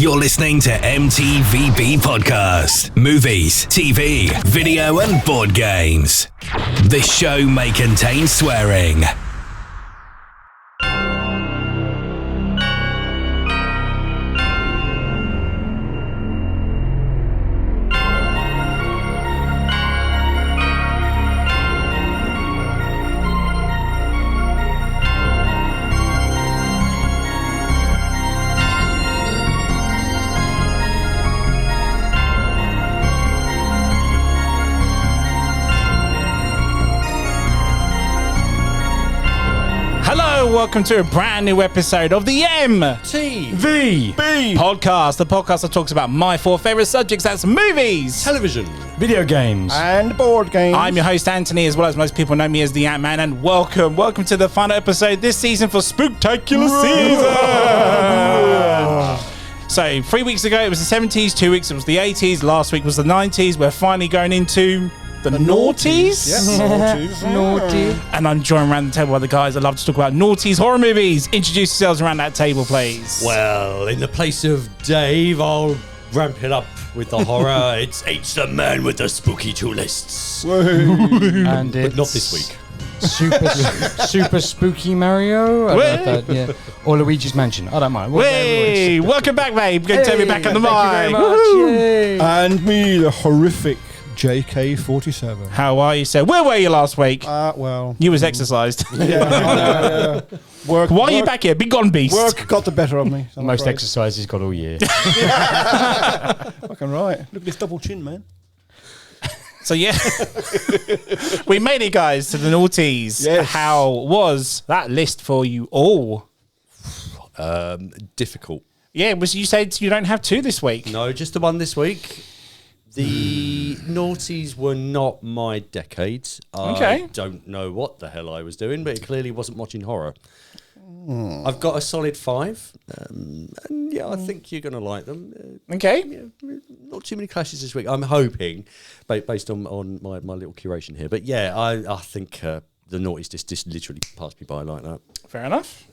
You're listening to M.T.V.B. Podcast. Movies, TV, video and board games. This show may contain swearing. Welcome to a brand new episode of the M.T.V.B. podcast, the podcast that talks about my four favourite subjects. That's movies, television, video games, and board games. I'm your host, Anthony, as well as most people know me as the Antman, and welcome to the final episode this season for Spooktacular season. So 3 weeks ago it was the 70s, 2 weeks it was the 80s, last week was the 90s. We're finally going into the noughties? Yes, noughties. Naughty. And I'm joined around the table by the guys that love to talk about noughties horror movies. Introduce yourselves around that table, please. Well, in the place of Dave, I'll ramp it up with the horror. It's H the man with the spooky two lists. And but not this week. Super spooky Mario. Yeah. Or Luigi's Mansion. I don't mind. Welcome back, mate. Good to have you back on the mic. Thank you very much. And me, the horrific JK47. How are you, sir? Where were you last week? Well, You was exercised. yeah. Work. Why are you back here? Big gone beast. Work got the better of me. Most exercise he's got all year. Fucking right. Look at this double chin, man. So yeah, we made it, guys, to the noughties. Yes. How was that list for you all? Difficult. Yeah, you said you don't have two this week. No, just the one this week. The noughties were not my decades. Okay. I don't know what the hell I was doing, but it clearly wasn't watching horror. I've got a solid 5. And yeah, I think you're going to like them. Okay. Yeah, not too many clashes this week. I'm hoping, based on my little curation here. But yeah, I think the noughties just literally passed me by like that. Fair enough.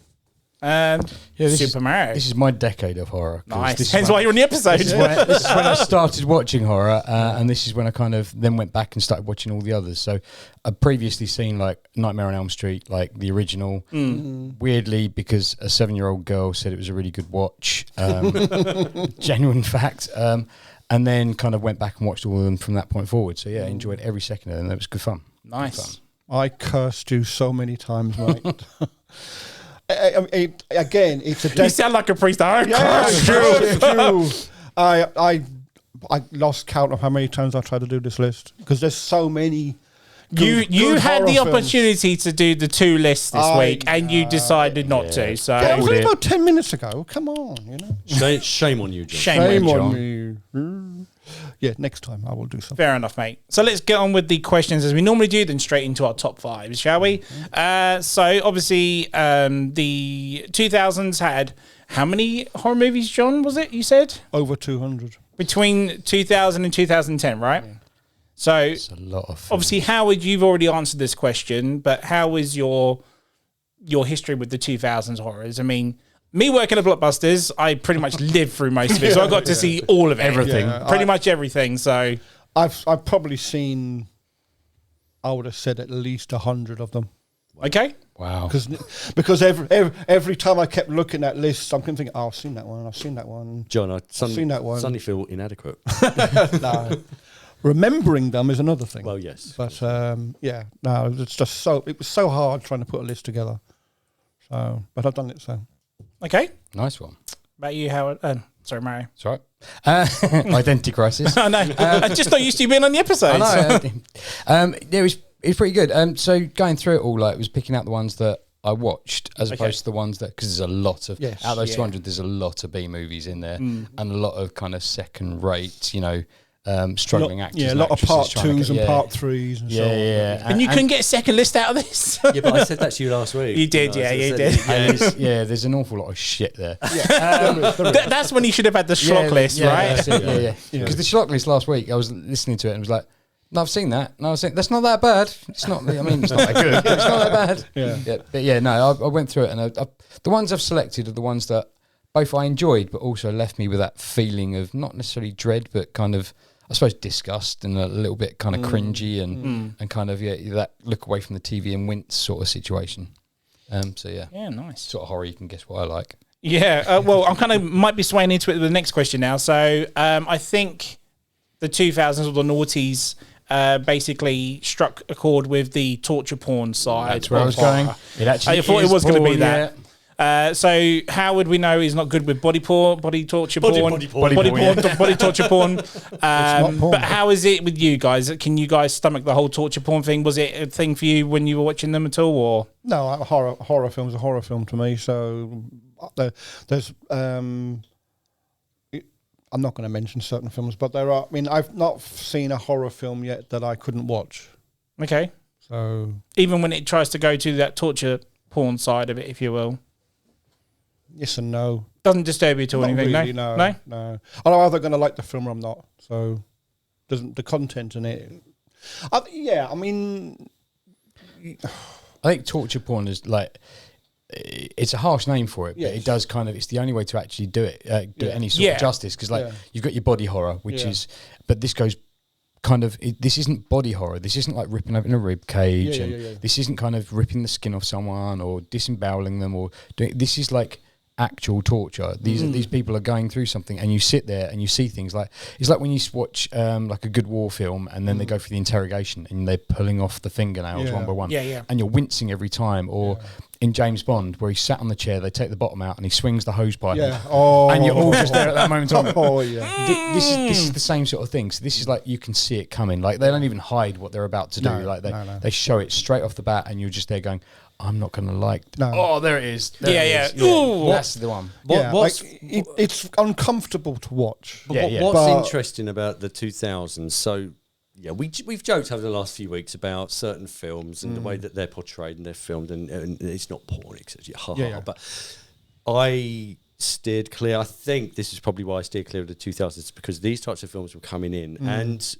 Supa Mario. This is my decade of horror. Nice. Hence why you're on the episode. This is when I started watching horror, and this is when I kind of then went back and started watching all the others. So I'd previously seen like Nightmare on Elm Street, like the original. Weirdly, because a 7-year-old girl said it was a really good watch. Genuine fact. And then kind of went back and watched all of them from that point forward. So yeah, enjoyed every second of them. It was good fun. Nice. Good fun. I cursed you so many times, mate. Again, it's a... You sound like a priest. I lost count of how many times I tried to do this list because there's so many. You had the films. Opportunity to do the 2 lists this week, and you decided not to. So it was only about 10 minutes ago. Come on, you know. Shame on you, John. Shame on me. Yeah, next time I will do something. Fair enough, mate. So let's get on with the questions as we normally do, then straight into our top 5, shall we? So obviously, the 2000s had how many horror movies, John, was it, you said? Over 200. Between 2000 and 2010, right? Yeah. So it's a lot of films. Obviously, Howard, you've already answered this question, but how is your history with the 2000s horrors? I mean, me working at Blockbusters, I pretty much lived through most of it, so I got to see all of it. Everything. Pretty much everything, so... I've probably seen, I would have said at least 100 of them. Okay. Wow. Because every time I kept looking at lists, I'm thinking, oh, I've seen that one. John, I've seen that one. Suddenly feel inadequate. No. Remembering them is another thing. Well, yes. But it's just it was so hard trying to put a list together. So, but I've done it, so. Okay. Nice one. About you, Howard? Sorry, Mario. It's all right. Identity crisis. I know. I'm just not used to you being on the episode. I know. It was pretty good. So going through it all, like, was picking out the ones that I watched as opposed to the ones that, because there's a lot of, out of those 200, there's a lot of B movies in there and a lot of kind of second rate, struggling actors. Yeah, a lot of part 2s and part 3s and so on. Yeah. And you couldn't get a second list out of this? Yeah, but I said that to you last week. You did, you did. There's an awful lot of shit there. That's when you should have had the schlock list, right? Because the schlock list last week, I was listening to it and was like, no, I've seen that. No, that's not that bad. It's not. I mean, it's not that good. It's not that bad. Yeah. But yeah, no, I went through it, and the ones I've selected are the ones that both I enjoyed, but also left me with that feeling of not necessarily dread, but kind of, I suppose, disgust and a little bit kind of cringy and kind of, that look away from the TV and wince sort of situation. So yeah. Yeah, nice. Sort of horror, you can guess what I like. Yeah, well, I'm kind of might be swaying into it with the next question now. So I think the 2000s or the noughties basically struck a chord with the torture porn side. That's where I was going. It actually I thought it was going to be porn, that. So how would we know he's not good with body torture porn, body torture porn? porn. But how is it with you guys? Can you guys stomach the whole torture porn thing? Was it a thing for you when you were watching them at all, or No, a horror film's a horror film to me. So there's I'm not going to mention certain films, but there are. I mean, I've not seen a horror film yet that I couldn't watch. okay? So Even when it tries to go to that torture porn side of it, if you will, yes and no. doesn't disturb you to Not anything, really, no? no. I'm either going to like the film or I'm not. So doesn't the content in it? I mean, I think torture porn is like, it's a harsh name for it, but Yes. it does kind of, it's the only way to actually do it, do any sort Yeah. of justice. Because like you've got your body horror, which Yeah. is, but this goes kind of, this isn't body horror. This isn't like ripping open a rib cage, and this isn't kind of ripping the skin off someone or disemboweling them or doing. This is like actual torture. These people are going through something, and you sit there and you see things like, it's like when you watch like a good war film, and then they go through the interrogation and they're pulling off the fingernails one by one, and you're wincing every time. Or in James Bond, where he sat on the chair, they take the bottom out and he swings the hose pipe, and you're all just there at that moment in time. Oh yeah. This is the same sort of thing. So this is like, you can see it coming. Like they don't even hide what they're about to do. Like they show it straight off the bat, and you're just there going, I'm not going to like. No. Oh, there it is. Ooh. That's the one. It's uncomfortable to watch. What's interesting about the 2000s? So, yeah, we've joked over the last few weeks about certain films and the way that they're portrayed and they're filmed, and it's not porn, etc. But I steered clear. I think this is probably why I steered clear of the 2000s, because these types of films were coming in, and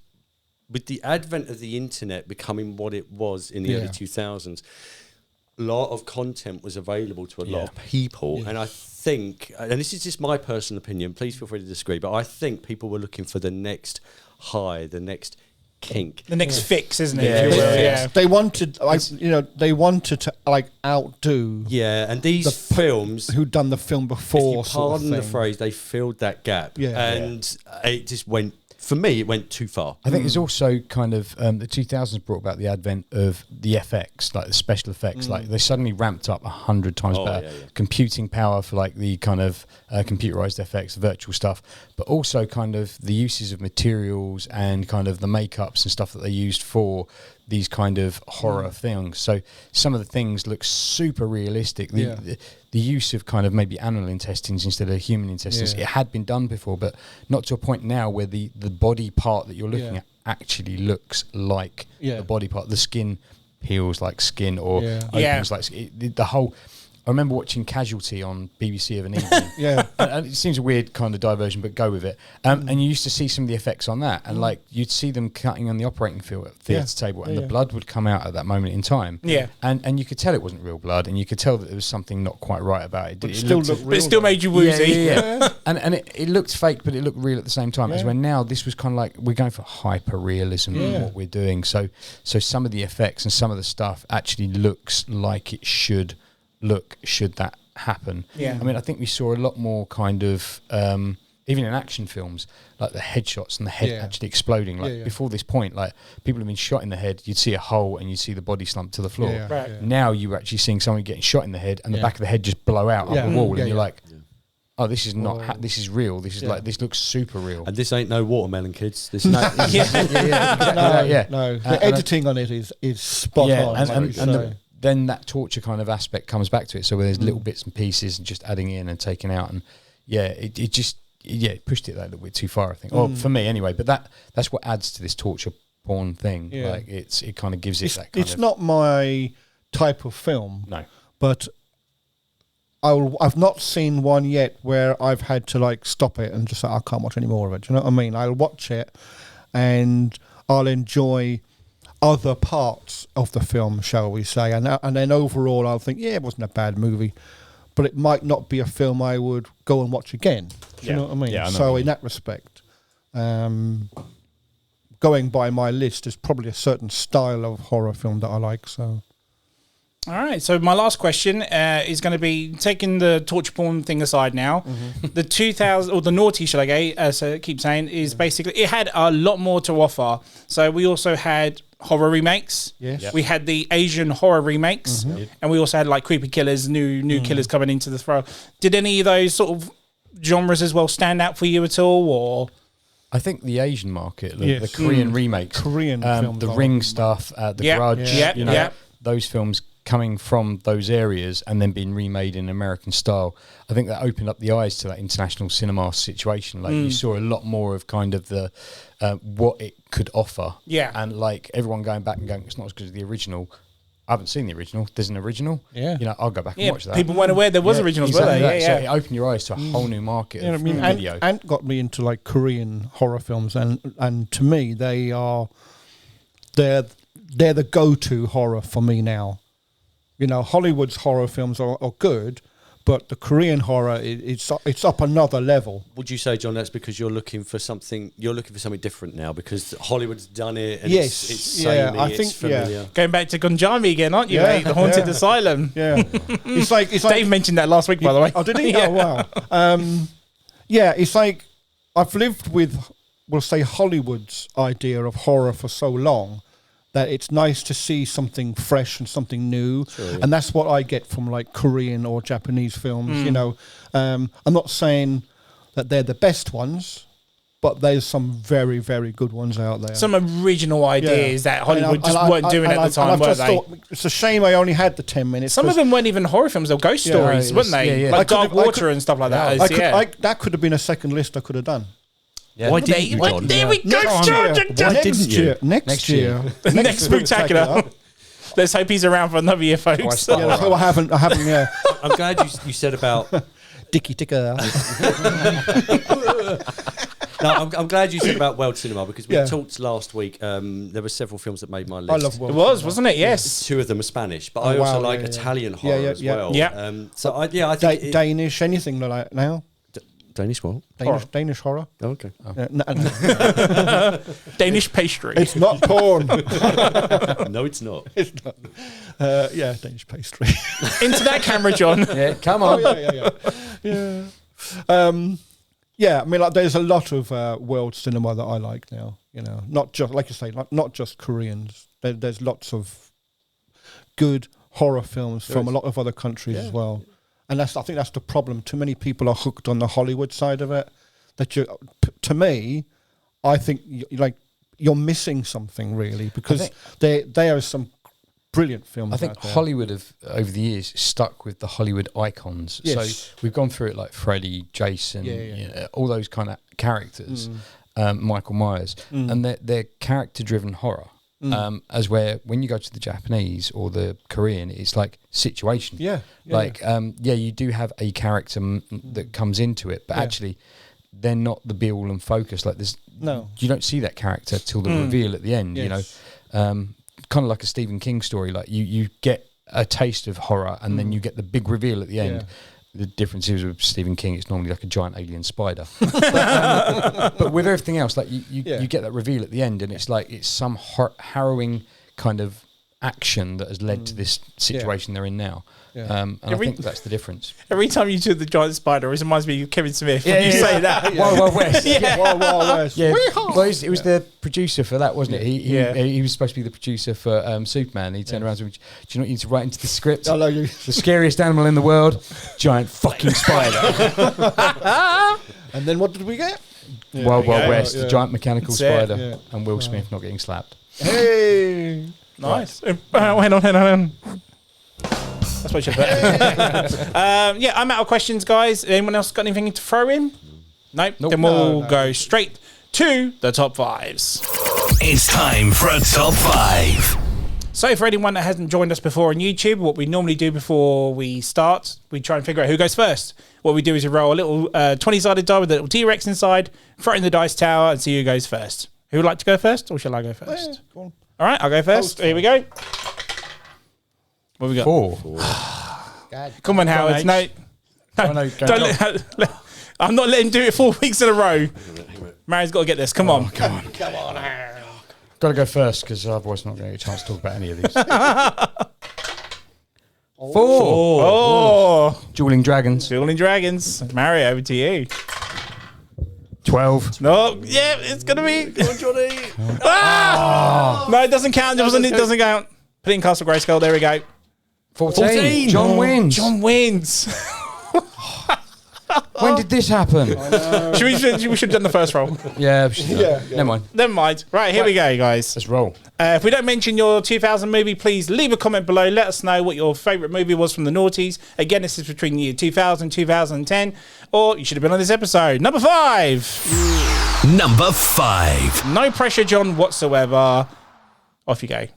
with the advent of the internet becoming what it was in the early 2000s. A lot of content was available to a lot of people, and I think, and this is just my personal opinion, please feel free to disagree, but I think people were looking for the next high, the next kink, the next fix, isn't it? Yeah. They wanted, they wanted to like outdo. Yeah, and these films, who'd done the film before, if you pardon the phrase, they filled that gap, and it just went. For me, it went too far. I think it's also kind of the 2000s brought about the advent of the FX, like the special effects. Like they suddenly ramped up 100 times better. Computing power for like the kind of computerized effects, virtual stuff, but also kind of the uses of materials and kind of the makeups and stuff that they used for these kind of horror things. So some of the things look super realistic. The use of kind of maybe animal intestines instead of human intestines, it had been done before, but not to a point now where the body part that you're looking at actually looks like the body part. The skin peels like skin or opens like the whole. I remember watching Casualty on BBC of an evening. And it seems a weird kind of diversion, but go with it. And you used to see some of the effects on that, and like you'd see them cutting on the operating theatre table, and the blood would come out at that moment in time. And you could tell it wasn't real blood, and you could tell that there was something not quite right about it. But it still looked real. But it still made you woozy. And it looked fake, but it looked real at the same time. As when now this was kind of like, we're going for hyper realism in what we're doing. So some of the effects and some of the stuff actually looks like it should look, should that happen. I mean, I think we saw a lot more kind of even in action films, like the headshots and the head actually exploding. Like before this point, like people have been shot in the head, you'd see a hole and you'd see the body slump to the floor. Now you're actually seeing someone getting shot in the head and the back of the head just blow out up the wall, and you're like, oh, this is not. This is real. This is like, this looks super real. And this ain't no watermelon, kids. This is no. The editing on it is spot on. Then that torture kind of aspect comes back to it. So where there's little bits and pieces and just adding in and taking out, and it just pushed it that little bit too far, I think. Or for me anyway. But that's what adds to this torture porn thing. Like it kind of gives it that kind of. It's not my type of film. No, but I've not seen one yet where I've had to like stop it and just say I can't watch any more of it. Do you know what I mean? I'll watch it and I'll enjoy other parts of the film, shall we say, and then overall I'll think, it wasn't a bad movie, but it might not be a film I would go and watch again. Do you know what I mean? Yeah, I know so what you in that respect, going by my list, there's probably a certain style of horror film that I like. So. All right, so my last question is going to be taking the torture porn thing aside now. The 2000 or the naughty, should I keep saying, is basically it had a lot more to offer. So we also had horror remakes. Yes. Yep. We had the Asian horror remakes, and we also had like creepy killers, new killers coming into the throw. Did any of those sort of genres as well stand out for you at all, or? I think the Asian market, the Korean remakes, film the Ring stuff, the Grudge, those films coming from those areas and then being remade in American style, I think that opened up the eyes to that international cinema situation. Like you saw a lot more of kind of the what it could offer. Yeah. And like everyone going back and going, it's not as good as the original. I haven't seen the original. There's an original. Yeah. You know, I'll go back and watch that. People weren't aware there was originals, exactly were they? that. So it opened your eyes to a whole new market of video. Ant got me into like Korean horror films, and to me they're the go-to horror for me now. You know, Hollywood's horror films are good, but the Korean horror it's up another level. Would you say, John, that's because you're looking for something different now because Hollywood's done it and yes, it's samey, I think it's familiar. Going back to Gonjami again, aren't you, mate? The Haunted Asylum. Yeah. it's like Dave mentioned that last week, by the way. Oh, did he? Oh, wow. It's like I've lived with, we'll say, Hollywood's idea of horror for so long that it's nice to see something fresh and something new. Sure, yeah. And that's what I get from like Korean or Japanese films, you know. I'm not saying that they're the best ones, but there's some very, very good ones out there. Some original ideas that Hollywood weren't doing at the time, were they? It's a shame I only had the 10 minutes. Some of them weren't even horror films, they were ghost stories, weren't they? Like Dark Water and stuff like that. That could have been a second list I could have done. Yeah. Why didn't you, John? There we go, John. Next year. Next Spooktacular. Let's hope he's around for another year, folks. I haven't. Yeah. I'm glad you said about Dicky Ticker. No, I'm glad you said about world cinema because we talked last week. There were several films that made my list. I love world cinema. Wasn't it? Yes. Two of them are Spanish, but I also like Italian horror as well. Yeah. I think Danish, anything like that now. Danish what? Danish horror. Oh, okay. Danish pastry. It's not porn. No, it's not. It's not. Danish pastry. Into that camera, John. Yeah, come on. Yeah. I mean, like, there's a lot of world cinema that I like now. You know, not just like you say, not just Koreans. There's lots of good horror films from a lot of other countries as well. And I think that's the problem. Too many people are hooked on the Hollywood side of it. To me, I think you're missing something really because there are some brilliant films. I think Hollywood have over the years stuck with the Hollywood icons. Yes. So we've gone through it like Freddy, Jason, you know, all those kind of characters, Michael Myers, and they're character-driven horror. As where when you go to the Japanese or the Korean, it's like situation. You do have a character that comes into it, but actually they're not the be all and focus. Like you don't see that character till the reveal at the end. You know, kind of like a Stephen King story. Like you get a taste of horror and then you get the big reveal at the end. The difference is with Stephen King, it's normally like a giant alien spider. But with everything else, like you get that reveal at the end, and it's like it's some harrowing kind of action that has led to this situation they're in now. And I think that's the difference. Every time you do the giant spider, it reminds me of Kevin Smith when you say that. Wild Wild West. Wild Wild West. Yeah. Well, it was the producer for that, wasn't it? He was supposed to be the producer for Superman. He turned around and said, do you know what you need to write into the script? I know you. The scariest animal in the world, giant fucking spider. And then what did we get? Wild Wild West, the giant mechanical spider, and Will Smith not getting slapped. Hey. Nice. Hang on. That's what you should put. I'm out of questions, guys. Anyone else got anything to throw in? Nope. Then we'll go straight to the top fives. It's time for a top five. So for anyone that hasn't joined us before on YouTube, what we normally do before we start, we try and figure out who goes first. What we do is we roll a little 20-sided die with a little T-Rex inside, throw it in the dice tower and see who goes first. Who would like to go first, or shall I go first? Go on. All right, I'll go first. Here we go. What have we got? 4. Come on, Howard. No. I know, I'm not letting him do it 4 weeks in a row. Mario's got to get this. Come on. Come on. Got to go first because otherwise I'm not going to get a chance to talk about any of these. 4. Oh. Dueling Dragons. Dueling Dragons. Mario, over to you. 12. No, yeah, it's going to be. Come on, Johnny. No, it doesn't count. It doesn't count. Put it in Castle Grayskull. There we go. 14. John wins. John wins. When did this happen? we should have done the first roll. Yeah. Yeah. Never mind. Right, here we go, guys. Let's roll. If we don't mention your 2000 movie, please leave a comment below. Let us know what your favourite movie was from the noughties. Again, this is between the year 2000 2010, or you should have been on this episode. Number 5. Number 5. No pressure, John, whatsoever. Off you go.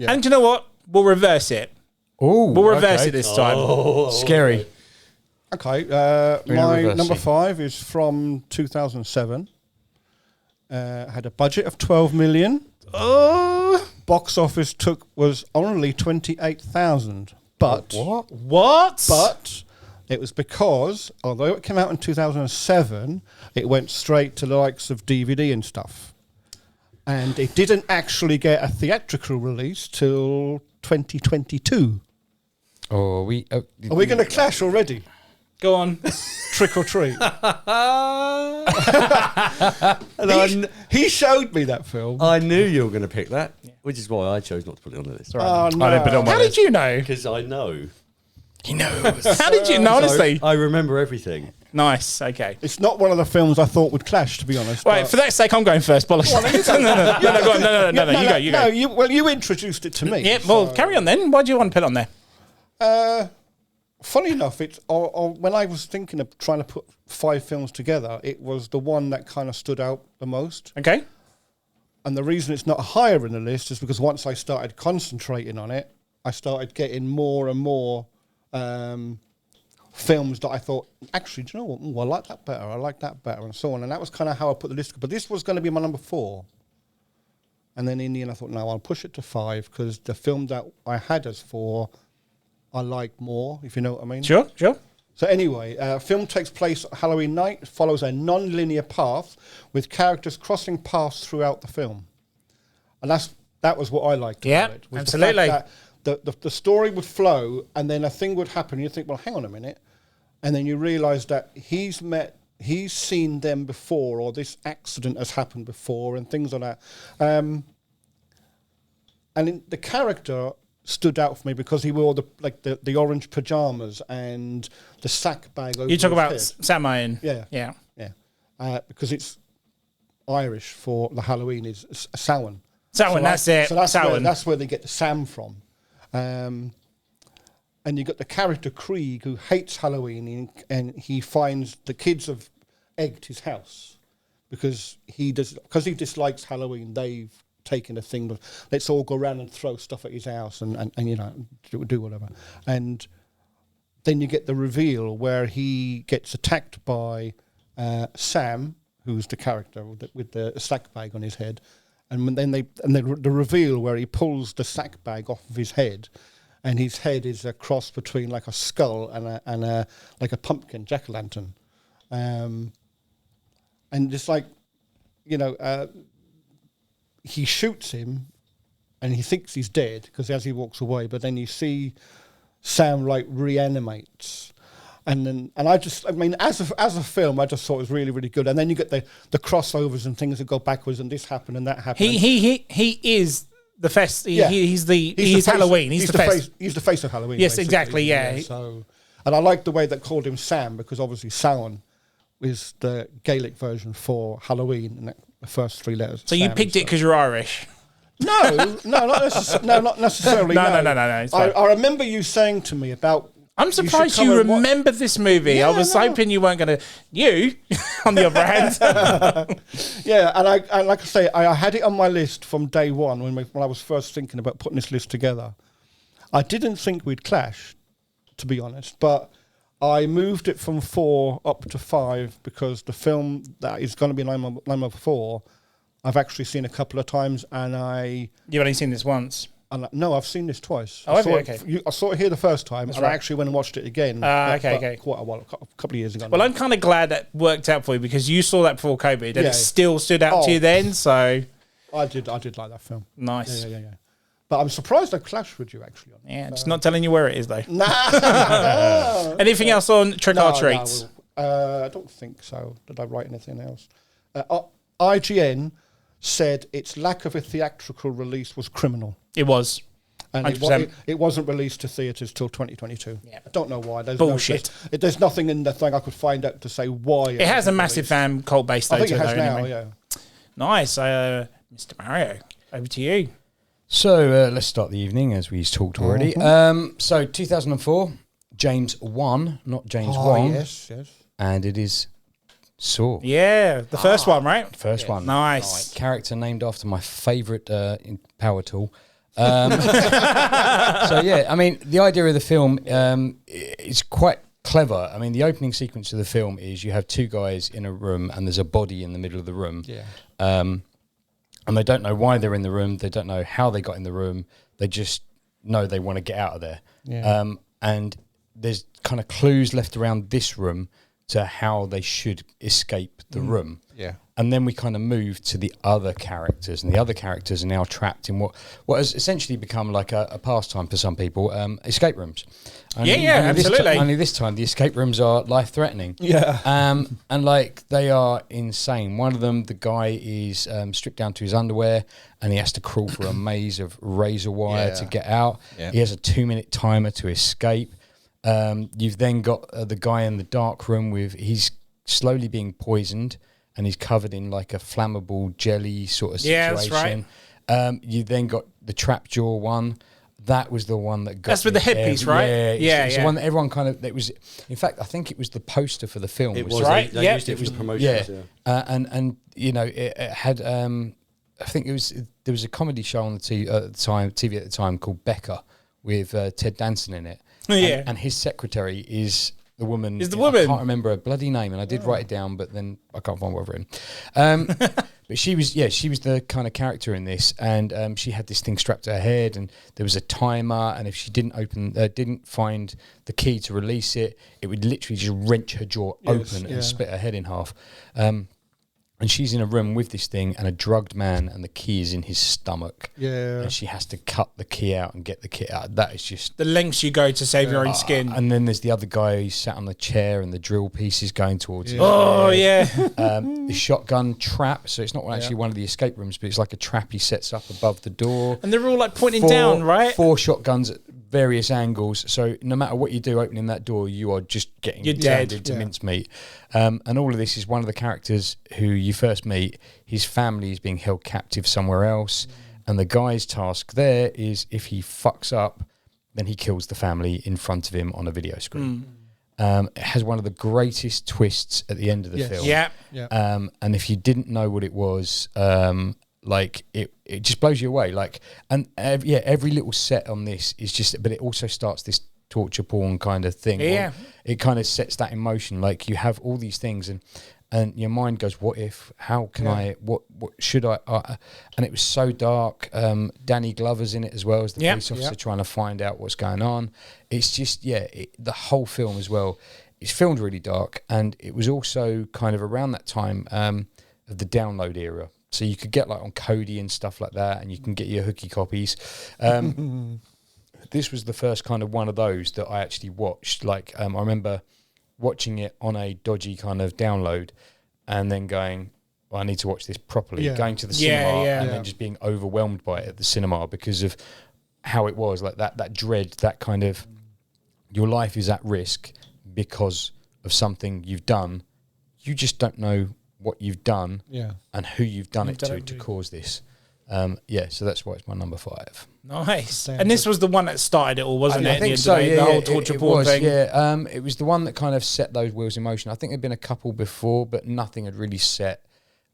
And you know what? We'll reverse it. Oh, We'll reverse it this time. Scary. Okay, We're my reversing. number 5 is from 2007. Had a budget of 12 million. Box office was only 28,000. But What? But it was because, although it came out in 2007, it went straight to the likes of DVD and stuff. And it didn't actually get a theatrical release till 2022. Oh, are we Are we going to clash already? Go on. Trick or treat. He showed me that film. I knew you were going to pick that, which is why I chose not to put it on the list. Oh, no. I didn't put it on my How did you know? Because I know. He knows. How did you know, honestly? I remember everything. Nice, okay. It's not one of the films I thought would clash, to be honest. Right, for that sake, I'm going first. Bollocks. No, you go. You introduced it to me. Yeah, well, carry on then. Why do you want to put it on there? Funny enough, when I was thinking of trying to put 5 films together, it was the one that kind of stood out the most. Okay. And the reason it's not higher in the list is because once I started concentrating on it, I started getting more and more films that I thought, actually, do you know what? Ooh, I like that better, and so on. And that was kind of how I put the list. But this was going to be my number 4. And then in the end, I thought, no, I'll push it to 5 because the film that I had as 4, I like more, if you know what I mean. Sure. So anyway, film takes place Halloween night, follows a non-linear path with characters crossing paths throughout the film. And that was what I liked about it. Was absolutely. The fact that the story would flow and then a thing would happen. You think, well, hang on a minute. And then you realise that he's seen them before, or this accident has happened before, and things like that. And the character stood out for me because he wore the orange pajamas and the sack bag over You talk his about head. Samhain. Yeah. Because it's Irish for the Halloween is Samhain. Samhain, that's it. So Samhain. that's where they get the Sam from. And you got the character Krieg who hates Halloween, and he finds the kids have egged his house because he dislikes Halloween. They've taken a thing of let's all go around and throw stuff at his house and you know do whatever. And then you get the reveal where he gets attacked by Sam, who's the character with the sack bag on his head. And then the reveal where he pulls the sack bag off of his head, and his head is a cross between like a skull and a like a pumpkin, jack-o'-lantern, and it's like, you know, he shoots him, and he thinks he's dead because as he walks away, but then you see Sam like reanimates. And I mean, as a film, I just thought it was really, really good. And then you get the crossovers and things that go backwards, and this happened and that happened. He is the fest. He's face- Halloween. He's the fest. He's the face of Halloween. Yes, basically. exactly. Yeah. So, and I like the way they called him Sam because obviously Samhain is the Gaelic version for Halloween, and the first 3 letters. So you picked it because you're Irish. No, not necessarily. No. It's fine. I remember you saying to me about. I'm surprised you remember this movie. Yeah, I was hoping you weren't going to. You, on the other hand. Yeah, and I like I say, I had it on my list from day one when I was first thinking about putting this list together. I didn't think we'd clash, to be honest, but I moved it from 4 up to 5 because the film that is going to be number 4, I've actually seen a couple of times, and You've only seen this once. No, I've seen this twice. Oh, okay. I saw it here the first time, and I actually went and watched it again. Okay. Quite a while, a couple of years ago. Well, I'm kind of glad that worked out for you because you saw that before COVID, and it still stood out to you then. So I did like that film. Nice. Yeah. But I'm surprised I clashed with you actually. Just not telling you where it is though. Nah. Anything else on Trick or Treats? I don't think so. Did I write anything else? IGN said its lack of a theatrical release was criminal. It was. And it wasn't released to theatres till 2022. Yeah. I don't know why. There's bullshit. There's nothing in the thing I could find out to say why. It has a massive fan cult base though. I think it has now, anyway. yeah. Nice. Mr. Mario, over to you. So let's start the evening as we talked already. So 2004, James 1, not James Wong. Yes. And it is Saw. Yeah, the first one, right? First one. Nice. Character named after my favourite power tool. So yeah, I mean, the idea of the film is quite clever. I mean, the opening sequence of the film is you have two guys in a room and there's a body in the middle of the room. Yeah. And they don't know why they're in the room. They don't know how they got in the room. They just know they want to get out of there. Yeah. And there's kind of clues left around this room to how they should escape the room. Yeah. And then we kind of move to the other characters, and the other characters are now trapped in what has essentially become like a pastime for some people, escape rooms. Absolutely. Only this time, the escape rooms are life-threatening. Yeah. And like they are insane. One of them, the guy is stripped down to his underwear, and he has to crawl through a maze of razor wire to get out. Yeah. He has a 2-minute timer to escape. You've then got the guy in the dark room he's slowly being poisoned, and he's covered in like a flammable jelly sort of situation. Yeah, that's right. You then got the trap jaw one. That was the one that got. That's with the headpiece, right? It's the one that everyone kind of. It was, in fact, I think it was the poster for the film. It was right. They used it for the promotions. Yeah. And you know it had. I think there was a comedy show on the TV at the time called Becca with Ted Danson in it. Yeah. And his secretary is the woman. Is the woman? I can't remember her bloody name, and I did write it down, but then I can't find what I've written. But she was the kind of character in this, and she had this thing strapped to her head, and there was a timer, and if she didn't find the key to release it, it would literally just wrench her jaw open and split her head in half. And she's in a room with this thing and a drugged man, and the key is in his stomach. Yeah. And she has to cut the key out and get the key out. That is just... the lengths you go to save your own skin. And then there's the other guy who's sat on the chair and the drill piece is going towards him. Oh, yeah. The shotgun trap. So it's not actually one of the escape rooms, but it's like a trap he sets up above the door. And they're all like pointing down, right? 4 shotguns at various angles. So no matter what you do opening that door, you are just getting turned into mincemeat. And all of this is one of the characters who you first meet. His family is being held captive somewhere else. And the guy's task there is if he fucks up, then he kills the family in front of him on a video screen. It has one of the greatest twists at the end of the film. Yeah. And if you didn't know what it was, like it just blows you away. Like, and every little set on this is just, but it also starts this torture porn kind of thing. Yeah. It kind of sets that in motion. Like you have all these things and your mind goes, what if, how can I, what should I, and it was so dark. Danny Glover's in it as well as the police officer trying to find out what's going on. It's just, the whole film as well, it's filmed really dark, and it was also kind of around that time of the download era. So you could get like on Kodi and stuff like that, and you can get your hooky copies. This was the first kind of one of those that I actually watched. Like I remember watching it on a dodgy kind of download, and then going, well, I need to watch this properly. Going to the cinema and then just being overwhelmed by it at the cinema because of how it was. Like that dread, that kind of your life is at risk because of something you've done. You just don't know what you've done and who you've done it to cause this. So that's why it's my number 5. Nice. And this was the one that started it all, wasn't it? I think so, the whole torture porn thing. Yeah, it was the one that kind of set those wheels in motion. I think there'd been a couple before, but nothing had really set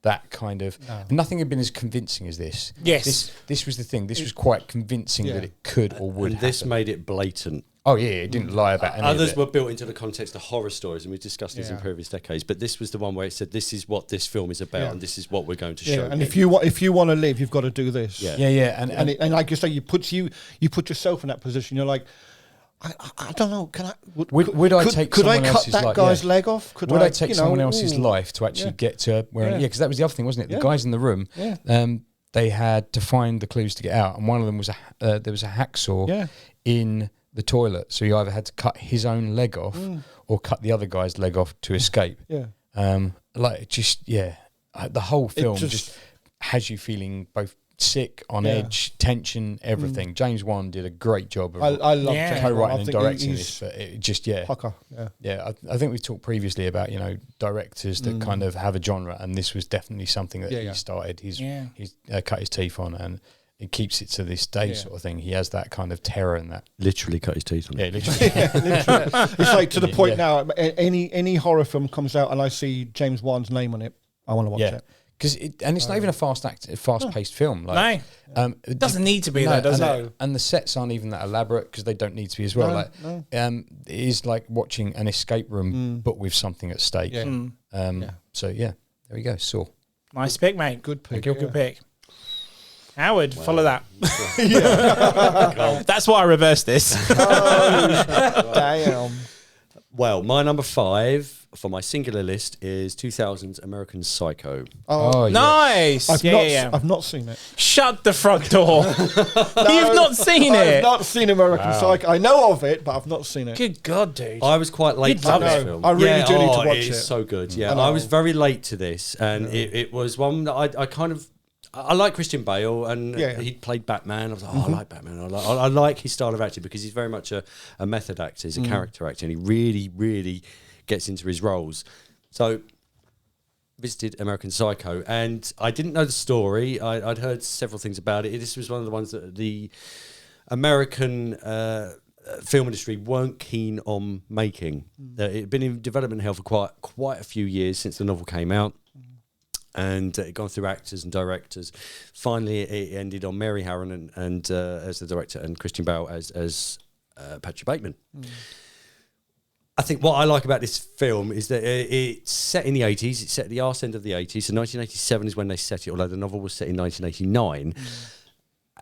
that kind of... Nothing had been as convincing as this. Yes. This was the thing. This was quite convincing that it could or would And this made it blatant. Oh yeah, it didn't lie about any Others of it. were built into the context of horror stories, and we've discussed this in previous decades. But this was the one where it said, "This is what this film is about, and this is what we're going to show." And if you want to live, you've got to do this. And like you say, you put yourself in that position. You're like, I don't know. Can I? Would I take could I someone cut else's that guy's leg off? Would I take someone else's life to actually get to where? Yeah, because that was the other thing, wasn't it? The guys in the room, they had to find the clues to get out, and one of them was there was a hacksaw in the toilet, so he either had to cut his own leg off or cut the other guy's leg off to escape. The whole film just has you feeling both sick, on edge, tension, everything. James Wan did a great job of I love co-writing and directing this, but it just Pucker. I think we've talked previously about directors that kind of have a genre, and this was definitely something that he started. He's cut his teeth on, and it keeps it to this day, sort of thing. He has that kind of terror and that. Literally cut his teeth on. Yeah, literally. It's like to the point now. Any horror film comes out and I see James Wan's name on it, I want to watch it. Because it's not even a fast-paced film. Like, it doesn't need to be though, does it? And the sets aren't even that elaborate because they don't need to be as well. It is like watching an escape room, but with something at stake. So there we go. Saw. Nice pick, mate. Good pick. Good pick. Howard, follow that. That's why I reversed this. Damn. Well, my number 5 for my singular list is 2000's American Psycho. Oh, nice. I've not seen it. Shut the front door. You've not seen it. I've not seen American Psycho. I know of it, but I've not seen it. Good God, dude. I was quite late to this film. I really do need to watch it. It's so good. Yeah, I was very late to this, and it was one that I kind of. I like Christian Bale, and he played Batman. I was like, I like Batman. I like his style of acting because he's very much a method actor. He's a character actor, and he really, really gets into his roles. So, visited American Psycho, and I didn't know the story. I'd heard several things about it. This was one of the ones that the American film industry weren't keen on making. It had been in development hell for quite a few years since the novel came out. And it gone through actors and directors. Finally, it ended on Mary Harron and as the director, and Christian Bale as Patrick Bateman. I think what I like about this film is that it's set in the 80s. It's set at the arse end of the 80s. So 1987 is when they set it, although the novel was set in 1989.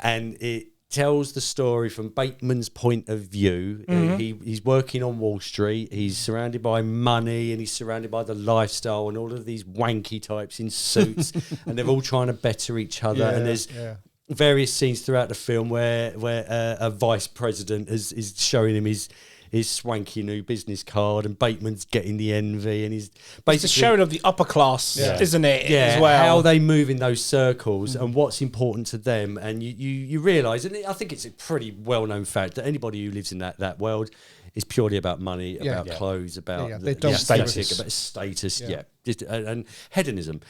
And it tells the story from Bateman's point of view. He's working on Wall Street. He's surrounded by money, and he's surrounded by the lifestyle and all of these wanky types in suits, and they're all trying to better each other. And there's various scenes throughout the film where a vice president is showing him his swanky new business card, and Bateman's getting the envy, and he's basically it's a showing of the upper class, isn't it? Yeah, as well. How they move in those circles and what's important to them, and you realise, and I think it's a pretty well-known fact that anybody who lives in that world is purely about money, about clothes, about status, about status, and hedonism.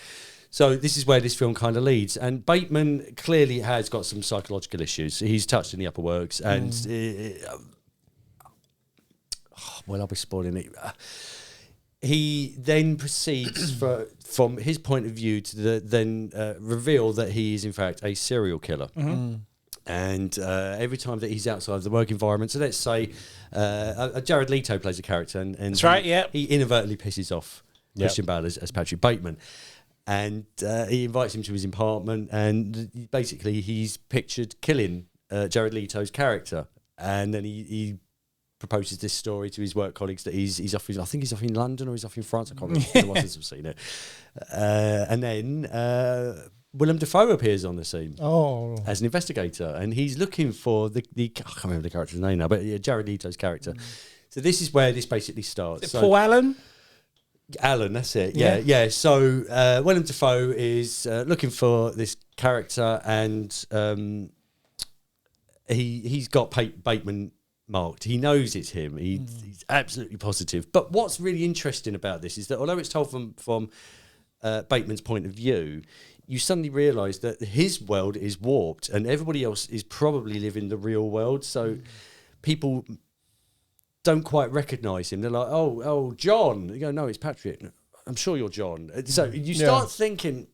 So this is where this film kind of leads, and Bateman clearly has got some psychological issues. He's touched in the upper works, and well, I'll be spoiling it. He then proceeds from his point of view to reveal that he is in fact a serial killer. And every time that he's outside of the work environment, so let's say Jared Leto plays a character, and that's right, he inadvertently pisses off Christian Bale as Patrick Bateman. And he invites him to his apartment, and basically he's pictured killing Jared Leto's character. And then he proposes this story to his work colleagues that he's off in, I think he's off in London or he's off in France. I can't remember the ones have seen it. And then Willem Dafoe appears on the scene as an investigator, and he's looking for the I can't remember the character's name now, but Jared Leto's character. So this is where this basically starts. Paul Allen? Allen, that's it. Yeah. So Willem Dafoe is looking for this character, and he's got Bateman marked. He knows it's him. He's absolutely positive. But what's really interesting about this is that although it's told from Bateman's point of view, you suddenly realise that his world is warped, and everybody else is probably living the real world. So people don't quite recognise him. They're like, oh, John. You go, no, it's Patrick. I'm sure you're John. So you start thinking,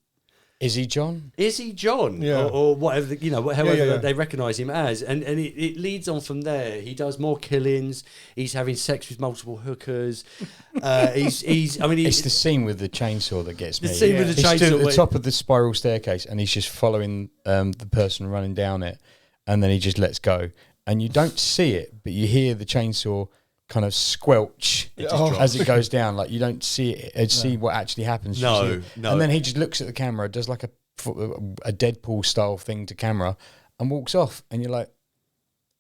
Is he John? Is he John? Yeah. Or whatever, however yeah. they recognise him as. And it leads on from there. He does more killings. He's having sex with multiple hookers. It's the scene with the chainsaw that gets me. The scene with the He stood chainsaw. at the top of the spiral staircase and he's just following the person running down it, and then he just lets go. And you don't see it, but you hear the chainsaw kind of squelch as it goes down. Like you don't see it, see what actually happens. No. And then he just looks at the camera, does like a Deadpool style thing to camera, and walks off. And you're like,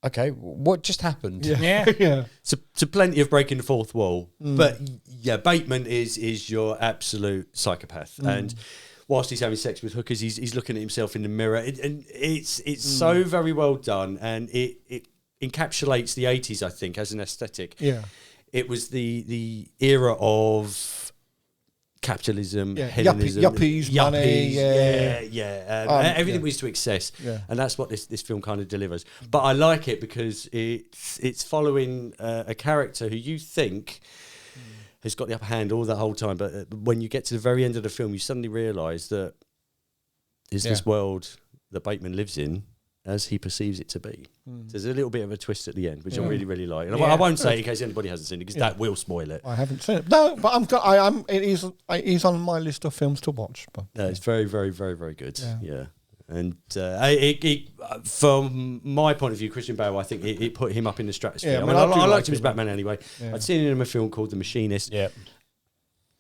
okay, what just happened? Yeah. So plenty of breaking the fourth wall. But yeah, Bateman is your absolute psychopath. And whilst he's having sex with hookers, he's looking at himself in the mirror. And it's so very well done. And it encapsulates the 80s, I think, as an aesthetic. Yeah. It was the era of capitalism, hedonism, yuppies, money, everything was to excess, and that's what this film kind of delivers. But I like it because it's following a character who you think has got the upper hand all the whole time, but when you get to the very end of the film, you suddenly realise that is this world that Bateman lives in as he perceives it to be. So there's a little bit of a twist at the end, which I really, really like. And I won't say it in case anybody hasn't seen it, because that will spoil it. I haven't seen it. No, but it is on my list of films to watch. But No, it's very, very, very, very good. Yeah. And from my point of view, Christian Bale, I think it put him up in the stratosphere. Yeah, I liked him as Batman anyway. I'd seen him in a film called The Machinist. Yeah.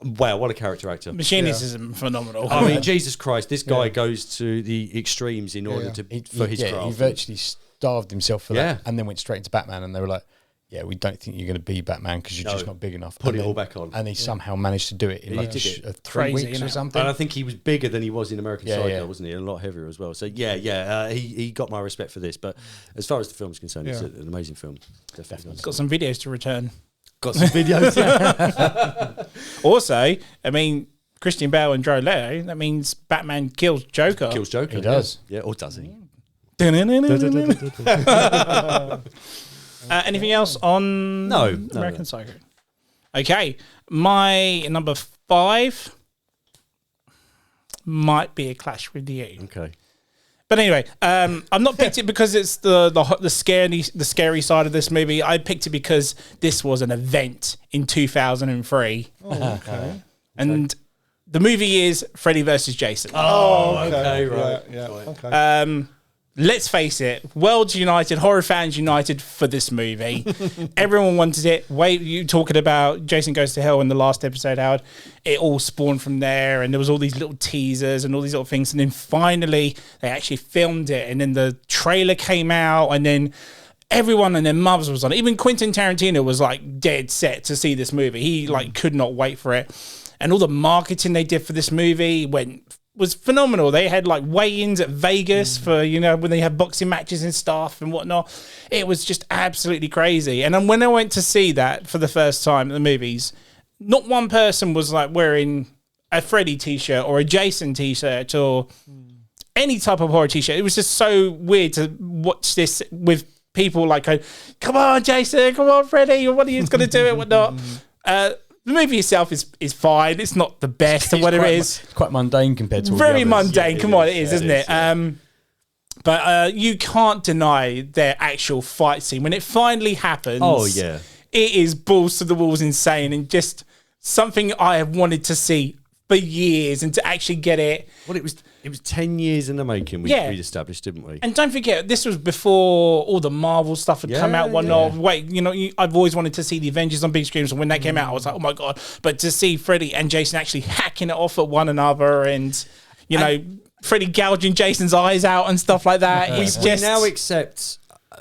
Wow, what a character actor. Machinist is phenomenal. I mean, Jesus Christ, this guy goes to the extremes in order for his craft. He virtually starved himself for that, and then went straight into Batman, and they were like, yeah, we don't think you're going to be Batman because you're just not big enough. Put it all back on. And he somehow managed to do it in like 3 weeks or something. And I think he was bigger than he was in American Psycho, wasn't he? And a lot heavier as well. So, he got my respect for this. But as far as the film's concerned, it's an amazing film. Definitely. Got some videos to return. Got some videos. Also, I mean, Christian Bale and Jared Leto, that means Batman kills Joker. Kills Joker. He does. Yeah, or does he? Anything else on American Psycho? Okay, my number 5 might be a clash with you. Okay. But anyway, I've not picked it because it's the scary side of this movie. I picked it because this was an event in 2003. Oh, okay. And the movie is Freddy versus Jason. Oh, okay, right. Yeah, okay. Let's face it, world's united, horror fans united for this movie. Everyone wanted it. You talking about Jason Goes to Hell in the last episode, Howard. It all spawned from there, and there was all these little teasers and all these little things. And then finally, they actually filmed it, and then the trailer came out, and then everyone and their mothers was on it. Even Quentin Tarantino was like dead set to see this movie. He like could not wait for it. And all the marketing they did for this movie was phenomenal. They had like weigh-ins at Vegas for, when they have boxing matches and stuff and whatnot. It was just absolutely crazy. And then when I went to see that for the first time at the movies, not one person was like wearing a Freddy t-shirt or a Jason t-shirt or any type of horror t-shirt. It was just so weird to watch this with people like, come on, Jason, come on, Freddy, what are you going to do and whatnot. The movie itself is fine. It's not the best of what it is. It's quite mundane compared to all very the others. mundane. Come on, it is, isn't it? But you can't deny their actual fight scene when it finally happens. Oh yeah, it is balls to the walls, insane, and just something I have wanted to see for years, and to actually get it. Well, it was 10 years in the making. We established, didn't we? And don't forget, this was before all the Marvel stuff had come out. Whatnot. Wait, I've always wanted to see the Avengers on big screens, and when that came out, I was like, oh my god! But to see Freddy and Jason actually hacking it off at one another, and Freddy gouging Jason's eyes out and stuff like that, we now accept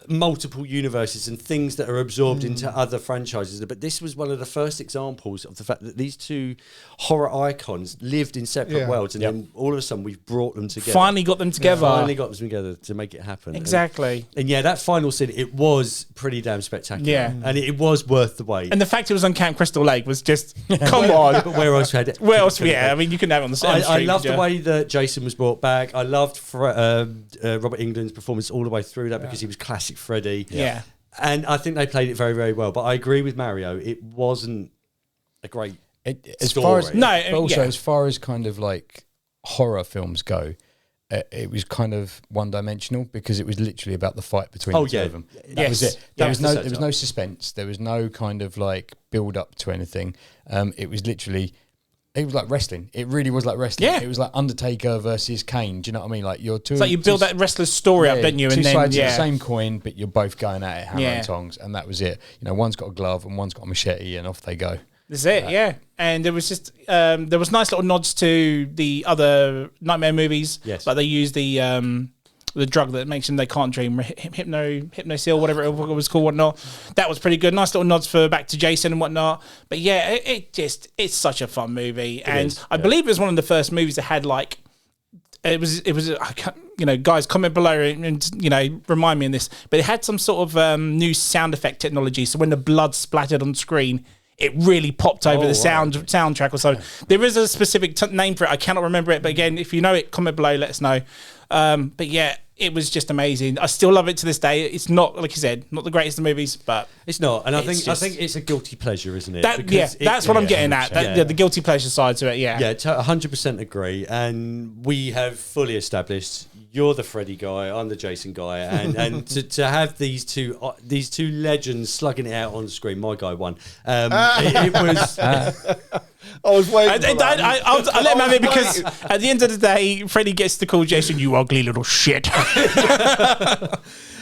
multiple universes and things that are absorbed into other franchises, but this was one of the first examples of the fact that these two horror icons lived in separate worlds, and then all of a sudden we've brought them together. Finally got them together. Finally got them together to make it happen. Exactly. And that final scene, it was pretty damn spectacular. Yeah. And it was worth the wait. And the fact it was on Camp Crystal Lake was just, come on. But where else had it? Where else? Yeah, I mean, you can have it on the same street. I loved the way that Jason was brought back. I loved Robert Englund's performance all the way through that because he was classic Freddy. Yeah. And I think they played it very, very well. But I agree with Mario. It wasn't a great story. As far as kind of like horror films go, it was kind of one-dimensional because it was literally about the fight between the two of them. That was it. There was no suspense. There was no kind of like build up to anything. It was literally. It was like wrestling. It really was like wrestling. Yeah. It was like Undertaker versus Kane. Do you know what I mean? Like you're two. It's like you build that wrestler's story up, don't you? Two and then sides of the same coin, but you're both going at it hammer and tongs, and that was it. You know, one's got a glove and one's got a machete, and off they go. That's it, yeah. And there was just there was nice little nods to the other Nightmare movies. Yes, like they used the drug that makes them they can't dream, hypnosil, whatever it was called, whatnot. That was pretty good. Nice little nods for back to Jason and whatnot. But yeah, it's such a fun movie, I believe it was one of the first movies that had like. It was guys, comment below and remind me on this. But it had some sort of new sound effect technology. So when the blood splattered on screen, it really popped over the soundtrack or so. There is a specific name for it. I cannot remember it. But again, if you know it, comment below, let us know. But yeah, it was just amazing. I still love it to this day. It's not, like you said, not the greatest of movies, but it's not. And I think it's a guilty pleasure, isn't it? That's what I'm getting at. The guilty pleasure side to it. Yeah, 100% agree. And we have fully established you're the Freddy guy, I'm the Jason guy, and to have these two legends slugging it out on the screen. My guy won. It was. I was waiting. I let him have it because at the end of the day, Freddy gets to call Jason, "You ugly little shit." You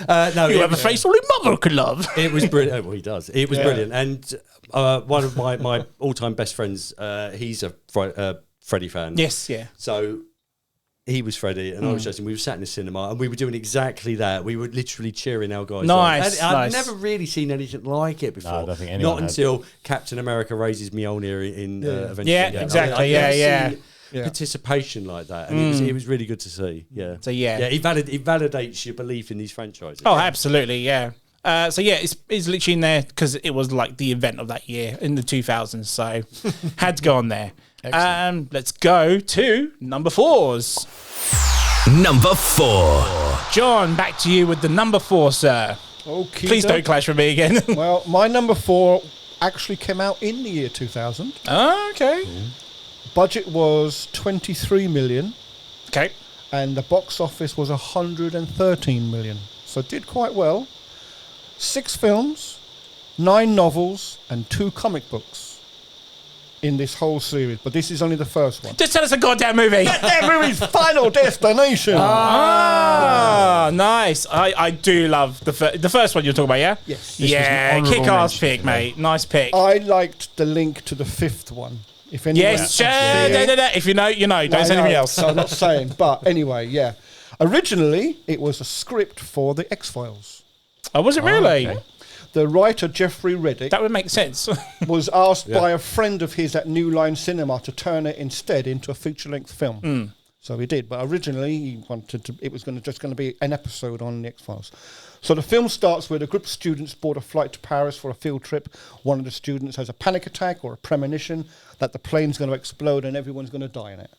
have a face only mother could love. It was brilliant. Well, he does. It was brilliant. And one of my all-time best friends, he's a Freddy fan. Yes, yeah. So he was Freddy and I was Jason. We were sat in the cinema and we were doing exactly that. We were literally cheering our guys nice, on. I'd never really seen anything like it before. No, I don't think anyone Not until Captain America raises Mjolnir in Avengers. Yeah, exactly. Yeah. Participation like that, and it was really good to see. Yeah. So it validates your belief in these franchises. Oh, absolutely. Yeah. It's literally in there because it was like the event of that year in the 2000s. So had to go on there. Let's go to number 4s. Number 4. John, back to you with the number 4, sir. Okay. Please don't clash with me again. Well, my number 4 actually came out in the year 2000. Oh, okay. Budget was 23 million. Okay. And the box office was 113 million. So it did quite well. 6 films, 9 novels, and 2 comic books in this whole series. But this is only the first one. Just tell us a goddamn movie. That movie's Final Destination. Nice. I do love the first one you're talking about, yeah? Yes. Yeah, kick-ass pick, mate. Nice pick. I liked the link to the 5th one. If anyone If you know, you know. Don't say anything else. I'm not saying. But anyway, yeah. Originally, it was a script for the X-Files. Oh, was it really? Okay. The writer, Jeffrey Reddick... That would make sense. was asked by a friend of his at New Line Cinema to turn it instead into a feature-length film. So he did. But originally, he wanted to... It was just going to be an episode on the X-Files. So the film starts with a group of students board a flight to Paris for a field trip. One of the students has a panic attack or a premonition that the plane's going to explode and everyone's going to die in it.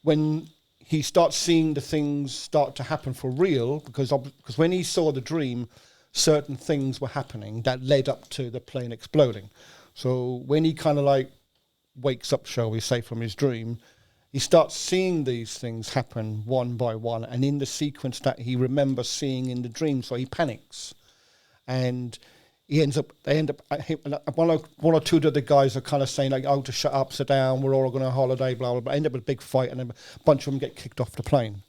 When he starts seeing the things start to happen for real, because when he saw the dream, certain things were happening that led up to the plane exploding. So when he kind of like wakes up, shall we say, from his dream, he starts seeing these things happen one by one, and in the sequence that he remembers seeing in the dream, so he panics. And they end up, one or two of the guys are kind of saying, like, oh, to shut up, sit down, we're all going on holiday, blah, blah, blah. End up with a big fight, and then a bunch of them get kicked off the plane.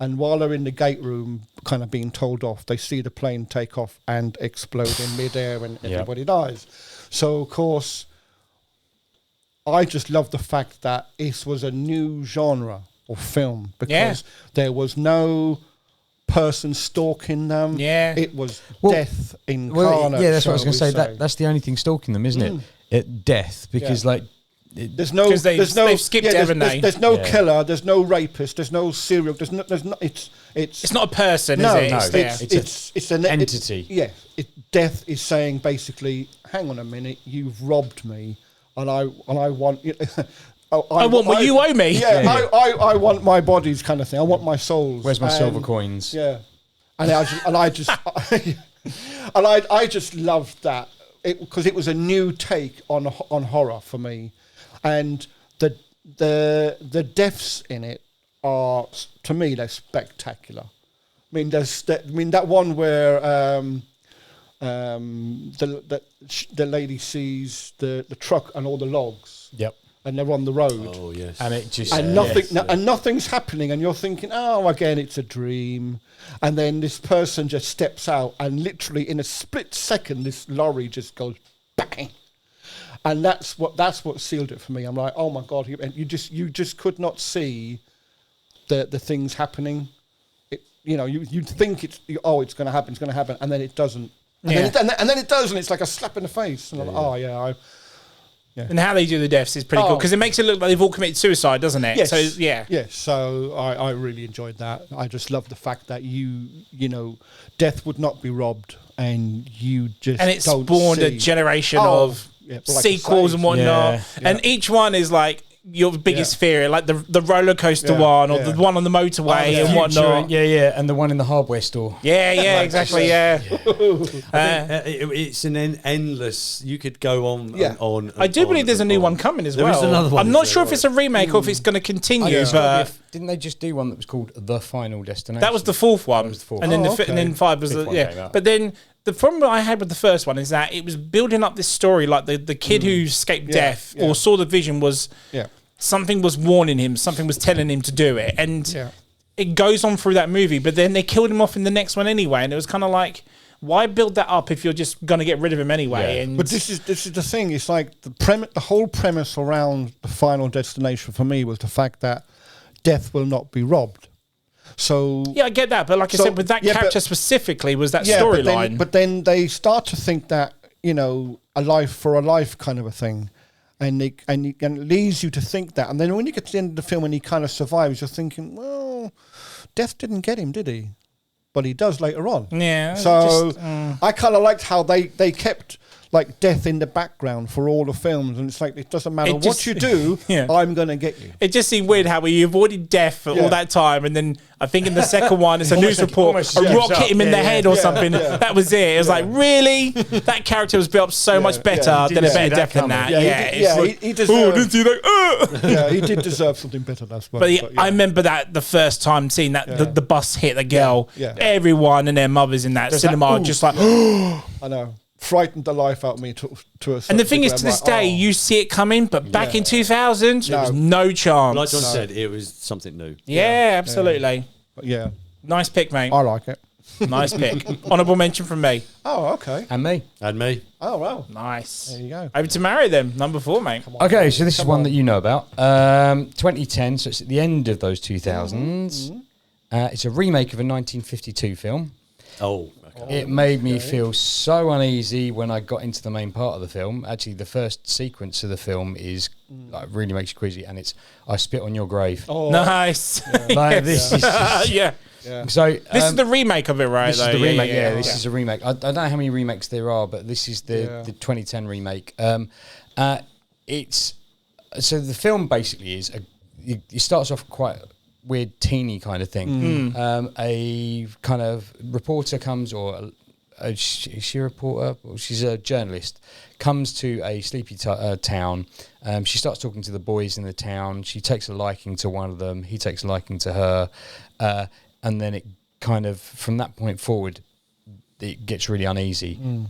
And while they're in the gate room, kind of being told off, they see the plane take off and explode in midair, and everybody dies. So, of course, I just love the fact that this was a new genre of film, because there was no person stalking them. Yeah. It was death incarnate. That's what I was going to say. That's the only thing stalking them, isn't it? Death, because there's no they've skipped it, haven't they? There's no killer, there's no rapist, there's no serial, there's no it's not a person, no, is it? It's an entity. Death is saying basically, hang on a minute, you've robbed me, and I want I want what you owe me. I want my bodies, kind of thing. I want my souls. Where's my silver coins? Yeah, and I just loved that because it was a new take on horror for me, and the deaths in it are, to me, they're spectacular. I mean, that one where the lady sees the truck and all the logs. Yep. And they're on the road. Oh yes. And it just And nothing's happening, and you're thinking, oh, again, it's a dream. And then this person just steps out, and literally in a split second, this lorry just goes bang. And that's what sealed it for me. I'm like, oh my God! And you just could not see the things happening. You'd think it's going to happen, and then it doesn't. And then it does, and it's like a slap in the face. And I'm like, oh yeah. Yeah. And how they do the deaths is pretty cool because it makes it look like they've all committed suicide, doesn't it? Yes. So yeah. Yes. So I really enjoyed that. I just love the fact that death would not be robbed, and it spawned a generation of sequels and whatnot. Yeah. And each one is like your biggest fear, like the roller coaster one, or the one on the motorway and whatnot. And the one in the hardware store. Exactly. It's an endless. You could go on. Yeah. On. I do believe there's a new one coming as well. There is another one. I'm not sure if it's a remake or if it's going to continue. But didn't they just do one that was called The Final Destination? that was the fourth one, and then okay. and then 5 was But then the problem I had with the first one is that it was building up this story, like the kid who escaped death or saw the vision was something was warning him, something was telling him to do it, and it goes on through that movie. But then they killed him off in the next one anyway, and it was kind of like, why build that up if you're just going to get rid of him anyway? Yeah. And but this is the thing. It's like the whole premise around The Final Destination for me was the fact that death will not be robbed. So I get that, but like I said, with that character specifically, was that storyline. But then they start to think that a life for a life kind of a thing, and it leads you to think that. And then when you get to the end of the film and he kind of survives, you're thinking, well, death didn't get him, did he? But he does later on. Yeah. So I kind of liked how they kept like death in the background for all the films, and it's like it doesn't matter what you do, I'm going to get you. It just seemed weird how we avoided death for all that time, and then I think in the second one, it's a news report, a rock hit him in the head or something. Yeah. That was it. It was like, really? That character was built up so much better than a better death than that. He deserved. He did deserve something better. That's but I remember that the first time seeing that the bus hit the girl, everyone and their mothers in that cinema just like, I know. Frightened the life out of me to a certain And the thing is, degree. to this day, you see it coming, but back in 2000, there was no chance. Like John said, it was something new. Yeah, absolutely. Yeah. Nice pick, mate. I like it. Nice pick. Honourable mention from me. Oh, okay. And me. And me. Oh, wow. Nice. There you go. Over to Mary then, number 4, mate. Okay, so this is one that you know about. 2010, so it's at the end of those 2000s. It's a remake of a 1952 film. Oh, okay. It made me feel so uneasy when I got into the main part of the film. Actually, the first sequence of the film is like really makes you queasy, and it's "I spit on your grave." Oh, nice. Like, this is just, yeah. So this is the remake of it, right? This is the remake. This is a remake. I don't know how many remakes there are, but this is the 2010 remake. It's so the film basically is it starts off quite weird teeny kind of thing. A kind of reporter comes, or is she a reporter? Well, she's a journalist. Comes to a sleepy town. She starts talking to the boys in the town. She takes a liking to one of them. He takes a liking to her, and then it kind of from that point forward, it gets really uneasy.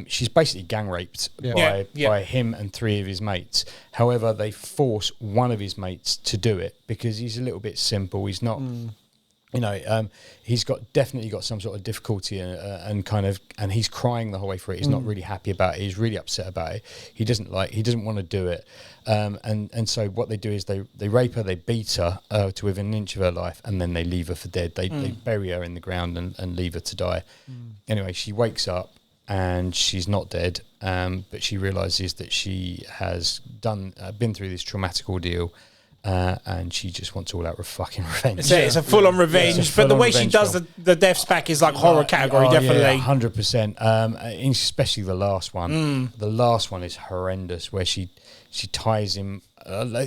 She's basically gang raped by him and 3 of his mates. However, they force one of his mates to do it because he's a little bit simple. He's not, he's definitely got some sort of difficulty and he's crying the whole way through it. He's not really happy about it. He's really upset about it. He doesn't want to do it. And so what they do is they rape her, they beat her to within an inch of her life, and then they leave her for dead. They bury her in the ground and leave her to die. Anyway, she wakes up. And she's not dead, but she realises that she has been through this traumatic ordeal, and she just wants all out fucking revenge. It's a full-on revenge, but the way she does the deaths back is like horror category, definitely. 100%, especially the last one. The last one is horrendous, where she ties him.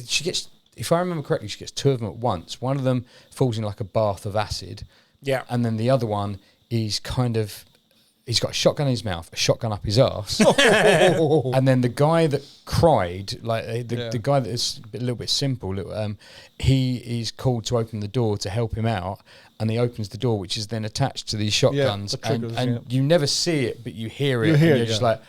She gets, if I remember correctly, she gets 2 of them at once. One of them falls in like a bath of acid, and then the other one is kind of. he's got a shotgun in his mouth, a shotgun up his arse, and then the guy that cried, like the guy that is a little bit simple, he is called to open the door to help him out, and he opens the door, which is then attached to these shotguns, the triggers, and you never see it, but you hear it, and you're just like,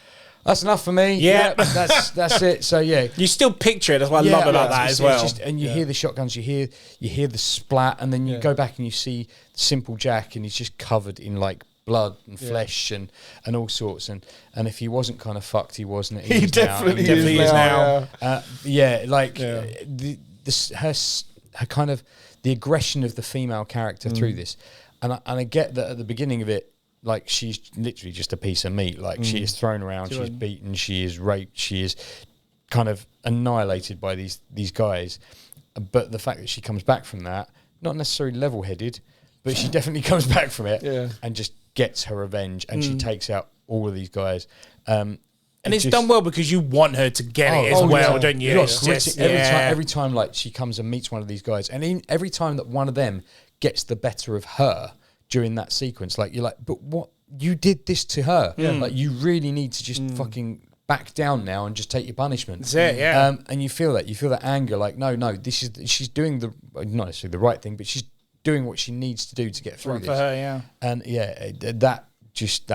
that's enough for me. Yeah. That's it. So yeah, you still picture it. That's what I love about that as well. And you hear the shotguns, you hear the splat, and then you go back and you see Simple Jack, and he's just covered in like blood and flesh and all sorts. And if he wasn't kind of fucked, he wasn't. He definitely is now. Her kind of the aggression of the female character through this, and I get that at the beginning of it. Like, she's literally just a piece of meat. Like, she is thrown around, she's beaten, she is raped, she is kind of annihilated by these guys. But the fact that she comes back from that, not necessarily level-headed, but she definitely comes back from it and just gets her revenge, and she takes out all of these guys. And it's done well because you want her to get it as well, don't you? Every time, like, she comes and meets one of these guys, and every time that one of them gets the better of her, during that sequence, like, you're like, but what, you did this to her, like, you really need to just fucking back down now and just take your punishment. That's it, yeah. And you feel that anger, like, no, she's doing not necessarily the right thing, but she's doing what she needs to do to get through this. For her, yeah. And that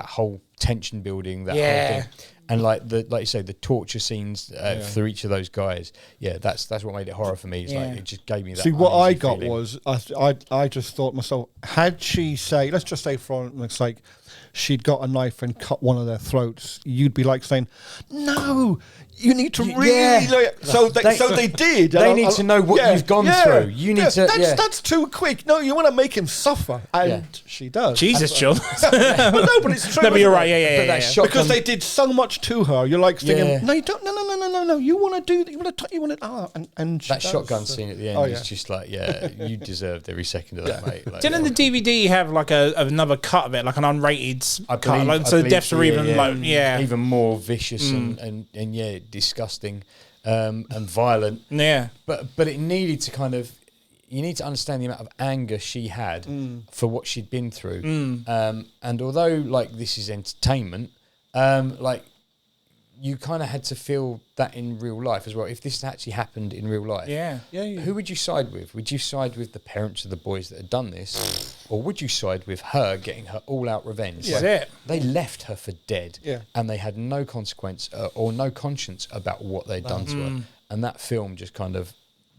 whole tension building, that whole thing. And like you say, the torture scenes for each of those guys, that's what made it horror for me. It's like, it just gave me that. See, what I got feeling. was I just thought myself, had she let's just say for it's like she'd got a knife and cut one of their throats, you'd be like saying, no, you need to really. So they did. They need to know what you've gone through. You need to. That's too quick. No, you want to make him suffer, and she does. Jesus, John. but it's true. No, but you're right. Because they did so much to her. You're like thinking, no, you don't. No. You want to do. You want to. And that shotgun scene at the end is just like, you deserved every second of that, mate. Like, didn't the DVD have like another cut of it, like an unrated cut? Like, so the deaths are even even more vicious and disgusting and violent. Yeah, but it needed to kind of. You need to understand the amount of anger she had for what she'd been through. And although, like, this is entertainment, like, you kind of had to feel that in real life as well. If this actually happened in real life, who would you side with? Would you side with the parents of the boys that had done this, or would you side with her getting her all-out revenge? Like, they left her for dead, and they had no consequence or no conscience about what they'd done to her. And that film just kind of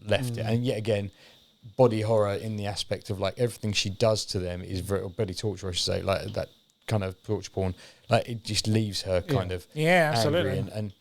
left it. And yet again, body horror in the aspect of, like, everything she does to them is body torture, I should say, like that kind of torture porn. Like, it just leaves her kind of absolutely angry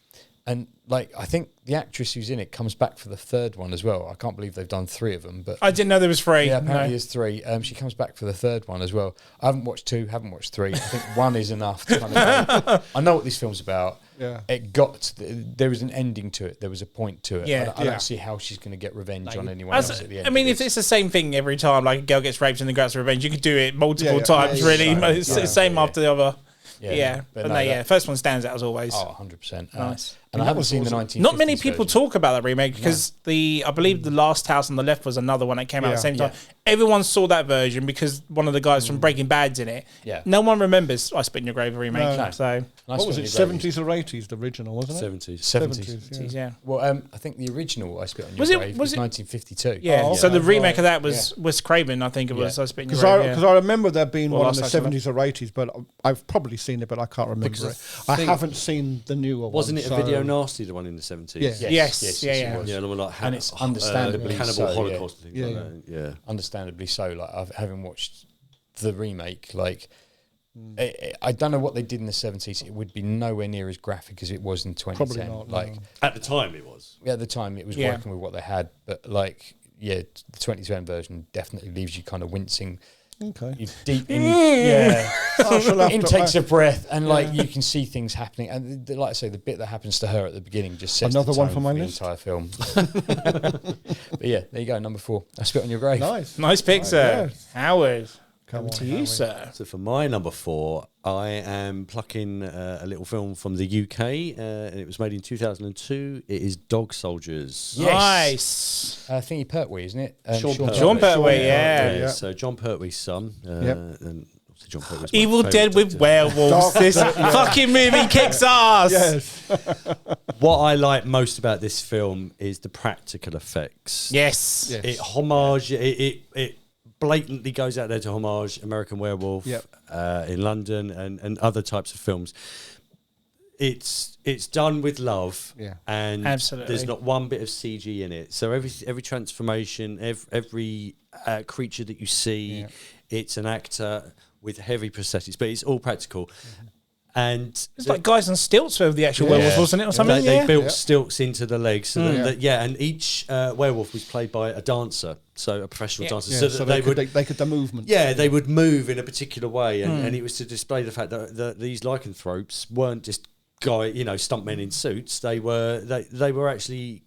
and like, I think the actress who's in it comes back for the third one as well. I can't believe they've done 3 of them, but I didn't know there was 3. Yeah, apparently there's 3. She comes back for the third one as well. I haven't watched 2, haven't watched 3. I think 1 is enough to kind of I know what this film's about. There was an ending to it. There was a point to it. I don't see how she's going to get revenge on anyone else at the end. I mean, if it's the same thing every time, like a girl gets raped and then gets revenge, you could do it multiple times, really. It's the same after the other. First one stands out as always. Oh, 100%. Nice. And I haven't seen the 1950s Not many people talk about that remake because I believe The Last House on the Left was another one that came out at the same time. Everyone saw that version because one of the guys from Breaking Bad's in it. Yeah. No one remembers I Spit in Your Grave remake. No. So what was it? 70s or 80s? The original, wasn't it? 70s. Yeah. Well, I think the original I Spit on Your Grave was 1952. Yeah. So the remake of that was Wes Craven, I think it was. I Spit in Your Grave. Because I remember there being one in the 70s or 80s, but I've probably seen it, but I can't remember it. I haven't seen the newer one. Wasn't it a Video Nasty, the one in the 70s? Yes. And it's understandably Cannibal so, Holocaust and things like that. Understandably so. Like, having watched the remake, like, I don't know what they did in the 70s. It would be nowhere near as graphic as it was in 2010. Probably not. Like, at the time, it was. At the time, it was working with what they had, but like, the 2010 version definitely leaves you kind of wincing. Okay. Deep in, intakes of breath, and like, you can see things happening. And like I say, the bit that happens to her at the beginning just sets another the tone one for my the list. entire film. But there you go, number 4. I Spit on Your Grave. Nice pick, sir. Yes. Howard. Come to you, sir. So for my number 4, I am plucking a little film from the UK, and it was made in 2002. It is Dog Soldiers. Yes. Nice. Thingy Pertwee, isn't it? Sean Pertwee, yeah. So John Pertwee's son, and John Pertwee was my Evil favourite Dead with Doctor. werewolves. This fucking movie kicks ass. Yes. What I like most about this film is the practical effects. Yes. It homage. It blatantly goes out there to homage American Werewolf in London and other types of films. It's done with love, and Absolutely. there's not one bit of CG in it. So every transformation, every creature that you see, it's an actor with heavy prosthetics, but it's all practical. And It's like guys on stilts with the actual werewolf, wasn't it, or something? They built stilts into the legs, so and each werewolf was played by a dancer, so a professional dancer, so that they could the movement. Yeah, they would move in a particular way, and it was to display the fact that these lycanthropes weren't just stuntmen in suits. They were actually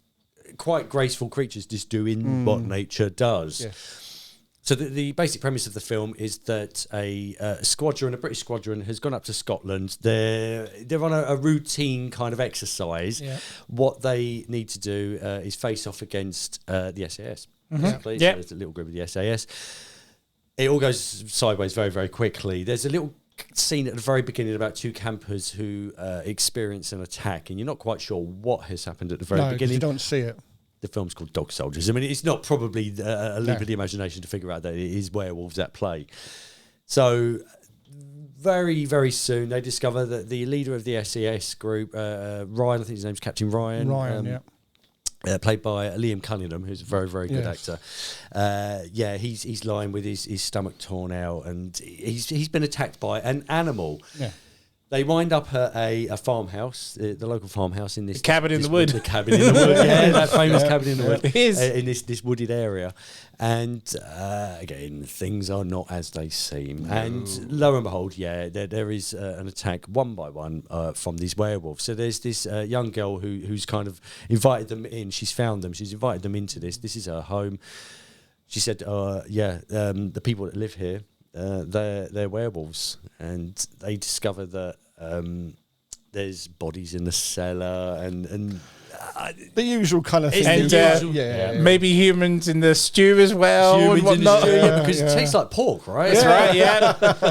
quite graceful creatures, just doing what nature does. Yeah. So the basic premise of the film is that a British squadron, has gone up to Scotland. They're on a routine kind of exercise. Yeah. What they need to do is face off against the SAS. Basically, so there's a little group of the SAS. It all goes sideways very, very quickly. There's a little scene at the very beginning about two campers who experience an attack, and you're not quite sure what has happened at the very beginning. You don't see it. The film's called Dog Soldiers. I mean, it's not probably a leap of the imagination to figure out that it is werewolves at play. So very, very soon they discover that the leader of the SAS group, Ryan, I think his name's Captain Ryan. Played by Liam Cunningham, who's a very, very good actor. He's lying with his stomach torn out, and he's been attacked by an animal. Yeah. They wind up at a farmhouse, the local farmhouse in this... cabin in the wood. The cabin in the wood, that famous cabin in the wood. It is. In this wooded area. And again, things are not as they seem. No. And lo and behold, there is an attack one by one from these werewolves. So there's this young girl who's kind of invited them in. She's found them. She's invited them into this. This is her home. She said, the people that live here, they're werewolves, and they discover that there's bodies in the cellar and the usual kind of thing. And maybe humans in the stew as well. Humans in the stew, because it tastes like pork, right? That's right,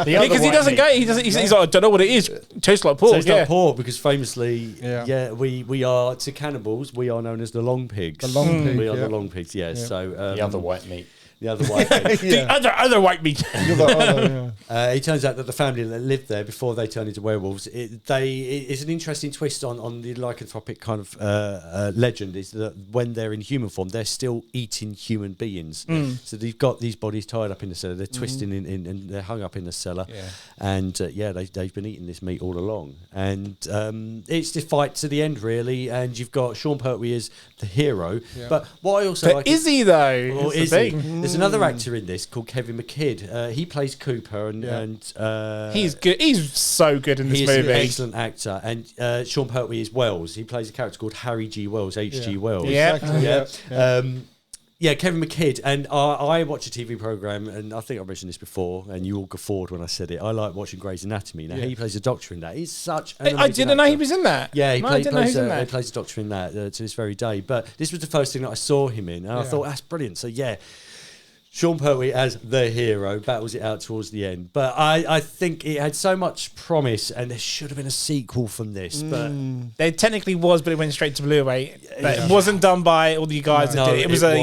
because he doesn't go. He's like, I don't know what it is. It tastes like pork. Tastes like pork, because famously, we are, to cannibals, we are known as the long pigs. The long pig. We are the long pigs. So the other white meat. The other white meat. The other white meat. It turns out that the family that lived there before they turned into werewolves, it's an interesting twist on the lycanthropic kind of legend, is that when they're in human form, they're still eating human beings. So they've got these bodies tied up in the cellar, they're twisting in and they're hung up in the cellar. And they've been eating this meat all along. And it's the fight to the end, really. And you've got Sean Pertwee as the hero. But what I also like... Is he, though? Or is he? There's another actor in this called Kevin McKidd. He plays Cooper, and he's good. He's so good in this movie. He's an excellent actor. And Sean Pertwee is Wells. He plays a character called Harry G. Wells, H.G. Wells. Kevin McKidd. And I watch a TV programme, and I think I mentioned this before, and you all guffawed when I said it. I like watching Grey's Anatomy. Now, he plays a doctor in that. He's such an I didn't know he was in that. Yeah, he plays a doctor in that to this very day. But this was the first thing that I saw him in, and I thought, that's brilliant. So, Sean Pertwee as the hero battles it out towards the end. But I think it had so much promise, and there should have been a sequel from this. But there technically was, but it went straight to Blu-ray. But it wasn't done by all the guys that did it. It was a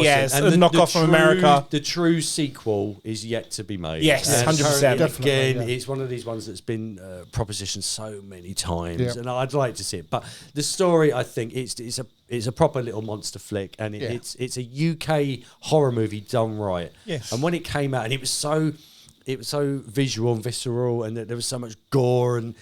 knockoff from America. The true sequel is yet to be made. Yes, 100%. Again, it's one of these ones that's been propositioned so many times, and I'd like to see it. But the story, I think, it's a proper little monster flick, and it's a UK horror movie done right. Yes. And when it came out, and it was so visual and visceral, and there was so much gore and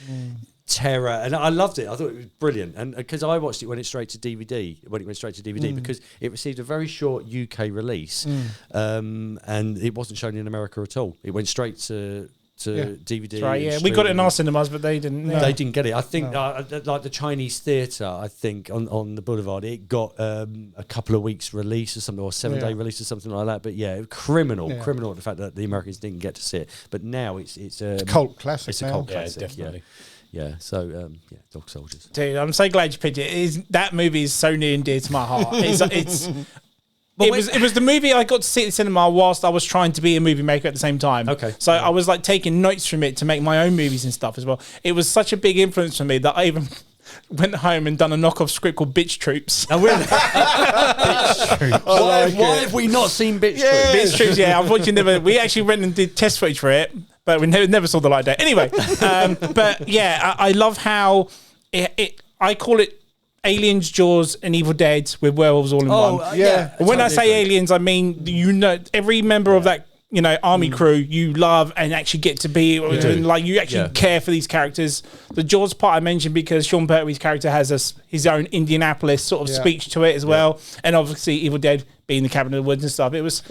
terror, and I loved it. I thought it was brilliant, and because I watched it when it went straight to DVD, because it received a very short UK release, and it wasn't shown in America at all. It went straight to DVD. That's right, we got it in our cinemas, but they didn't. They didn't get it. I think, like the Chinese theatre, I think on the Boulevard, it got a couple of weeks release or something, or a 7-day release or something like that. But criminal the fact that the Americans didn't get to see it. But now it's a cult classic. It's a cult classic, definitely. Yeah, so Dog Soldiers. Dude, I'm so glad you picked it. That movie is so near and dear to my heart. It's It was the movie I got to see at the cinema whilst I was trying to be a movie maker at the same time. Okay. So I was like taking notes from it to make my own movies and stuff as well. It was such a big influence for me that I even went home and done a knockoff script called Bitch Troops. Oh, really? Bitch Troops. Why have we not seen Bitch Troops? Bitch Troops, yeah. Unfortunately, we actually went and did test footage for it, but we never saw the light of day. Anyway, but yeah, I love how I call it Aliens, Jaws, and Evil Dead with werewolves all in one. Yeah. When I say aliens, I mean, every member of that, army crew you love and actually get to be, and like you actually care for these characters. The Jaws part I mentioned because Sean Pertwee's character has his own Indianapolis sort of speech to it as well. And obviously Evil Dead being the Cabin in the Woods and stuff. It was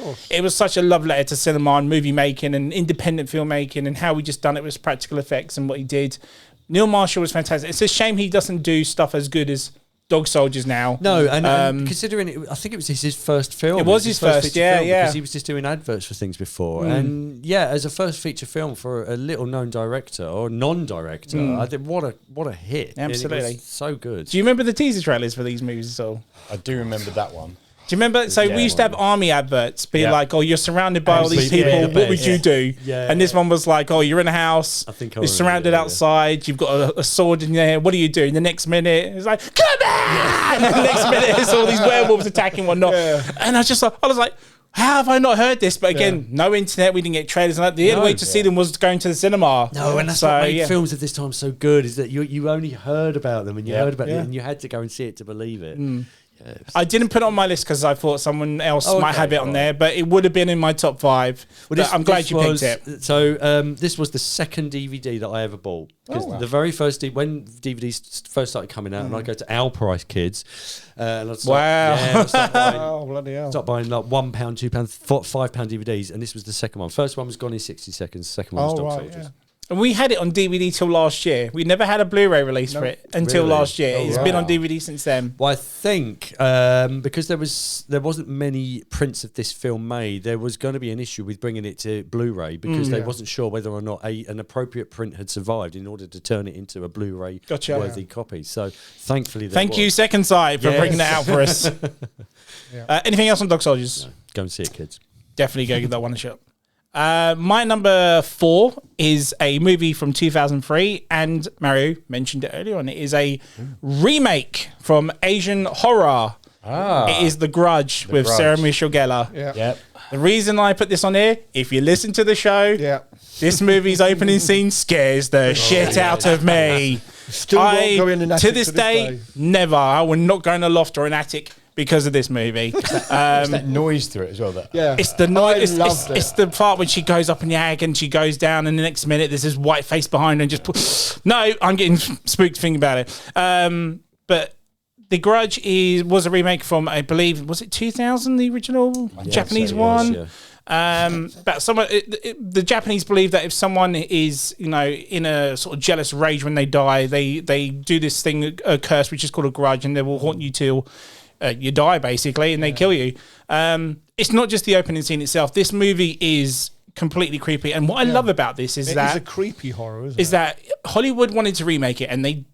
such a love letter to cinema and movie making and independent filmmaking and how we just done it with practical effects and what he did. Neil Marshall was fantastic. It's a shame he doesn't do stuff as good as Dog Soldiers now. No, and considering I think it was his first film. It was his first, feature film, because he was just doing adverts for things before. And as a first feature film for a little known director or non-director, I think what a hit. Absolutely. It was so good. Do you remember the teaser trailers for these movies at all? I do remember that one. Do you remember? So we used to have army adverts be like, "Oh, you're surrounded by all these people. What would you do?" And this one was like, "Oh, you're in a house. You're surrounded outside. You've got a sword in there. What do you do?" In the next minute, it's like, "Come on!" And then the next minute, it's all these werewolves attacking whatnot. And I was like, how have I not heard this? But again, no internet. We didn't get trailers. And the only way to see them was going to the cinema. No, and that's what made films of this time so good is that you only heard about them and you heard about them and you had to go and see it to believe it. I didn't put it on my list because I thought someone else might have it on there, but it would have been in my top 5. Well, I'm glad you picked it. So this was the second DVD that I ever bought. Because the very first when DVDs first started coming out, and I'd go to Our Price Kids, and I'd start buying like £1, £2, £5 DVDs, and this was the second one. First one was Gone in 60 Seconds. Second one was Dog Soldiers. And we had it on DVD till last year. We never had a Blu-ray release for it until last year. It's been on DVD since then. Well, I think because there wasn't many prints of this film made, there was going to be an issue with bringing it to Blu-ray because they wasn't sure whether or not an appropriate print had survived in order to turn it into a Blu-ray worthy copy. So thankfully, thank you, Second Sight, for bringing that out for us. Anything else on Dog Soldiers? No, go and see it, kids. Definitely go give that one a shot. My number 4 is a movie from 2003, and Mario mentioned it earlier on. It is a remake from Asian horror. It is The Grudge with Sarah Michelle Gellar. The reason I put this on here, if you listen to the show, this movie's opening scene scares the shit out of me. Still won't go in an attic to this day, never. I will not go in a loft or an attic because of this movie. It's that noise through it as well. It's the noise. It's the part when she goes up in the attic and she goes down, and the next minute there's this white face behind her and just no, I'm getting spooked thinking about it. But The Grudge was a remake from, I believe, was it 2000, the original Japanese one? But the Japanese believe that if someone is, in a sort of jealous rage when they die, they do this thing, a curse, which is called a grudge, and they will haunt you till you die, basically, and they kill you. It's not just the opening scene itself. This movie is completely creepy, and what I love about this is that it's a creepy horror, isn't it? Is that Hollywood wanted to remake it, and they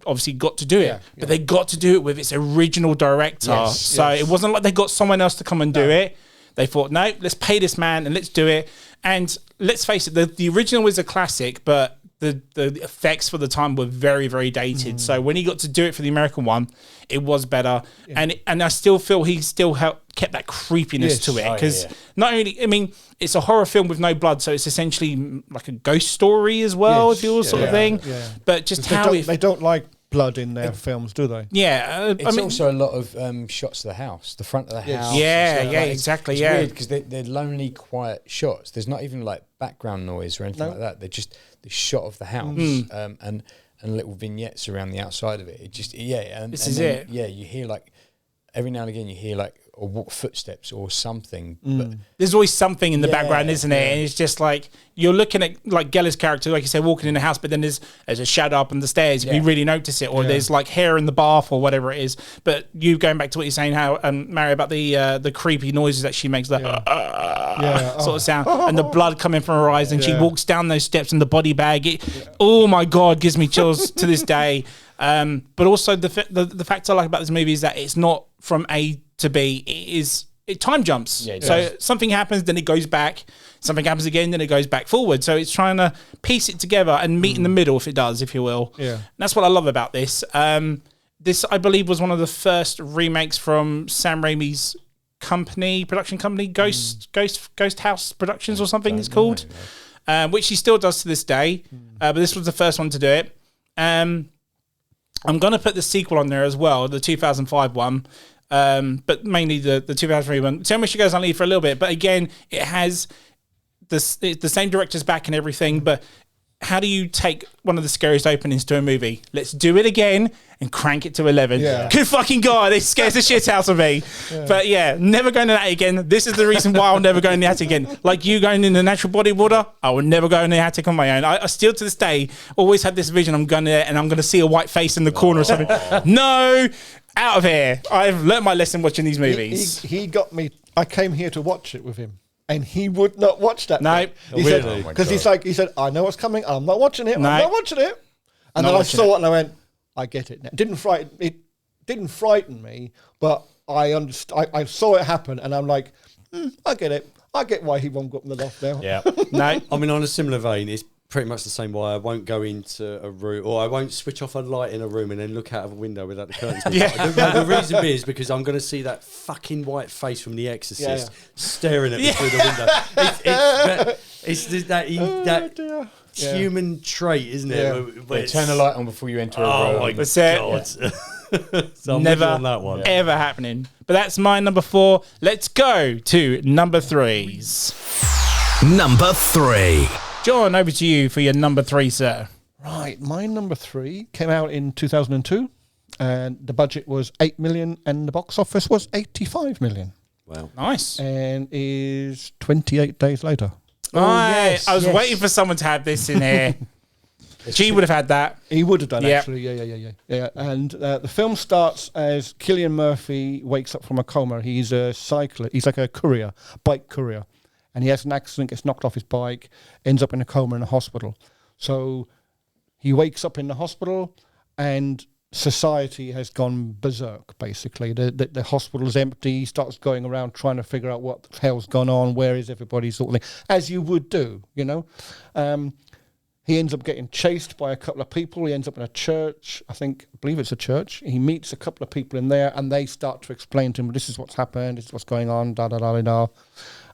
obviously got to do it, but they got to do it with its original director. It wasn't like they got someone else to come and do it. They thought, no, let's pay this man and let's do it. And let's face it, the original was a classic, but the effects for the time were very, very dated. So when he got to do it for the American one, it was better. And I still feel he still kept that creepiness to it. Because not only, I mean, it's a horror film with no blood, so it's essentially like a ghost story as well, if you will, sort of thing. But just how they don't like blood in their films, do they? It's also a lot of shots of the house, the front of the house. Exactly. It's weird because they're lonely, quiet shots. There's not even like background noise or anything like that. They're just the shot of the house and little vignettes around the outside of it. It just this is it. Yeah, you hear like every now and again you hear like footsteps or something. But there's always something in the background, isn't it? And it's just like you're looking at like Gellar's character, like you said, walking in the house, but then there's a shadow up on the stairs if you really notice it, or there's like hair in the bath or whatever it is. But you going back to what you're saying, how Mary, about the creepy noises that she makes, sort of sound, and the blood coming from her eyes, and she walks down those steps in the body bag. Oh my God, gives me chills to this day. But also the fact I like about this movie is that it's not from A to B. It is it time jumps. Yeah, it so does. something happens, then it goes back. Something happens again, then it goes back forward. So it's trying to piece it together and meet in the middle, if it does, if you will. Yeah. And that's what I love about this. This, I believe, was one of the first remakes from Sam Raimi's production company, Ghost House Productions or something it's called, which he still does to this day. But this was the first one to do it. I'm going to put the sequel on there as well, the 2005 one. But mainly the 2003 one. Tell me she goes on leave for a little bit, but again, it has the same director's back and everything. But how do you take one of the scariest openings to a movie? Let's do it again and crank it to 11. Yeah. Good fucking God, it scares the shit out of me. Yeah. But yeah, never going to that again. This is the reason why I'll never go in the attic again. Like you going in the natural body water, I will never go in the attic on my own. I still to this day always had this vision. I'm going there and I'm going to see a white face in the corner or something. No, out of here. I've learnt my lesson watching these movies. He got me. I came here to watch it with him. And he would not watch that. No. He said, because he said, I know what's coming. I'm not watching it. No. I'm not watching it. And then I saw it and I went, I get it now. It didn't frighten me, but I understand. I saw it happen and I'm like, I get it. I get why he won't go up in the loft now. Yeah. No. I mean, on a similar vein, it's pretty much the same why I won't go into a room or I won't switch off a light in a room and then look out of a window without the curtains. The reason is because I'm going to see that fucking white face from The Exorcist staring at me through the window. It's that human trait, isn't it? Yeah. Turn the light on before you enter a room. Oh my That's God. So never on that one. ever happening. But that's my number 4. Let's go to number 3's. Number 3. John, over to you for your number 3, sir. Right, my number 3 came out in 2002, and the budget was 8 million, and the box office was 85 million, Wow. Nice. and is 28 days later. I was waiting for someone to have this in here. G would have had that. He would have done, Yeah. actually. Yeah. And the film starts as Cillian Murphy wakes up from a coma. He's a cyclist. He's like a courier, bike courier. And he has an accident, gets knocked off his bike, ends up in a coma in a hospital. So he wakes up in the hospital and society has gone berserk, basically. The hospital's empty. He starts going around trying to figure out what the hell's gone on, where is everybody, sort of thing, as you would do, you know. He ends up getting chased by a couple of people. He ends up in a church, I believe it's a church. He meets a couple of people in there and they start to explain to him, this is what's happened, this is what's going on, da-da-da-da-da.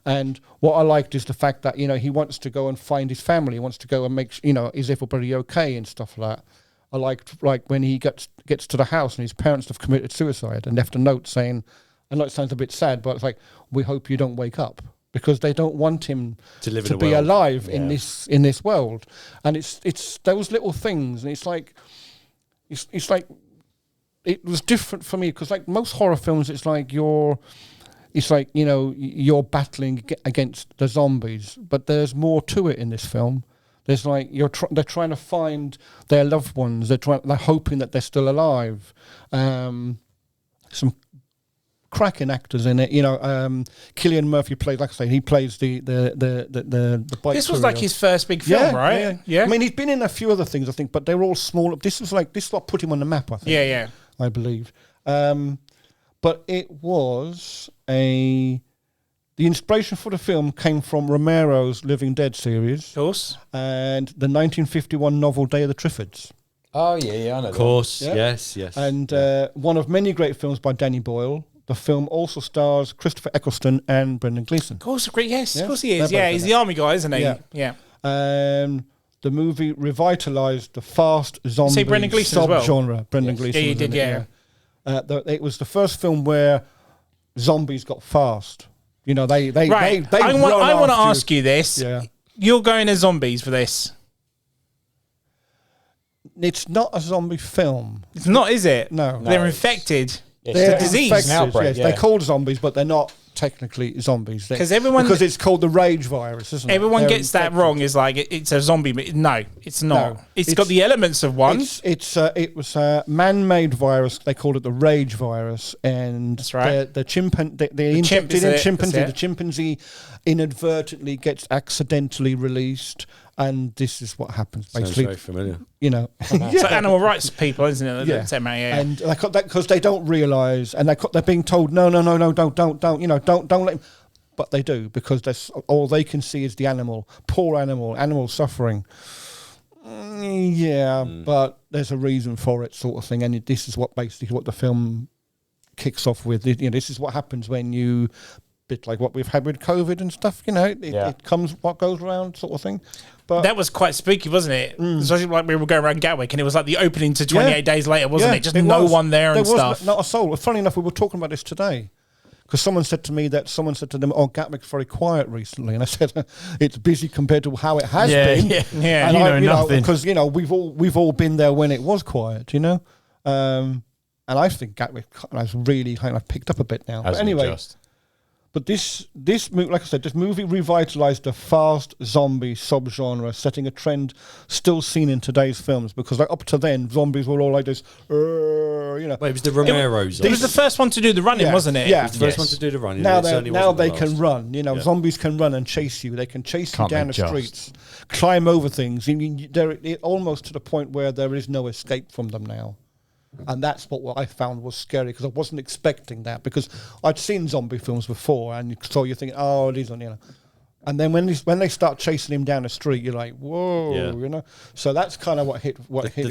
And what I liked is the fact that, you know, he wants to go and find his family. He wants to go and make, you know, is everybody okay and stuff like that. I liked, like, when he gets to the house and his parents have committed suicide and left a note saying, I know it sounds a bit sad, but it's like, we hope you don't wake up. Because they don't want him to be alive in this world. And it's those little things. And it's like it was different for me. Because like most horror films, it's like you're battling against the zombies, but there's more to it in this film. There's like they're trying to find their loved ones. They're hoping that they're still alive. Some cracking actors in it, you know. Cillian Murphy plays, like I say, he plays the bike. This was like his first big film, right? Yeah. I mean, he's been in a few other things, I think, but they're all small. This is what put him on the map, I think. Yeah. I believe. But it was the inspiration for the film came from Romero's Living Dead series. Of course. And the 1951 novel Day of the Triffids. Oh, yeah, I know. Of course, Yeah. yes. And one of many great films by Danny Boyle. The film also stars Christopher Eccleston and Brendan Gleeson. Of course, yes, Yeah? of course he is. They're Yeah, both he's in the it. army guy, isn't he? Yeah. Yeah. The movie revitalised the fast zombie Say Brendan Gleeson as well? subgenre. Brendan Gleeson. Yeah, you was in did, it, yeah. It was the first film where zombies got fast. You know, they Right. They I want to ask you this. Yeah. You're going as zombies for this. It's not a zombie film. It's not, is it? No. They're infected. They're disease. infected, An outbreak, yes. yeah. They're called zombies, but they're not technically zombies. Because it's called the rage virus, isn't it? everyone They're gets that infected. wrong. Is like it's a zombie. But no, it's not. No. It's got the elements of one. It was a man-made virus. They called it the rage virus, and That's right. The chimpanzee. chimp is it. That's it. The chimpanzee inadvertently gets accidentally released, And this is what happens. Sounds Basically, very familiar. you know, So animal rights people, isn't it? yeah. Yeah. And because they don't realise, and they're being told, no, don't, you know, don't let him. But they do, because all they can see is the animal, poor animal suffering. But there's a reason for it, sort of thing. And this is what the film kicks off with. You know, this is what happens when you, bit like what we've had with COVID and stuff. You know, it comes what goes around, sort of thing. But that was quite spooky, wasn't it? Especially like we were going around Gatwick, and it was like the opening to 28 days later, wasn't it? Just no one there and stuff. There was not a soul. Funny enough, we were talking about this today. Because someone said to them, "Oh, Gatwick's very quiet recently," and I said, "It's busy compared to how it has been." Yeah. And you know nothing, because we've all been there when it was quiet, you know. And I think Gatwick has really kind of picked up a bit now. But anyway, but this movie, like I said, this movie revitalized the fast zombie subgenre, setting a trend still seen in today's films. Because like up to then, zombies were all like this, you know. Well, it was the Romero's. It was the first one to do the running, wasn't it? Yeah, It was the first one to do the running. Now they can run. You know, zombies can run and chase you. They can chase you down the adjust. streets, climb over things. I mean, they're almost to the point where there is no escape from them now. And that's what I found was scary, because I wasn't expecting that, because I'd seen zombie films before, and so you're thinking, oh, these are, you know. And then when they start chasing him down the street, you're like, whoa, you know. So that's kind of what hit it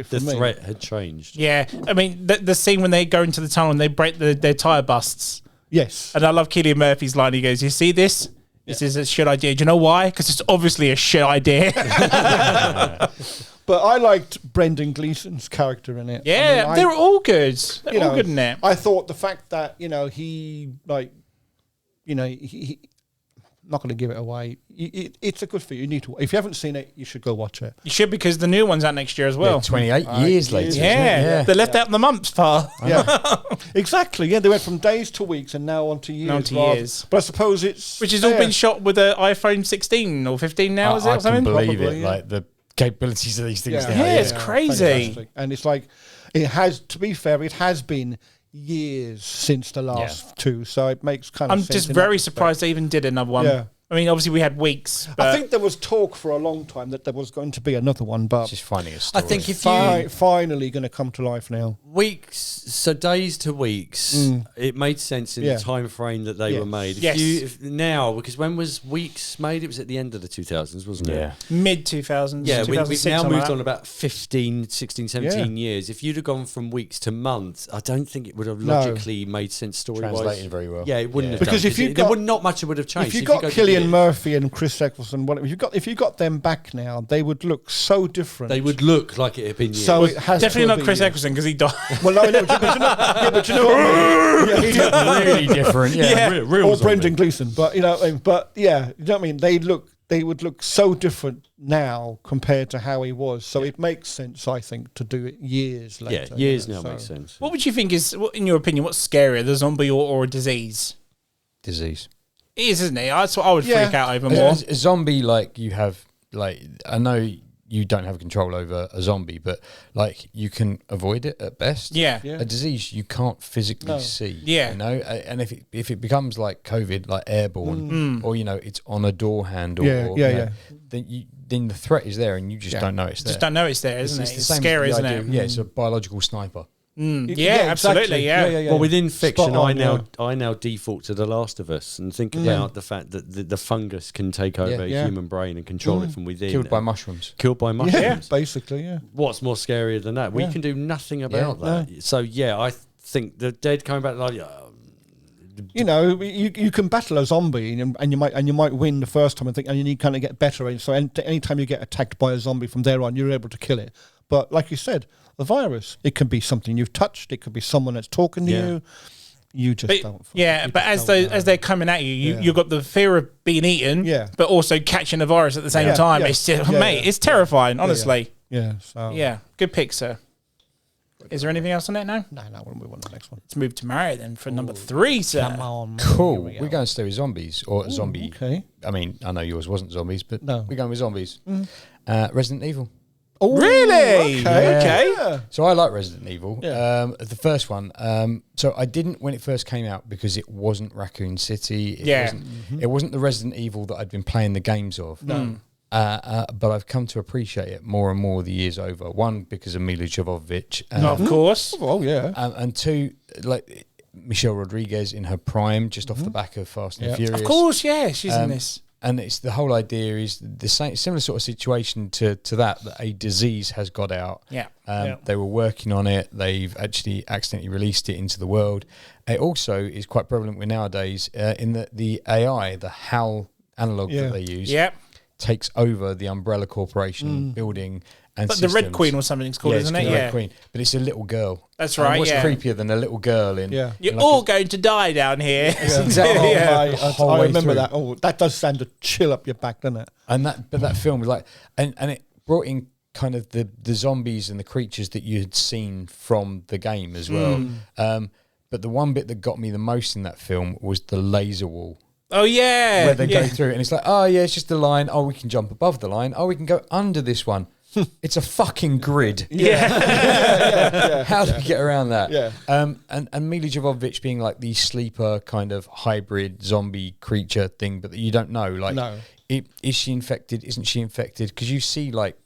for me. The threat had changed. Yeah, I mean the scene when they go into the tunnel and they break their tire busts. Yes. And I love Cillian Murphy's line. He goes, "You see this? This is a shit idea. Do you know why? Because it's obviously a shit idea." But I liked Brendan Gleeson's character in it. Yeah, I mean, they're all good. They're all good in it. I thought the fact that, you know, he not going to give it away. It's a good film. You need to. If you haven't seen it, you should go watch it. You should, because the new one's out next year as well. 28 years later. Yeah, they left out the months part. Yeah, exactly. Yeah, they went from days to weeks and now on to years. On to years. But I suppose it's which has all been shot with an iPhone 16 or 15 now, is it? I Or something? can believe Probably, it. yeah. Like the capabilities of these things. Yeah, it's crazy. Fantastic. And it's like, it has, to be fair, it has been years since the last two, so it makes kind of I'm sense. just very surprised they even did another one. Yeah. I mean, obviously we had weeks. But I think there was talk for a long time that there was going to be another one, but Just finding a story. I think if you finally going to come to life now. weeks, so days to weeks, it made sense in Yeah. the time frame that they were made. Yes. Now, because when was Weeks made? It was at the end of the 2000s, wasn't it? Yeah. mid 2000s. Yeah, we've 2006, now something moved like on about 15, 16, 17 years. If you'd have gone from weeks to months, I don't think it would have logically made sense story-wise. Translating very well. Yeah, it wouldn't have Because done, if you there got- would not much would have changed. If you got go to Cillian the- Murphy and Chris Eccleston, whatever, if you got them back now, they would look so different. They would look like it had been years. So it has Definitely to not be Chris years. Eccleston, because he died. Well, no, but you know what I mean? Yeah, Really different. Yeah. Real or zombie. Brendan Gleeson, but you know, but yeah, you know what I mean? They would look so different now compared to how he was. So it makes sense, I think, to do it years later. yeah, years you know, now makes sense. What would you think is, in your opinion, what's scarier, the zombie or a disease? Disease. It is, isn't it? That's what I would Yeah. freak out over more. A zombie, like you have, like I know you don't have control over a zombie, but like you can avoid it at best. Yeah. A disease you can't physically see. Yeah. You know, and if it becomes like COVID, like airborne, or you know it's on a door handle, Yeah, or, yeah, you know, yeah. Then the threat is there, and you just don't know it's there. Just don't know it's there, isn't it? the It's same as scary, the isn't idea- it? Yeah, it's a biological sniper. Yeah, absolutely. Yeah. Well, within fiction, Spot on, I now default to The Last of Us and think about the fact that the fungus can take over a Yeah. human brain and control it from within. Killed by mushrooms. Killed by mushrooms. Yeah, basically, yeah. What's more scarier than that? We can do nothing about that. So yeah, I think the dead coming back like. You know, you can battle a zombie and you might win the first time and you kind of get better. And so anytime you get attacked by a zombie from there on, you're able to kill it. But like you said, the virus, it can be something you've touched. It could be someone that's talking to you. You just don't. Yeah, but as they're coming at you, you've got the fear of being eaten, but also catching the virus at the same time. Yeah. It's just, mate, it's terrifying, honestly. Yeah. So Yeah, good pick, sir. Is there anything else on it now? No, we'll move on to the next one. Let's move to Mario then for number 3, sir. Come on, Cool. We're going to stay with zombies or zombie. Okay. I mean, I know yours wasn't zombies, but No. we're going with zombies. Resident Evil. Oh, Really? Okay. Yeah. So I like Resident Evil. Yeah. The first one. So I didn't when it first came out because it wasn't Raccoon City. It wasn't the Resident Evil that I'd been playing the games of. No. But I've come to appreciate it more and more the years over. One, because of Mila Jovovich. Of course. Oh, yeah. And two, like Michelle Rodriguez in her prime, just off the back of Fast and Furious. Of course, yeah, she's in this. And it's the whole idea is the same, similar sort of situation to that a disease has got out. Yeah. They were working on it. They've actually accidentally released it into the world. It also is quite prevalent with nowadays in that the AI, the HAL analog that they use, takes over the Umbrella Corporation building and But systems. the Red Queen or something it's called, isn't it? The Red Queen. But it's a little girl. That's And right, what's yeah. creepier than a little girl in? Yeah. You're like all going to die down here. Exactly. I remember that. Oh, that does send a chill up your back, doesn't it? And that film was like, and it brought in kind of the zombies and the creatures that you had seen from the game as well. But the one bit that got me the most in that film was the laser wall. Oh, yeah. Where they go through and it's like, oh, yeah, it's just a line. Oh, we can jump above the line. Oh, we can go under this one. It's a fucking grid. How do we get around that? Yeah. And Mila Jovovich being like the sleeper kind of hybrid zombie creature thing, but that you don't know. Like, is she infected? Isn't she infected? Because you see like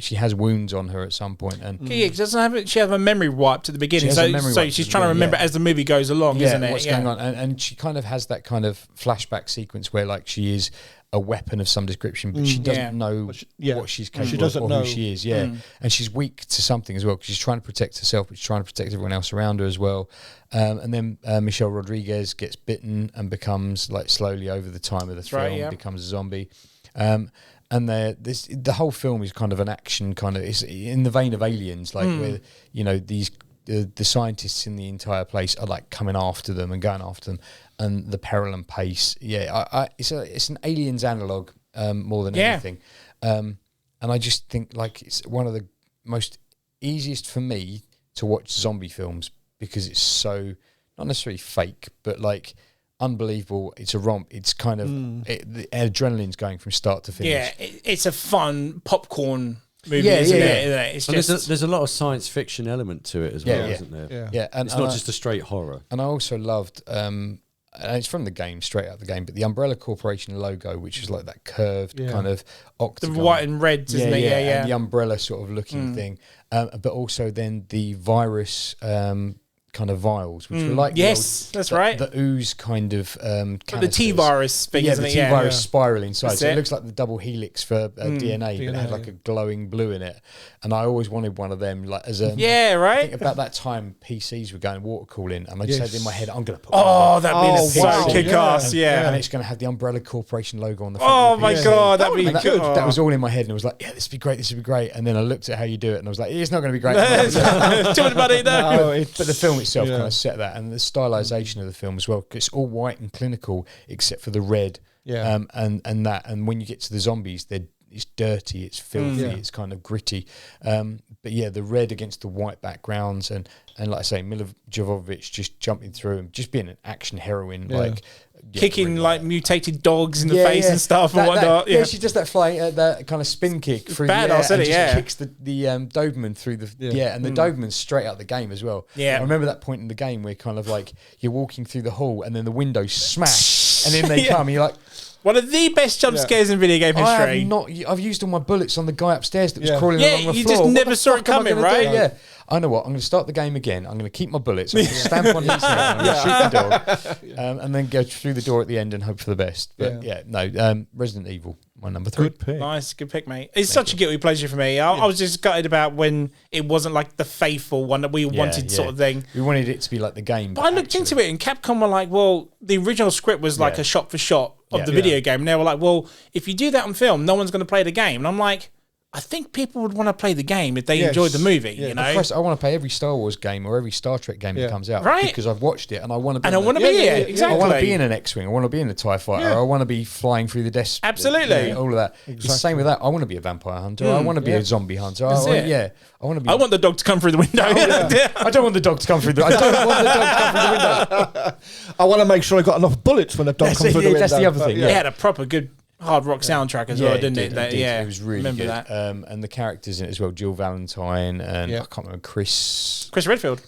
she has wounds on her at some point, and because doesn't she have a memory wiped at the beginning? So she's trying to remember as the movie goes along, isn't it? What's going on? And she kind of has that kind of flashback sequence where like she is a weapon of some description, but she doesn't know what she's capable of or who she is. And she's weak to something as well because she's trying to protect herself, but she's trying to protect everyone else around her as well. And then Michelle Rodriguez gets bitten and becomes like slowly over the time of the film becomes a zombie. And the whole film is kind of an action kind of, it's in the vein of Aliens, like where, you know, these the scientists in the entire place are like coming after them and going after them, and the peril and pace. It's an Aliens analog more than anything. And I just think like it's one of the most easiest for me to watch zombie films because it's so not necessarily fake, but like unbelievable. It's a romp. It's kind of the adrenaline's going from start to finish. Yeah, it's a fun popcorn movie, isn't it? It's just there's a lot of science fiction element to it as well, isn't there? Yeah. And it's not just a straight horror. And I also loved, and it's from the game, straight out of the game, but the Umbrella Corporation logo, which is like that curved kind of octagon. The white and reds, isn't it? Yeah. And the umbrella sort of looking thing. But also then the virus kind of vials, which were like that's right. The ooze kind of the T-virus thing, isn't it? The T-virus spiral inside. That's so it looks like the double helix for DNA, but it had like a glowing blue in it. And I always wanted one of them, like as a I think about that time PCs were going water cooling, and I just had in my head, I'm going to put that'd be so kick-ass, and it's going to have the Umbrella Corporation logo on the front. Oh my god, that'd be good. That was all in my head, and it was like, yeah, this would be great. And then I looked at how you do it, and I was like, it's not going to be great. Too much money, no. But the film itself kind of set that, and the stylization of the film as well, because it's all white and clinical except for the red, and that. And when you get to the zombies, it's dirty, it's filthy, it's kind of gritty. But yeah, the red against the white backgrounds, and like I say, Mila Jovovich just jumping through and just being an action heroine, like kicking like mutated dogs in the face and stuff and whatnot. She does that flying, that kind of spin kick through the air, and just kicks the Doberman through the and the Doberman's straight out the game as well. I remember that point in the game where kind of like you're walking through the hall and then the windows smash and then they come and you're like, one of the best jump scares in video game history. I've used all my bullets on the guy upstairs that was crawling along the floor. You just never saw it coming, right? Yeah. I know what, I'm going to start the game again. I'm going to keep my bullets. I'm going to stamp on his head. I'm going to shoot the dog. And then go through the door at the end and hope for the best. But Resident Evil, my number 3. Good pick. Nice, good pick, mate. It's such a guilty pleasure for me. I was just gutted about when it wasn't like the faithful one that we wanted sort of thing. We wanted it to be like the game. But I looked into it and Capcom were like, well, the original script was like a shot for shot of the video game. And they were like, well, if you do that on film, no one's going to play the game. And I'm like, I think people would want to play the game if they enjoyed the movie, you know? Of course, I want to play every Star Wars game or every Star Trek game that comes out. Right. Because I've watched it and I want to be Exactly. I want to be in an X-Wing. I want to be in a TIE fighter. I want to be flying through the desk. Absolutely. All of that. Exactly. It's the same with that. I want to be a vampire hunter. I want to be a zombie hunter. I want to be... I want the dog to come through the window. I don't want the dog to come through the... I don't want the dog to come through the window. I want to make sure I got enough bullets when the dog comes through the window. That's the other thing. It had a proper good hard rock soundtrack as well, didn't it? It was really remember good. That. And the characters in it as well, Jill Valentine and I can't remember, Chris Redfield.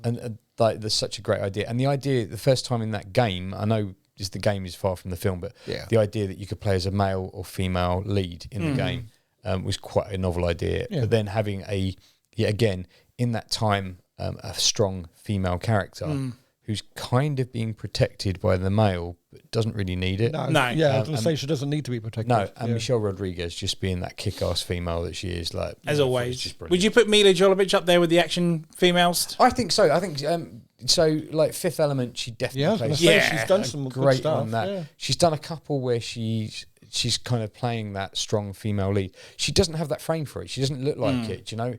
And like, there's such a great idea. And the idea, the first time in that game, I know just the game is far from the film, but the idea that you could play as a male or female lead in the game was quite a novel idea. But then having again, in that time, a strong female character who's kind of being protected by the male, but doesn't really need it. No. Yeah, I was going to say she doesn't need to be protected. No, and Michelle Rodriguez just being that kick-ass female that she is, like as always. Just would you put Mila Jovovich up there with the action females? I think so. I think so. Like Fifth Element, she definitely plays. She's done some great good stuff on that. Yeah. She's done a couple where she's kind of playing that strong female lead. She doesn't have that frame for it. She doesn't look like it, you know,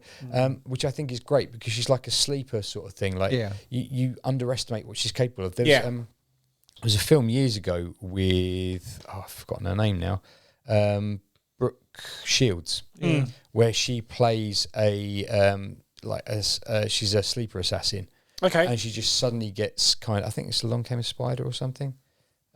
which I think is great because she's like a sleeper sort of thing. Like you underestimate what she's capable of. There was a film years ago with I've forgotten her name now, Brooke Shields, where she plays she's a sleeper assassin. Okay, and she just suddenly gets I think it's Along Came a Spider or something.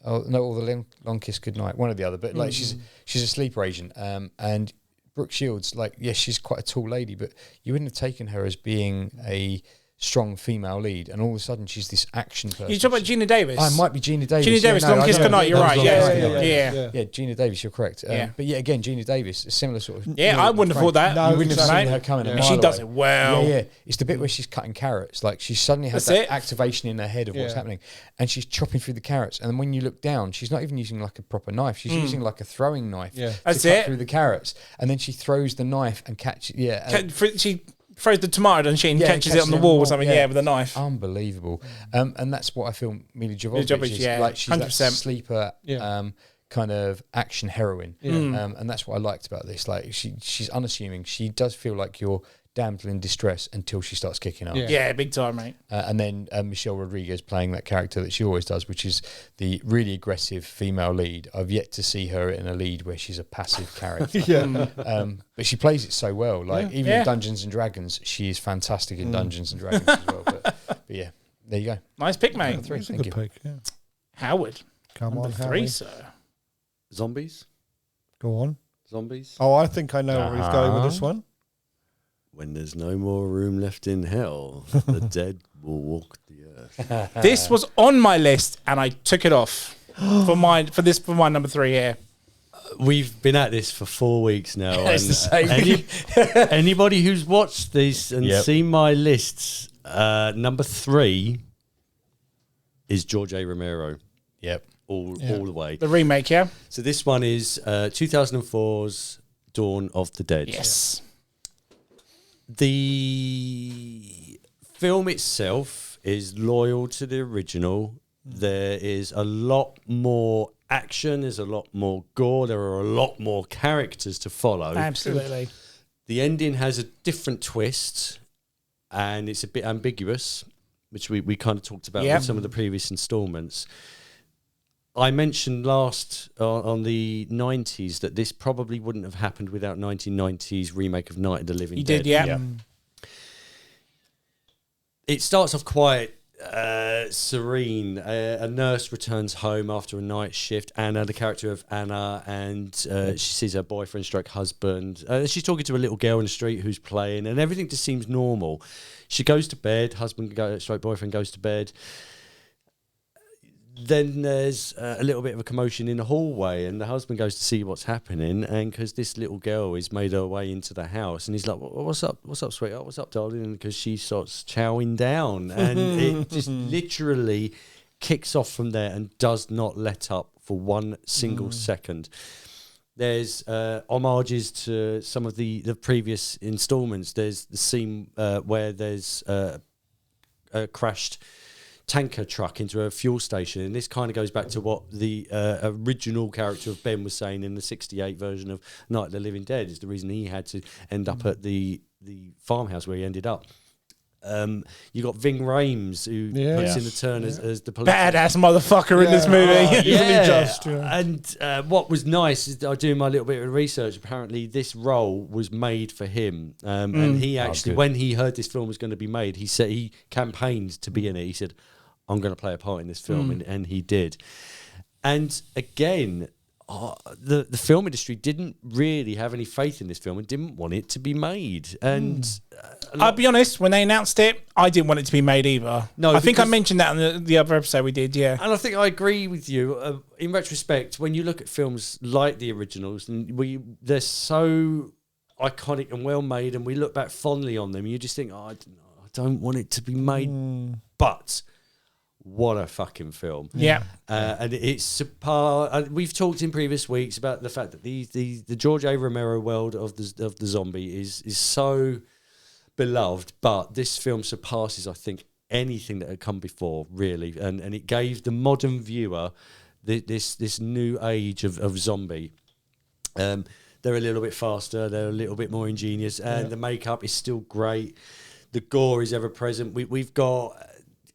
Oh no! Or the Long Kiss Goodnight, one or the other. But like she's a sleeper agent, and Brooke Shields, she's quite a tall lady, but you wouldn't have taken her as being a strong female lead, and all of a sudden she's this action person. You talk about Gina Davis? I might be Gina Davis. Gina Davis, Long Kiss Goodnight. You're right. Yeah, Gina Davis. You're correct. But again, Gina Davis, a similar sort of. Yeah, I wouldn't have thought that. No, you wouldn't have seen her coming. And she does it well. Yeah. It's the bit where she's cutting carrots. Like she suddenly has that activation in her head of what's happening, and she's chopping through the carrots. And then when you look down, she's not even using like a proper knife. She's using like a throwing knife to cut through the carrots, and then she throws the knife and catches. She throws the tomato and she catches it on the wall or something, with a knife. Unbelievable. And that's what I feel Mila Jovovich is. Like she's 100%. That sleeper kind of action heroine. And that's what I liked about this. Like she's unassuming. She does feel like you're damsel in distress until she starts kicking up. Yeah, big time, mate. And then Michelle Rodriguez playing that character that she always does, which is the really aggressive female lead. I've yet to see her in a lead where she's a passive character. But she plays it so well. Like even in Dungeons and Dragons, she is fantastic in Dungeons and Dragons as well. But yeah, there you go. Nice pick, mate. That's a good pick. Yeah. Howard. Come on, Number 3, sir. Zombies. Go on. Zombies. Oh, I think I know where he's going with this one. When there's no more room left in hell, the dead will walk the earth. This was on my list, and I took it off for my number 3 here. We've been at this for 4 weeks now. It's the same. Anybody who's watched this and seen my lists, number 3 is George A. Romero. Yep. All the way. The remake, yeah? So this one is 2004's Dawn of the Dead. Yes. The film itself is loyal to the original. There is a lot more action. There's a lot more gore. There are a lot more characters to follow. Absolutely. The ending has a different twist, and it's a bit ambiguous, which we kind of talked about with some of the previous installments. I mentioned last on the 90s that this probably wouldn't have happened without 1990's remake of Night of the Living Dead. You did, yeah. It starts off quite serene. A nurse returns home after a night shift. Anna, the character of Anna, and she sees her boyfriend stroke husband. She's talking to a little girl in the street who's playing, and everything just seems normal. She goes to bed. Stroke boyfriend goes to bed. Then there's a little bit of a commotion in the hallway, and the husband goes to see what's happening, and because this little girl has made her way into the house, and he's like, what's up, sweetheart, what's up, darling? Because she starts chowing down, and it just literally kicks off from there and does not let up for one single second. There's homages to some of the previous installments. There's the scene where there's a crashed tanker truck into a fuel station, and this kind of goes back to what the original character of Ben was saying in the 68 version of Night of the Living Dead. Is the reason he had to end up at the farmhouse where he ended up. You got Ving Rhames, who puts in the turn as the police badass motherfucker in this movie. And what was nice is that I was doing my little bit of research. Apparently, this role was made for him, and he actually, when he heard this film was going to be made, he said he campaigned to be in it. He said, "I'm going to play a part in this film," and he did. And again, the film industry didn't really have any faith in this film and didn't want it to be made. And I'll be honest, when they announced it, I didn't want it to be made either. No, I think I because- mentioned that on the other episode we did, yeah. And I think I agree with you. In retrospect, when you look at films like the originals, and they're so iconic and well made, and we look back fondly on them, you just think, I don't want it to be made. But what a fucking film. Yeah. And it's we've talked in previous weeks about the fact that the George A. Romero world of the zombie is so beloved, but this film surpasses, I think, anything that had come before, really. And it gave the modern viewer this new age of zombie. They're a little bit faster, they're a little bit more ingenious, and the makeup is still great. The gore is ever present. We've got,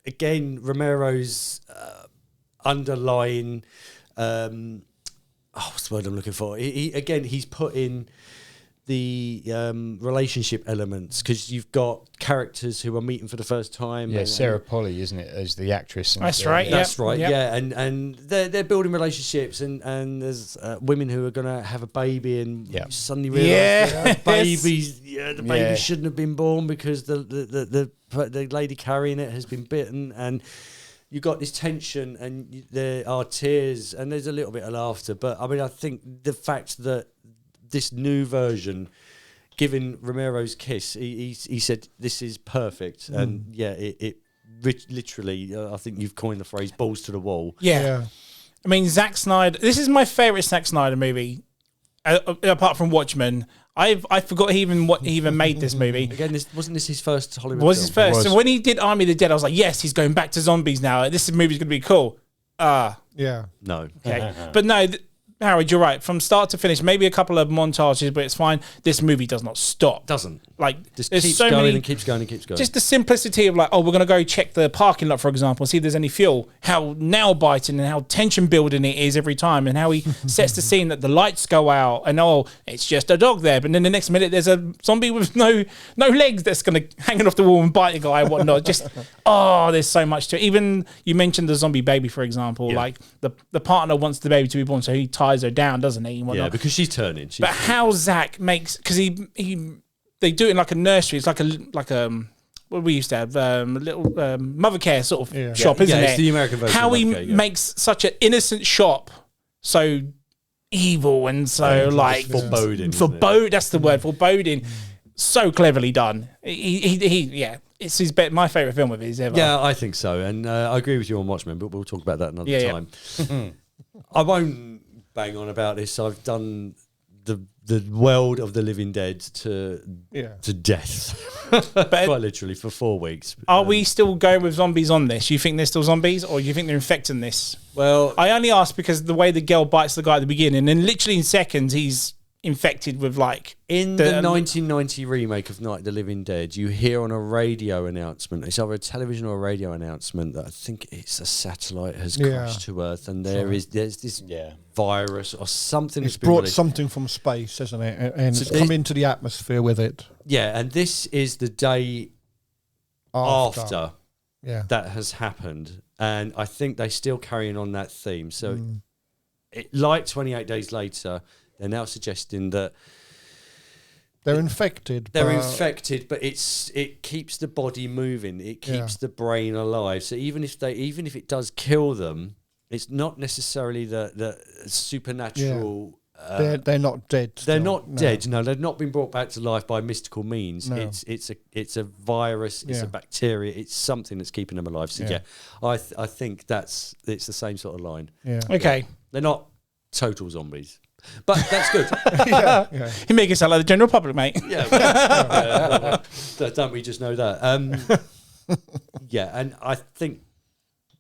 again, Romero's underlying, what's the word I'm looking for? He's put in the relationship elements, because you've got characters who are meeting for the first time. Yeah, Sarah Polley, isn't it, as the actress? That's right. That's right. Yep. Yeah, and they're building relationships, and there's women who are going to have a baby, and suddenly realise the baby shouldn't have been born because the lady carrying it has been bitten, and you got this tension, and there are tears, and there's a little bit of laughter. But I mean, I think the fact that this new version, given Romero's kiss, he said this is perfect, and it literally, I think you've coined the phrase balls to the wall. Yeah. I mean, Zack Snyder, this is my favourite Zack Snyder movie, apart from Watchmen. I forgot he even made this movie. Again, wasn't this his first Hollywood Was film? his first. So when he did Army of the Dead, I was like, yes, he's going back to zombies now. This movie's going to be cool. Yeah. No. Okay. But no, Howard, you're right. From start to finish, maybe a couple of montages, but it's fine. This movie does not stop. Doesn't. Like, Just there's keeps so going many, and keeps going and keeps going. just the simplicity of like, oh, we're going to go check the parking lot, for example, see if there's any fuel. How nail biting and how tension building it is every time, and how he sets the scene that the lights go out and it's just a dog there. But then the next minute there's a zombie with no legs that's going to hanging off the wall and bite a guy and whatnot. Just, there's so much to it. Even you mentioned the zombie baby, for example. Yeah. Like the partner wants the baby to be born, so he ties her down, doesn't he? And whatnot. Yeah, because she's turning. But how Zach makes, because they do it in like a nursery. It's like a what we used to have, a little mother care sort of shop, isn't it? It's the American version. How of he Mother Care, makes such an innocent shop so evil and so like foreboding. That's the word, foreboding. So cleverly done. It's my favorite film of his ever. Yeah, I think so, and I agree with you on Watchmen, but we'll talk about that another time. I won't bang on about this. I've done the world of the living dead to death, quite literally, for 4 weeks. Are we still going with zombies on this? You think they're still zombies, or you think they're infecting this? Well, I only ask because the way the girl bites the guy at the beginning, and literally in seconds he's infected with like in the 1990 remake of Night of the Living Dead, you hear on a radio announcement, it's either a television or a radio announcement, that I think it's a satellite has crashed to Earth, and there's this virus or something. It's brought something from space, hasn't it? And it's come into the atmosphere with it. Yeah, and this is the day after that has happened, and I think they're still carrying on that theme. So, like 28 days later, they're now suggesting that they're infected. They're infected, but it keeps the body moving. It keeps the brain alive. So even if it does kill them, it's not necessarily the supernatural. They're not dead. They're not dead. No, they've not been brought back to life by mystical means. No. It's a virus. It's a bacteria. It's something that's keeping them alive. So I think it's the same sort of line. Yeah. Okay. They're not total zombies. But that's good. You make it sound like the general public, mate. Don't we just know that? And I think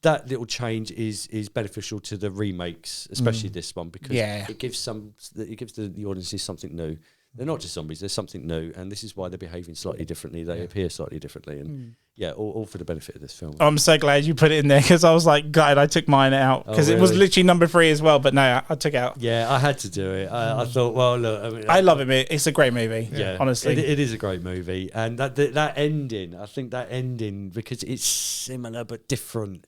that little change is beneficial to the remakes, especially this one, because it gives the audiences something new. They're not just zombies; they're something new, and this is why they're behaving slightly differently. They appear slightly differently, and all for the benefit of this film. I'm so glad you put it in there, because I was like, God, I took mine out because it was literally number 3 as well. But no, I took it out. Yeah, I had to do it. I thought, well, look, I love it, mate. It's a great movie. Yeah, honestly, it is a great movie, and that ending, I think that ending, because it's similar but different.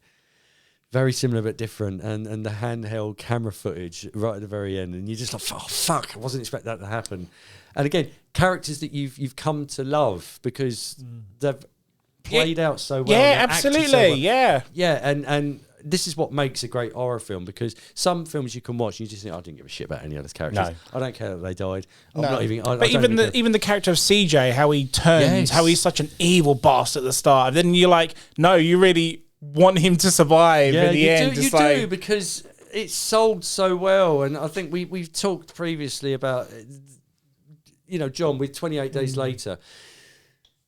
very similar but different, and the handheld camera footage right at the very end, and you're just like, oh fuck, I wasn't expecting that to happen. And again, characters that you've come to love because they've played out so well. Yeah, absolutely. So well. Yeah, and this is what makes a great horror film, because some films you can watch and you just think, I didn't give a shit about any of those characters. No. I don't care that they died. I'm No. not even. but even the character of CJ, how he turns, how he's such an evil boss at the start, and then you're like, no, you really want him to survive in the end. You do, because it's sold so well, and I think we've talked previously about, John, with 28 Days Later,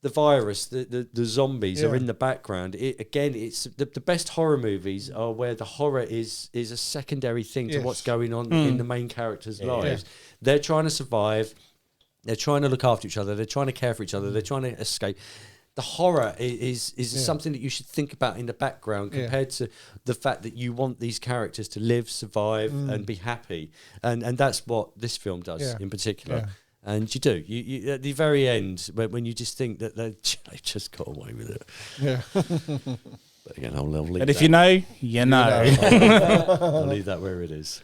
the virus, the zombies are in the background. It's the best horror movies are where the horror is a secondary thing to what's going on in the main characters' lives. They're trying to survive. They're trying to look after each other. They're trying to care for each other. They're trying to escape. The horror is something that you should think about in the background compared to the fact that you want these characters to live, survive, and be happy. And that's what this film does in particular. Yeah. And you do. You at the very end, when you just think that they just got away with it. Yeah. But again, I'll leave and if you know, you know. I'll leave that where it is.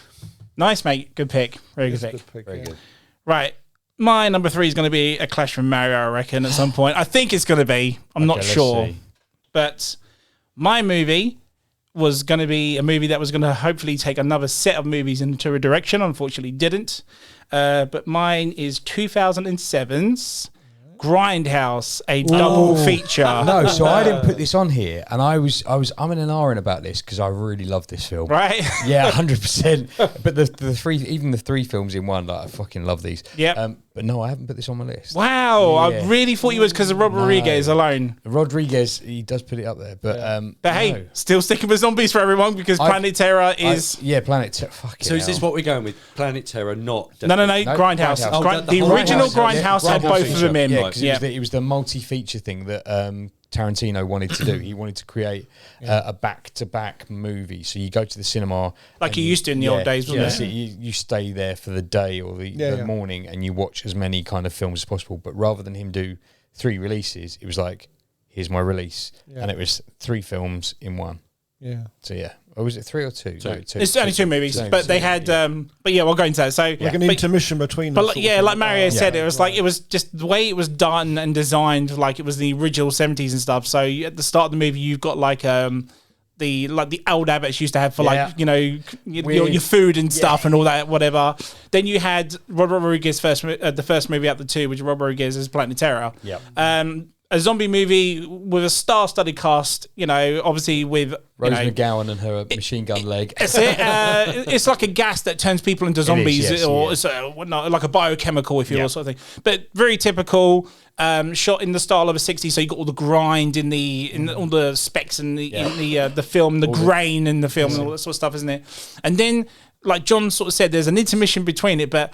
Nice, mate. Good pick. Very good pick. Very good. Right. My number 3 is going to be A Clash from Mario, I reckon, at some point. I think it's going to be. I'm not sure. See. But my movie was going to be a movie that was going to hopefully take another set of movies into a direction. Unfortunately, didn't. But mine is 2007's Grindhouse, a double feature. No, so I didn't put this on here, and I was umming and ahhing about this because I really love this film. Right? Yeah, 100%. But the three films in one, like I fucking love these. Yeah. But no, I haven't put this on my list. Wow, yeah. I really thought you was because of Rob Rodriguez alone. Rodriguez, he does put it up there, but hey, still sticking with zombies for everyone because Planet Terror is Planet Terror. So is this what we're going with? Planet Terror, not no, Grindhouse. The original Grindhouse had both of them in. Yeah, because it was the multi-feature thing that Tarantino wanted to do. He wanted to create a back-to-back movie. So you go to the cinema, like you used to in the old days, wasn't it? So you stay there for the day or the morning, and you watch as many kind of films as possible. But rather than him do 3 releases, it was like, here's my release, and it was 3 films in one. Yeah. So or was it 3 or 2? No, 2. It's only 2 movies, but they had. But yeah, we'll go into that. So like an intermission between them. But like Mario said, it was like it was just the way it was done and designed, like it was the original 70s and stuff. So at the start of the movie, you've got like the old abbots used to have for your food and stuff and all that, whatever. Then you had Rob Rodriguez the first movie out the 2, which Rob Rodriguez's Planet Terror. Yeah. A zombie movie with a star-studded cast, obviously with Rose McGowan and her machine gun leg. That's it. It's like a gas that turns people into zombies, it's like a biochemical, if you will, sort of thing. But very typical, shot in the style of a 60s. So you got all the grind in all the specs in the film, the grain in the film, and all that sort of stuff, isn't it? And then, like John sort of said, there's an intermission between it, but.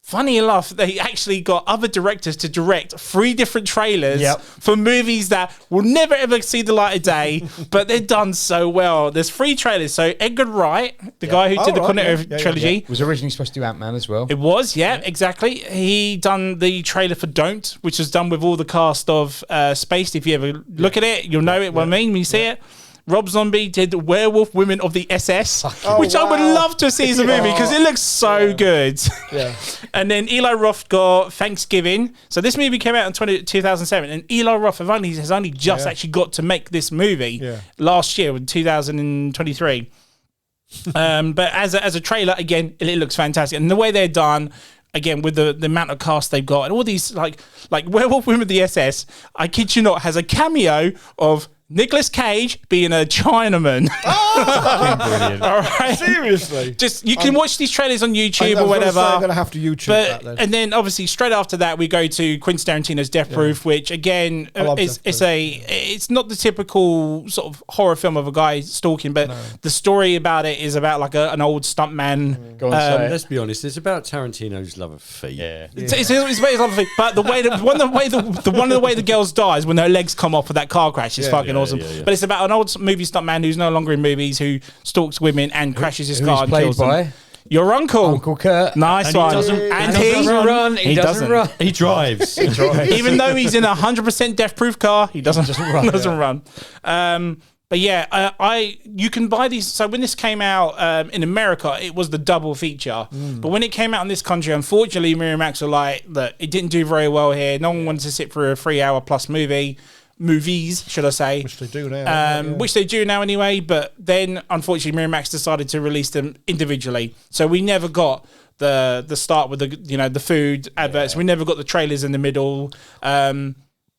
Funny enough, they actually got other directors to direct 3 different trailers for movies that will never ever see the light of day, but they're done so well. There's 3 trailers. So Edgar Wright, the guy who did the Cornetto trilogy, was originally supposed to do Antman as well. It was, exactly. He done the trailer for Don't, which was done with all the cast of Spaced. If you ever look at it, you'll know what I mean when you see it. Rob Zombie did Werewolf Women of the SS, which I would love to see as a movie because it looks so good. Yeah. And then Eli Roth got Thanksgiving. So this movie came out in 2007, and Eli Roth has only just actually got to make this movie last year in 2023. But as a trailer, again, it looks fantastic. And the way they're done, again, with the amount of cast they've got, and all these, like Werewolf Women of the SS, I kid you not, has a cameo of Nicolas Cage being a Chinaman. Oh, all right. Seriously? Just you can watch these trailers on YouTube or whatever. I'm going to have to YouTube that then. And then obviously straight after that we go to Quentin Tarantino's Death Proof, which again it's not the typical sort of horror film of a guy stalking, but the story about it is about like an old stuntman. Let's be honest, it's about Tarantino's love of feet. Yeah. It's about his love of feet, but one of the way the girls dies when her legs come off with that car crash is fucking awesome. But it's about an old movie stuntman who's no longer in movies, who stalks women and crashes his car and kills them. Your uncle Kurt. Nice one. He doesn't run. He drives. Even though he's in a 100% death-proof car, he doesn't run. But yeah, you can buy these. So when this came out in America, it was the double feature. But when it came out in this country, unfortunately, Miramax were like, look, it didn't do very well here. No one wanted to sit through a 3-hour plus movies, should I say? Which they do now. Which they do now anyway. But then, unfortunately, Miramax decided to release them individually. So we never got the start with the food adverts. We never got the trailers in the middle.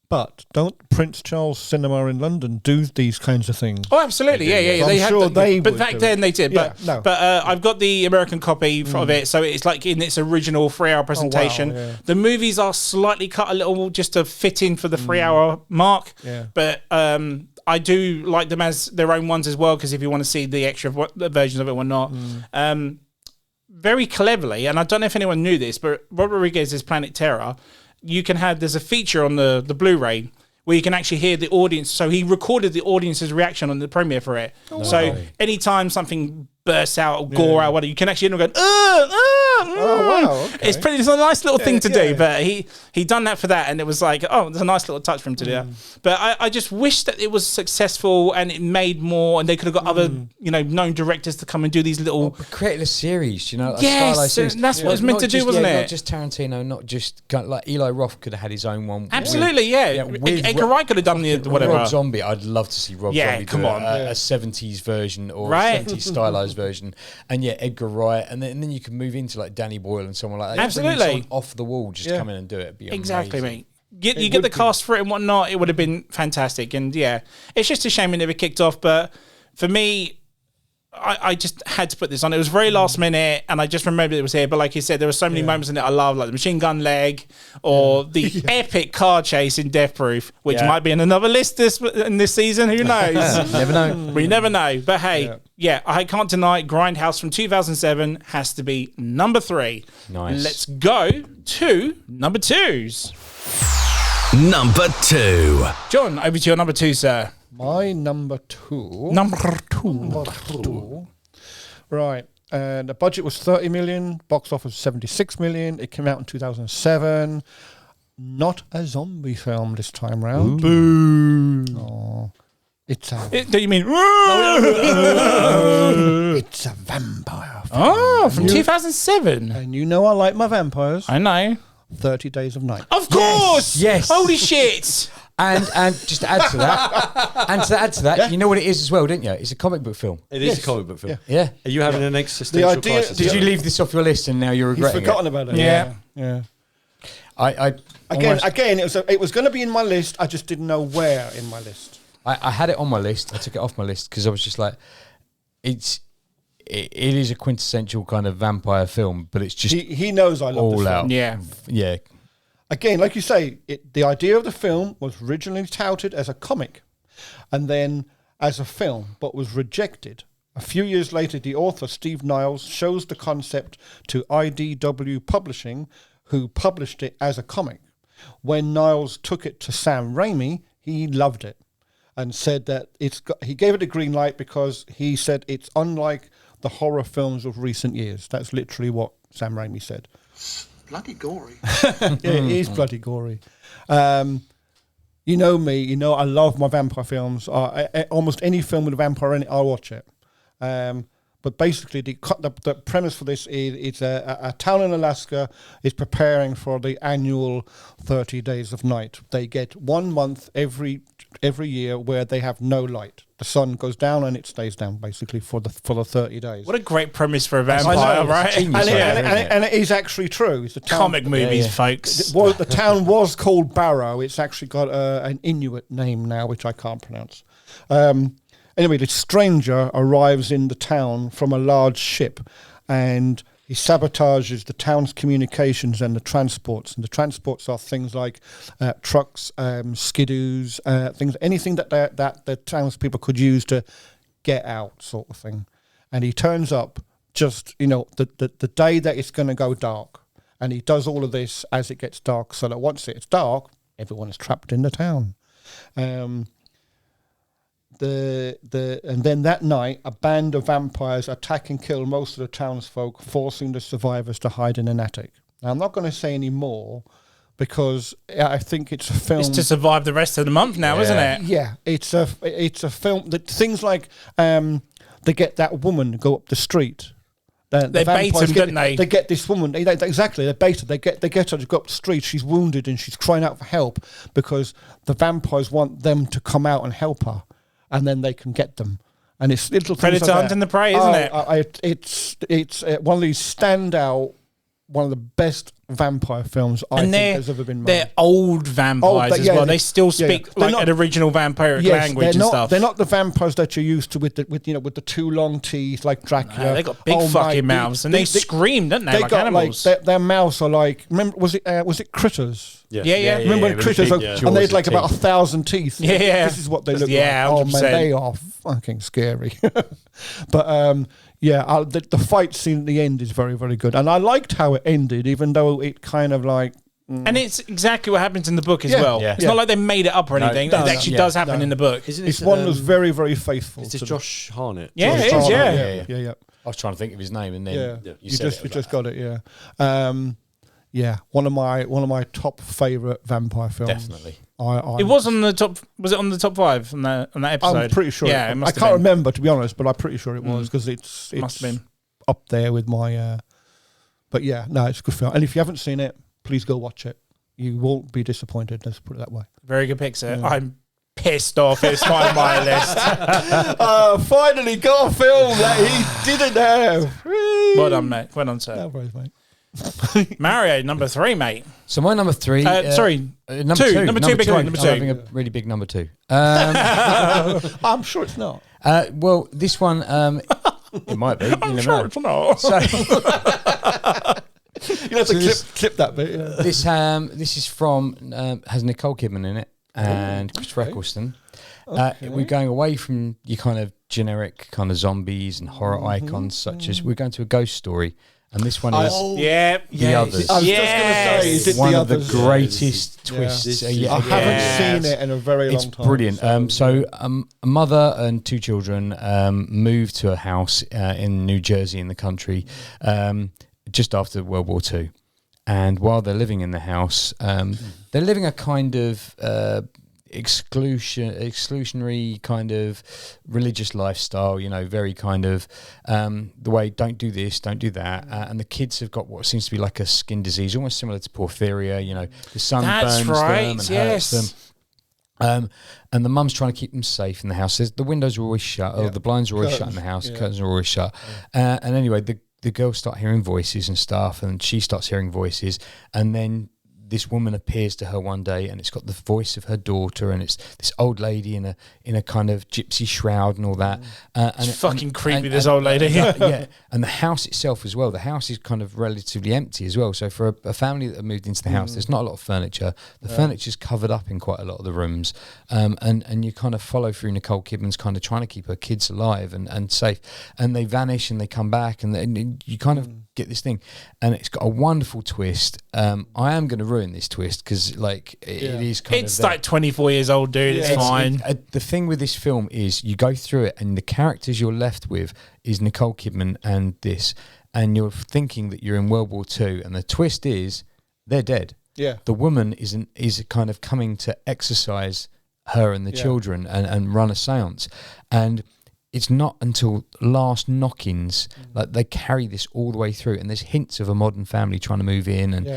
But don't Prince Charles Cinema in London do these kinds of things? Oh, absolutely, yeah. I'm sure they but would back do then it. they did. Yeah, But no. I've got the American copy of it, so it's like in its original 3-hour presentation. yeah. The movies are slightly cut a little just to fit in for the 3-hour mark. Yeah. But I do like them as their own ones as well, because if you want to see the extra versions of it or not. Very cleverly, and I don't know if anyone knew this, but Robert Rodriguez's Planet Terror, there's a feature on the Blu-ray where you can actually hear the audience. So he recorded the audience's reaction on the premiere for it. So anytime something bursts out, or gore out, whatever, you can actually hear them going, wow, okay. It's a nice little thing to do, but he done that for that, and it was like, it's a nice little touch for him to do that. But I just wish that it was successful and it made more, and they could have got other known directors to come and do these little created a series, a stylized yes, series. that's what it was meant to do, wasn't it? Not just Tarantino, not just like Eli Roth could have had his own one. Absolutely, Edgar Wright could have done the whatever. Rob Zombie, I'd love to see Rob Zombie come do on. a 70s version or a 70s stylized version, and Edgar Wright, and then you can move into like Danny Boyle and someone like that. Absolutely, off the wall, just come in and do it. It'd be exactly, amazing. mate. You get the cast for it and whatnot. It would have been fantastic, and it's just a shame it never kicked off. But for me, I just had to put this on. It was very last minute, and I just remembered it was here. But like you said, there were so many moments in it I love, like the machine gun leg or the epic car chase in Death Proof, which might be in another list in this season. Who knows? Never know. We never know. But hey, I can't deny Grindhouse from 2007 has to be number 3. Nice. Let's go to number 2s. Number 2. John, over to your number 2, sir. My number 2. Number two. Right. The budget was 30 million. Box office 76 million. It came out in 2007. Not a zombie film this time round. Boo. Oh, it's a Do you mean? it's a vampire film. Oh, from 2007. And you know I like my vampires. I know. 30 Days of Night. Of course. Yes. Holy shit. And just to add to that, you know what it is as well, didn't you? It's a comic book film. It is a comic book film. Yeah. Are you having an existential idea- crisis? Did you leave this off your list and now you're You've regretting forgotten about it. Yeah. Yeah. I Again, it was going to be in my list. I just didn't know where in my list. I had it on my list. I took it off my list because I was just like, it is a quintessential kind of vampire film, but it's just He knows I love all this film. out. Yeah. Again, like you say, the idea of the film was originally touted as a comic and then as a film, but was rejected. A few years later, the author, Steve Niles, shows the concept to IDW Publishing, who published it as a comic. When Niles took it to Sam Raimi, he loved it and said that he gave it a green light because he said it's unlike the horror films of recent years. That's literally what Sam Raimi said. Bloody gory. Yeah, it is bloody gory. You know me, you know I love my vampire films. Almost any film with a vampire in it, I'll watch it. But basically, the premise for this is it's a town in Alaska is preparing for the annual 30 Days of Night. They get 1 month every year where they have no light. The sun goes down and it stays down basically for the 30 days. What a great premise for a vampire, right? And it is actually true. It's a town, Comic movies, folks. the town was called Barrow. It's actually got an Inuit name now, which I can't pronounce. Anyway, the stranger arrives in the town from a large ship and he sabotages the town's communications and the transports. And the transports are things like trucks, skidoos, anything that the townspeople could use to get out, sort of thing. And he turns up just, the day that it's going to go dark. And he does all of this as it gets dark, so that once it's dark, everyone is trapped in the town. And then that night, a band of vampires attack and kill most of the townsfolk, forcing the survivors to hide in an attic. Now, I'm not going to say any more, because I think it's a film. It's to survive the rest of the month now, isn't it? Yeah, it's a film that things like they get that woman to go up the street. They bait him, don't they? They get this woman. Exactly, they bait her. They get her to go up the street. She's wounded and she's crying out for help because the vampires want them to come out and help her, and then they can get them. And it's little things Predator hunting the prey, isn't it? It's one of these standout, one of the best vampire films I think has ever been made. They're old vampires as well. They still speak like an original vampiric language and stuff. They're not the vampires that you're used to with the two long teeth like Dracula. They got big fucking mouths and they scream, don't they? Like animals. Their mouths are like. Remember, was it Critters? Yeah. Remember when Critters? And they had like about 1,000 teeth. Yeah. This is what they look like. 100%. Oh man, they are fucking scary. But the fight scene at the end is very, very good, and I liked how it ended, even though it kind of like. And it's exactly what happens in the book as well. Yeah. It's not like they made it up or anything. It actually does happen in the book. It's one that's very, very faithful. Is this Josh Hartnett? Yeah, it is. Yeah. I was trying to think of his name, and then you just got it. Yeah. One of my top favorite vampire films. Definitely. It was on the top. Was it on the top 5 on that episode? I'm pretty sure. Yeah, I can't remember, to be honest, but I'm pretty sure it was because it's must have been up there with my. But yeah, no, it's a good film, and if you haven't seen it, please go watch it. You won't be disappointed. Let's put it that way. Very good pick, sir. Yeah. I'm pissed off. It's not on my list. Finally got a film that he didn't have. Well done, mate. Well done, sir. No worries, mate. Mario, number 3, mate. So my number 3. Number 2. Number 2, big one. Number 2. I'm having a really big number 2. I'm sure it's not. Well, this one, it might be. I'm sure it's not. So, you have to clip that bit. Yeah. This is from has Nicole Kidman in it and Christopher Eccleston. We're going away from your kind of generic kind of zombies and horror icons, such as we're going to a ghost story. And this one is The Others. I was just going to say, is it one The of the Others? greatest twists. I haven't seen it in a very long time. It's brilliant. So a mother and 2 children moved to a house in New Jersey in the country just after World War II. And while they're living in the house, they're living a kind of exclusionary kind of religious lifestyle, very kind of the way don't do this, don't do that, and the kids have got what seems to be like a skin disease, almost similar to porphyria. The sun burns them and hurts them. And the mum's trying to keep them safe in the house. The windows are always shut, or the blinds are always shut in the house, the curtains are always shut. And anyway, the girls start hearing voices and stuff, and she starts hearing voices, and then this woman appears to her one day, and it's got the voice of her daughter, and it's this old lady in a kind of gypsy shroud and all that. It's fucking creepy, this old lady. Yeah. And the house itself as well. The house is kind of relatively empty as well. So for a family that have moved into the house, there's not a lot of furniture. The furniture's covered up in quite a lot of the rooms. And you kind of follow through Nicole Kidman's kind of trying to keep her kids alive and safe. And they vanish and they come back, and you kind of get this thing, and it's got a wonderful twist. I am going to ruin this twist because it is kind of it's like 24 years old, dude. It's fine. The thing with this film is you go through it, and the characters you're left with is Nicole Kidman and you're thinking that you're in World War II, and the twist is they're dead. Yeah, the woman is kind of coming to exorcise her and the children and run a seance, and it's not until last knockings, like they carry this all the way through, and there's hints of a modern family trying to move in and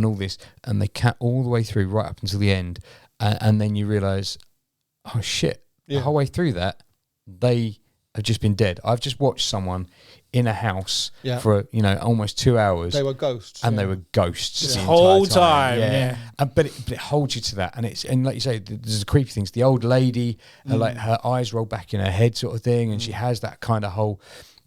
all this, and they cat all the way through right up until the end, and then you realise, oh shit, the whole way through that, they have just been dead. I've just watched someone in a house for almost 2 hours. They were ghosts, and they were ghosts the whole time. But it holds you to that, and like you say, there's the creepy things. The old lady, like her eyes roll back in her head, sort of thing, and she has that kind of whole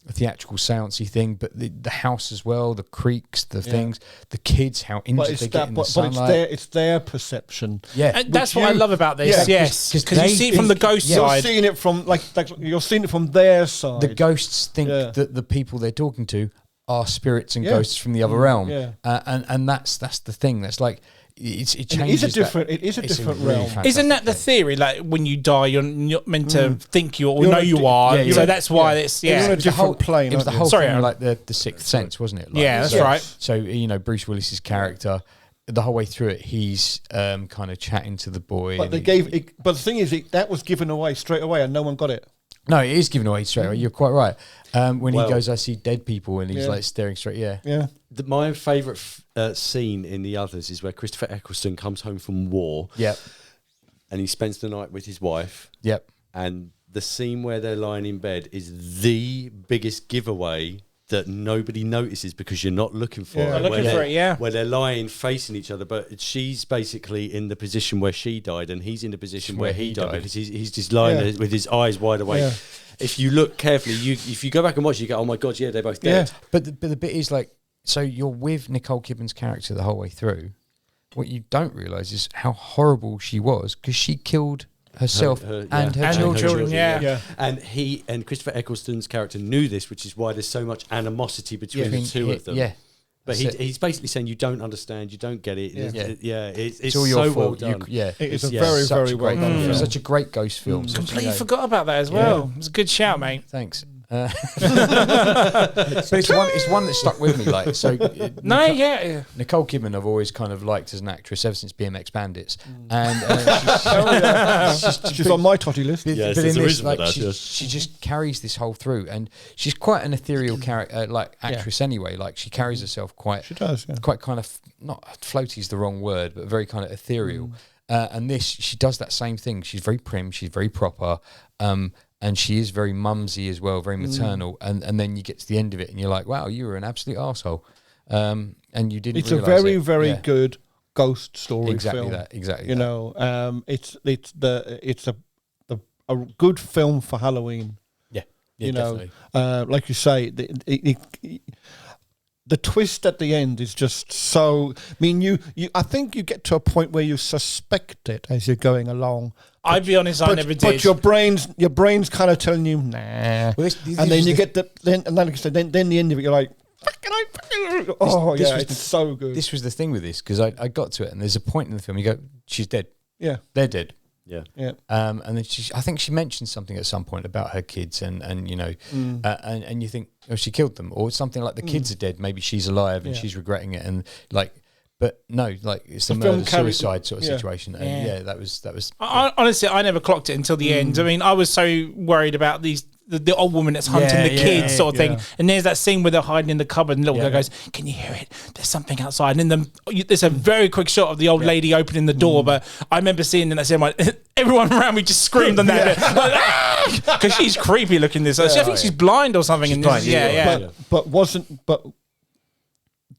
theatrical seancey thing. But the house as well, the creaks, the things, the kids, how injured they get in the sunlight. But it's their perception. Yeah, and that's what I love about this. Yes, because you see it from the ghost side. You're seeing it from you're seeing it from their side. The ghosts think that the people they're talking to are spirits and ghosts from the other realm. And that's the thing. That's like. It changes. It is a different realm. Isn't that the theory? Like when you die, you're not meant to think you are. So that's why it's You're on a different plane. It was the whole thing, like the Sixth Sense, wasn't it? Like, that's right. So Bruce Willis's character, the whole way through it, he's kind of chatting to the boy. But but the thing is, that was given away straight away, and no one got it. No, it is given away straight away. You're quite right. When he goes, I see dead people, and he's like staring straight. Yeah. My favourite scene in the others is where Christopher Eccleston comes home from war. Yep. And he spends the night with his wife. Yep. And the scene where they're lying in bed is the biggest giveaway that nobody notices because you're not looking for it. Where they're lying facing each other, but she's basically in the position where she died, and he's in the position where he died because he's just lying there with his eyes wide awake. Yeah. If you look carefully, if you go back and watch it, you go, oh my God, they're both dead. Yeah. But the bit is like, so you're with Nicole Kidman's character the whole way through. What you don't realise is how horrible she was because she killed herself and her children. Yeah. And Christopher Eccleston's character knew this, which is why there's so much animosity between the two of them. Yeah. But he's basically saying you don't understand, you don't get it. It's all so your well fault. done. It's a very, very well done film. Such a great ghost film. Completely forgot about that as well. It was a good shout, mate. Thanks. But it's one that stuck with me. Like so. Nicole Kidman I've always kind of liked as an actress ever since BMX Bandits, and she's on my totty list. Yes, but in this, like, she just carries this whole through, and she's quite an ethereal character, like actress anyway. Like she carries herself quite. She does. Yeah. Quite kind of not floaty is the wrong word, but very kind of ethereal. And she does that same thing. She's very prim. She's very proper. And she is very mumsy as well, very maternal. And then you get to the end of it and you're like, wow, you were an absolute arsehole. And you didn't It's a very good ghost story film. Exactly you that. know, it's a good film for Halloween. Yeah, you definitely. know, like you say, the twist at the end is just so. I mean, I think you get to a point where you suspect it as you're going along. I'd be honest, I never did. But your brain's kind of telling you, nah. Well, and then you get then like I said, then the end of it, you're like, it's so good. This was the thing with this because I got to it, and there's a point in the film you go, she's dead. Yeah, they're dead. Yeah. And then I think she mentioned something at some point about her kids, and you know, and you think, oh, she killed them, or something like the kids are dead. Maybe she's alive and she's regretting it, and like. But no, like it's a murder-suicide sort of situation. And that was. Honestly, I never clocked it until the end. I mean, I was so worried about the old woman that's hunting the kids sort of thing. And there's that scene where they're hiding in the cupboard and little girl goes, can you hear it? There's something outside. And then there's a very quick shot of the old lady opening the door. But I remember seeing in that scene, like, everyone around me just screamed on that bit. Because she's creepy looking this. I think she's blind or something. But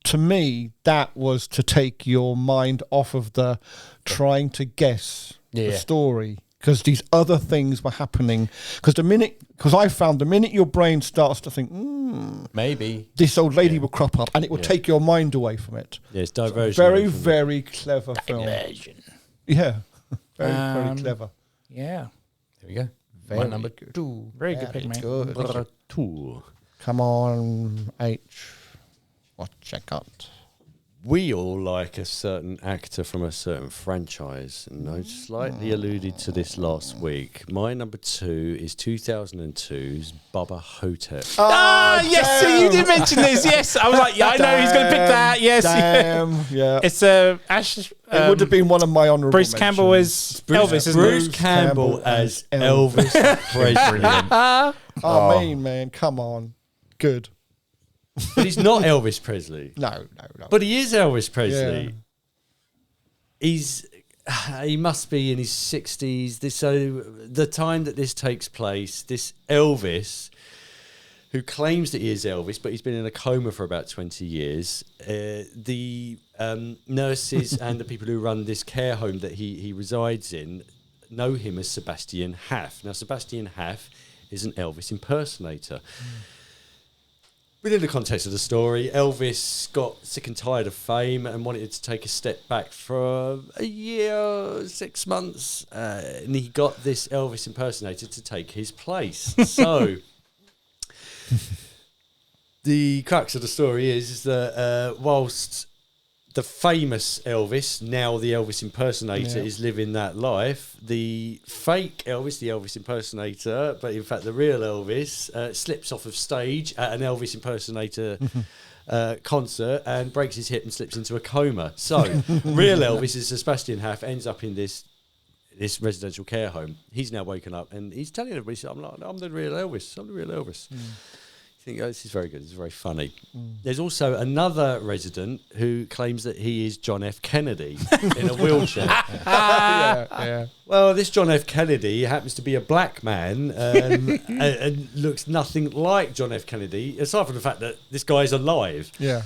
to me, that was to take your mind off of the trying to guess the story, because these other things were happening. Because I found the minute your brain starts to think, maybe this old lady will crop up, and it will take your mind away from it. Yeah, it's diversion. Very, very clever film. Yeah, very clever. Yeah. There we go. My number 2. Very good pick, mate. Good. Come on, H. What check out? We all like a certain actor from a certain franchise, and I slightly alluded to this last week. My number 2 is 2002's Bubba Hotep. Yes, so you did mention this. Yes, I was like, I know he's going to pick that. Yes, yeah. It's Ash. It would have been one of my honourable. Bruce Campbell as Elvis, isn't it? Bruce Campbell as Elvis Presley. I mean, man, come on, good. But he's not Elvis Presley. No. But he is Elvis Presley. Yeah. He must be in his 60s. So the time that this takes place, this Elvis, who claims that he is Elvis, but he's been in a coma for about 20 years. The nurses and the people who run this care home that he resides in know him as Sebastian Haff. Now, Sebastian Haff is an Elvis impersonator. Within the context of the story, Elvis got sick and tired of fame and wanted to take a step back for a year, 6 months, and he got this Elvis impersonator to take his place. So, the crux of the story is that whilst the famous Elvis, now the Elvis impersonator, is living that life. The fake Elvis, the Elvis impersonator, but in fact the real Elvis, slips off of stage at an Elvis impersonator concert and breaks his hip and slips into a coma. So, real Elvis is Sebastian Haff, ends up in this residential care home. He's now woken up and he's telling everybody, I'm the real Elvis. I'm the real Elvis. You think, this is very good. This is very funny. There's also another resident who claims that he is John F. Kennedy in a wheelchair. Well, this John F. Kennedy happens to be a black man and looks nothing like John F. Kennedy, aside from the fact that this guy is alive. Yeah.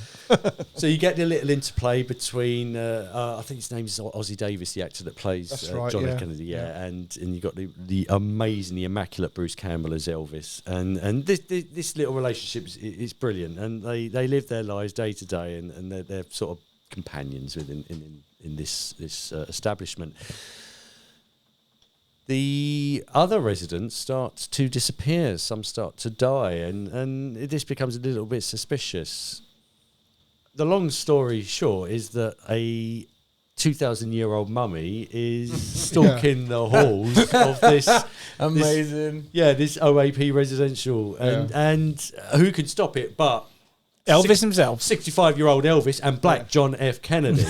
So you get the little interplay between, I think his name is Ozzie Davis, the actor that plays John F. Kennedy, and you got the amazing, the immaculate Bruce Campbell as Elvis, and this little relationship is brilliant, and they live their lives day to day, and they're sort of companions in this establishment. The other residents start to disappear. Some start to die, and this becomes a little bit suspicious. The long story short is that a 2,000-year-old mummy is stalking the halls of this amazing, this OAP residential, and who can stop it but Elvis himself, 65-year-old Elvis and Black John F. Kennedy.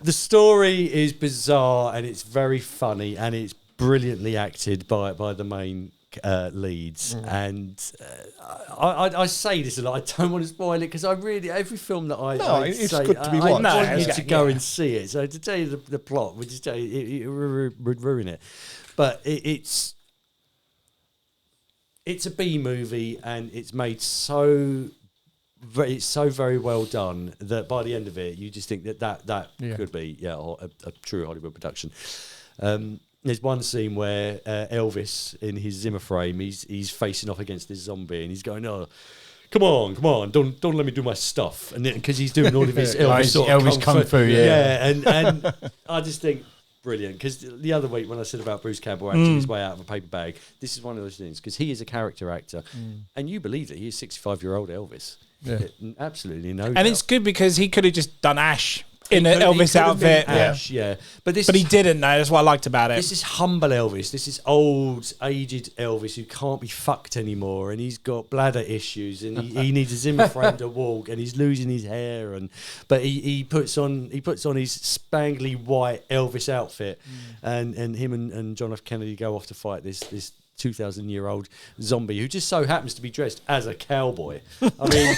The story is bizarre and it's very funny and it's brilliantly acted by the main leads, and I say this a lot. I don't want to spoil it because I really, every film that it's say, good to be I watched. want you to go and see it. So to tell you the plot would just tell you it would ruin it, but it's a B movie and it's made so very well done that by the end of it you just think that could be a true Hollywood production. There's one scene where Elvis, in his Zimmer frame, he's facing off against this zombie, and he's going, "Oh, come on, don't let me do my stuff," and because he's doing all of his Elvis kung fu, and I just think brilliant, because the other week when I said about Bruce Campbell acting his way out of a paper bag, this is one of those things, because he is a character actor, and you believe that he is 65-year-old Elvis. Absolutely no doubt. And it's good because he could have just done Ash in an Elvis outfit. Ash, but he didn't know. That's what I liked about it. This is humble Elvis. This is old, aged Elvis who can't be fucked anymore, and he's got bladder issues, and he needs a Zimmer frame to walk, and he's losing his hair, but he puts on his spangly white Elvis outfit, and him and John F. Kennedy go off to fight this 2,000-year-old zombie who just so happens to be dressed as a cowboy. I mean,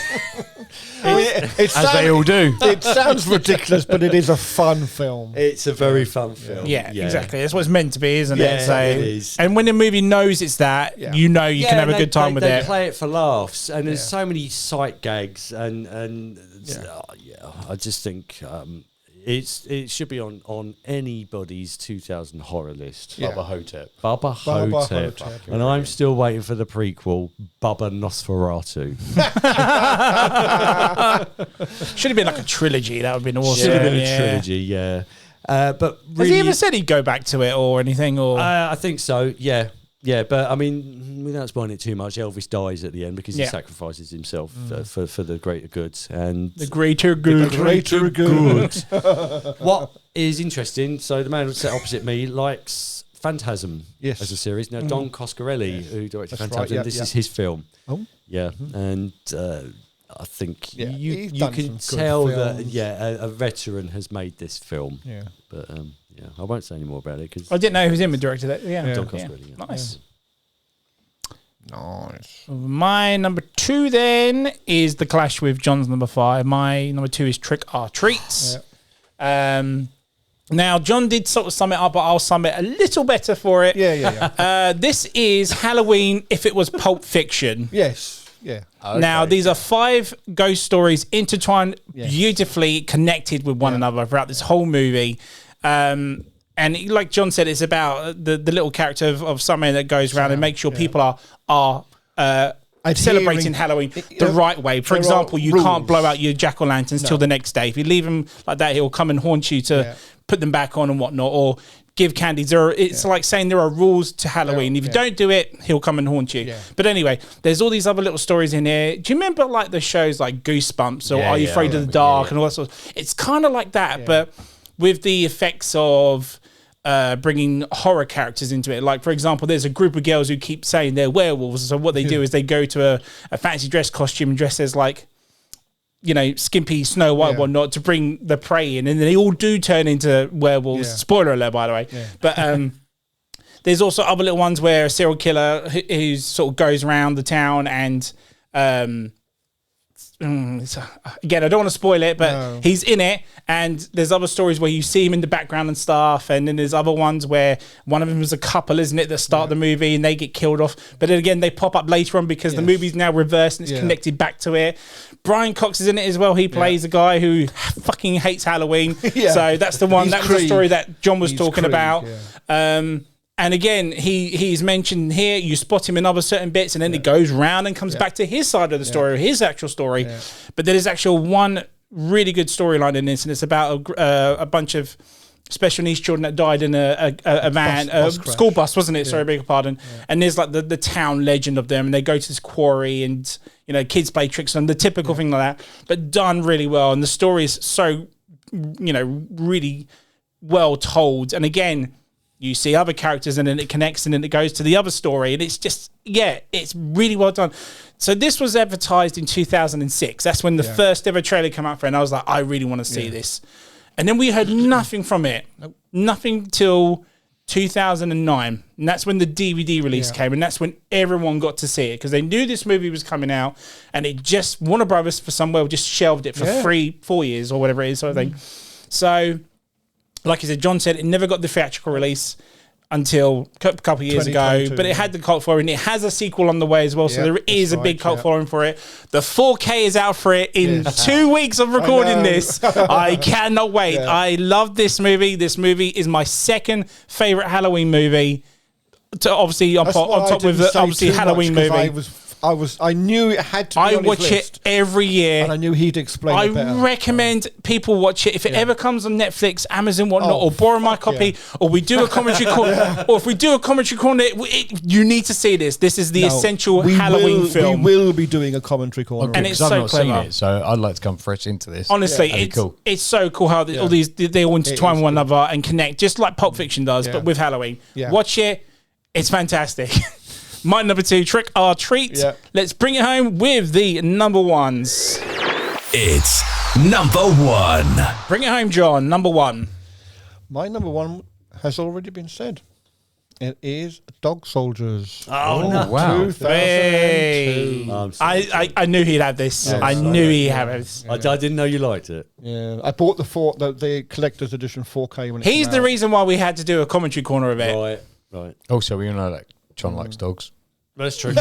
they all do. It sounds ridiculous, but it is a fun film. It's a very fun film. Yeah, exactly. That's what it's meant to be, isn't it? So, it is. And when the movie knows it's that, you know you can have a good time with it. They play it for laughs, and there's so many sight gags, and I just think it should be on anybody's 2000 horror list. Bubba Hotep. Bubba Hotep. And I'm still waiting for the prequel, Bubba Nosferatu. Should have been like a trilogy. That would have been awesome. Should have been a trilogy, but really, has he ever said he'd go back to it or anything? Or I think so, yeah. But I mean, without spoiling it too much, Elvis dies at the end because he sacrifices himself for the greater good. And the greater good. The greater good. What is interesting, so the man sat opposite me likes Phantasm as a series. Now, Don Coscarelli, who directed Phantasm, this is his film. Oh. Yeah, and I think you can tell that a veteran has made this film. Yeah, but I won't say any more about it because I didn't know who was in with director that. Don Coscarelli. Nice. My number 2 then is The Clash with John's number 5. My number 2 is Trick or Treats. Now, John did sort of sum it up, but I'll sum it a little better for it. This is Halloween if it was Pulp Fiction. Yes. Yeah. Okay. Now, these are 5 ghost stories intertwined, beautifully connected with one another throughout this whole movie. And like John said, it's about the little character of someone that goes around and makes sure people are celebrating Halloween the right way. For example, you can't blow out your jack-o'-lanterns till the next day. If you leave them like that, he'll come and haunt you to put them back on and whatnot, or give candies. It's like saying there are rules to Halloween. If you don't do it, he'll come and haunt you. Yeah. But anyway, there's all these other little stories in here. Do you remember like the shows like Goosebumps or Are You Afraid of the Dark and all that sort of? It's kind of like that, but with the effects of bringing horror characters into it. Like, for example, there's a group of girls who keep saying they're werewolves. So what they do is they go to a fancy dress costume and dress as like, you know, skimpy Snow White and whatnot to bring the prey in. And they all do turn into werewolves. Yeah. Spoiler alert, by the way. Yeah. But there's also other little ones where a serial killer who sort of goes around the town and... again, I don't want to spoil it, but he's in it, and there's other stories where you see him in the background and stuff, and then there's other ones where one of them is a couple, isn't it, that start the movie and they get killed off, but then again they pop up later on because the movie's now reversed and it's connected back to it. Brian Cox is in it as well. He plays a guy who fucking hates Halloween. So that's the one. That was the story that John was talking about. And again, he's mentioned here, you spot him in other certain bits, and then it goes round and comes back to his side of the story, or his actual story. But there is actually one really good storyline in this, and it's about a bunch of special needs children that died in a van, school bus, wasn't it? Sorry, beg your pardon. And there's like the town legend of them, and they go to this quarry, and you know, kids play tricks on the typical thing like that, but done really well. And the story is so, you know, really well told. And again, you see other characters and then it connects and then it goes to the other story. And it's just, it's really well done. So this was advertised in 2006. That's when the first ever trailer came out for it. And I was like, I really want to see this. And then we heard nothing from it. Nothing till 2009. And that's when the DVD release came. And that's when everyone got to see it because they knew this movie was coming out. And it just, Warner Brothers for somewhere just shelved it for 3-4 years or whatever it is sort of thing. So... like I said, John said it never got the theatrical release until a couple of years ago, but it had the cult following. It has a sequel on the way as well, so there is a big cult following for it. The 4K is out for it in 2 weeks of recording this. I cannot wait. I love this movie. This movie is my second favorite Halloween movie. Obviously, on top with the obviously Halloween movie. I knew it had to be on his watch list, it every year. and I knew he'd explain it better. I recommend people watch it. If it ever comes on Netflix, Amazon, whatnot, or borrow my copy, or we do a commentary corner, or if we do a commentary corner, you need to see this. This is the essential Halloween film. We will be doing a commentary corner. And it's so clever. Seen it, so I'd like to come fresh into this. Honestly, it's so cool how all these, they all intertwine with one another and connect, just like Pulp Fiction does, but with Halloween. Watch it. It's fantastic. My number 2, Trick or Treat. Let's bring it home with the number ones. It's number 1. Bring it home, John. Number 1. My number 1 has already been said. It is Dog Soldiers. Oh no! Wow. 2002. I knew he'd have this. I knew he'd have this. I didn't know you liked it. Yeah, I bought the collector's edition 4K when it He's came the out. reason why we had to do a commentary corner of it. Right. Also, we all know that John likes dogs. That's true. He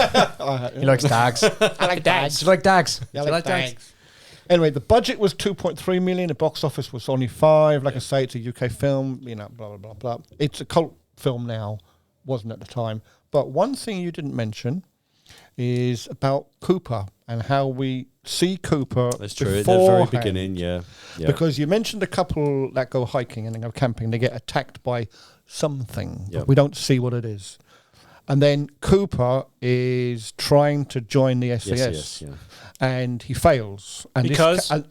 likes dags. I like dags. Do you like dags? Yeah, I like dags. Anyway, the budget was 2.3 million. The box office was only 5. Like I say, it's a UK film. You know, blah blah blah blah. It's a cult film now. Wasn't at the time. But one thing you didn't mention is about Cooper and how we see Cooper. That's true. At the very beginning, yeah. Because you mentioned a couple that go hiking and they go camping. They get attacked by something. But we don't see what it is. And then Cooper is trying to join the SAS, and he fails. And because I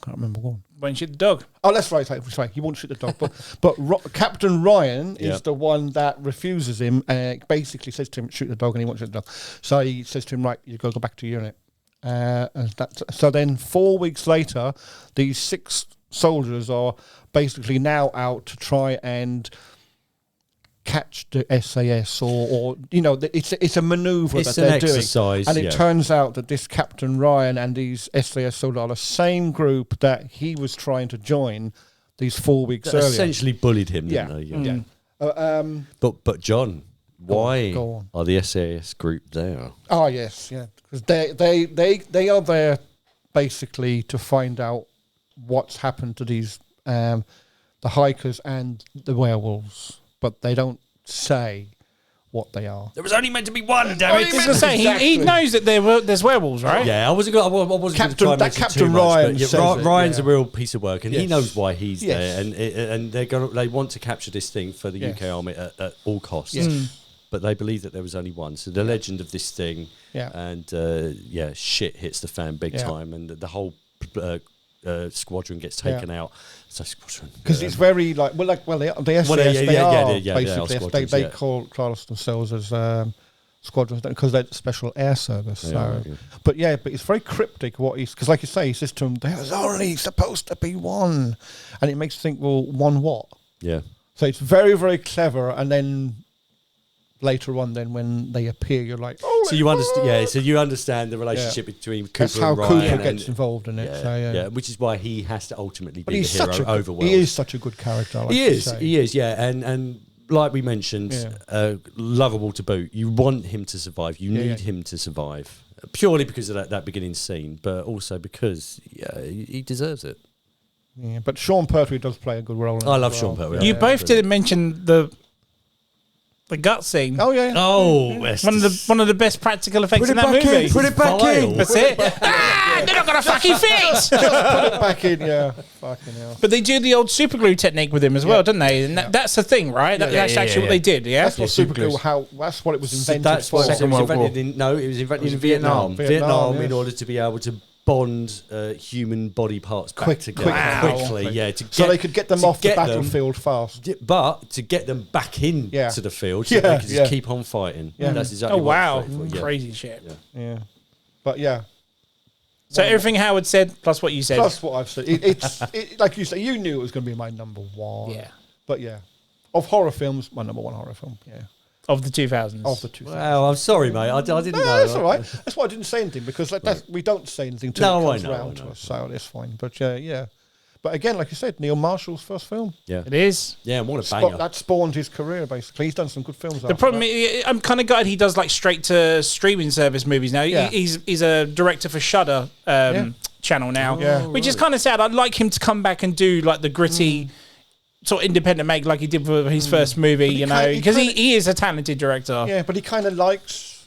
can't remember one. Won't shoot the dog. Oh, that's right. He won't shoot the dog. But Captain Ryan is the one that refuses him and basically says to him, shoot the dog, and he won't shoot the dog. So he says to him, right, you got to go back to unit. So then 4 weeks later, these 6 soldiers are basically now out to try and catch the SAS or you know, it's a manoeuvre that they're doing. Exercise, and it turns out that this Captain Ryan and these SAS soldiers are the same group that he was trying to join these 4 weeks earlier. Essentially bullied him, didn't they? But John, why are the SAS group there? Oh yes, because they are there basically to find out what's happened to these the hikers and the werewolves. But they don't say what they are. There was only meant to be one, damn it. I was going to say, he knows that there's werewolves, right? Yeah, I wasn't going to Captain Ryan says it, Ryan's a real piece of work, and he knows why he's Yes. there, and they want to capture this thing for the UK Army at all costs. But they believe that there was only one. So the legend of this thing, and shit hits the fan big time, and the whole squadron gets taken out. So squadron because it's very the SAS basically they call themselves as squadrons because they're the special air service. But it's very cryptic what he's because like you say he says to them there's only supposed to be one, and it makes you think, well, one what? Yeah. So it's very, very clever, and then later on, then when they appear, you're like, oh. So you understand, So you understand the relationship between Cooper and Ryan. That's how Cooper gets involved in it. Which is why he has to ultimately but be the hero over Wells. He is such a good character. Like he is, and like we mentioned, lovable to boot. You want him to survive. You need him to survive purely because of that beginning scene, but also because he deserves it. Yeah, but Sean Pertwee does play a good role. I love Sean Pertwee. You both didn't mention the gut scene. Oh yeah. Oh, one of the best practical effects in that movie. Put it back in. That's it. They're not gonna fucking fit. Just put it back in. Yeah. Fucking hell. But they do the old super glue technique with him as well, don't they? And that's the thing, right? That's actually what they did. Yeah. That's what super glue. That's what it was invented that's for. It was invented in Vietnam. Vietnam, in order to be able to bond human body parts back together quickly, so they could get them off the battlefield fast. But to get them back in to the field, so they could just keep on fighting. Yeah. That's exactly crazy shit. Yeah. But so everything Howard said, plus what you said. Plus what I've said. It's like you say, you knew it was going to be my number one. Yeah. But of horror films, my number one horror film. Yeah. Of the 2000s. Of the 2000s. Wow, I'm sorry, mate. I didn't know. That's all right. That's why I didn't say anything, because we don't say anything until it comes around to us, so that's fine. But But again, like you said, Neil Marshall's first film. Yeah. It is. Yeah, and what a banger. That spawned his career, basically. He's done some good films. The problem is, I'm kind of glad he does like straight to streaming service movies now. Yeah. He's a director for Shudder channel now, which is kind of sad. I'd like him to come back and do like the gritty... sort of independent make like he did for his first movie, because he is a talented director. Yeah, but he kind of likes.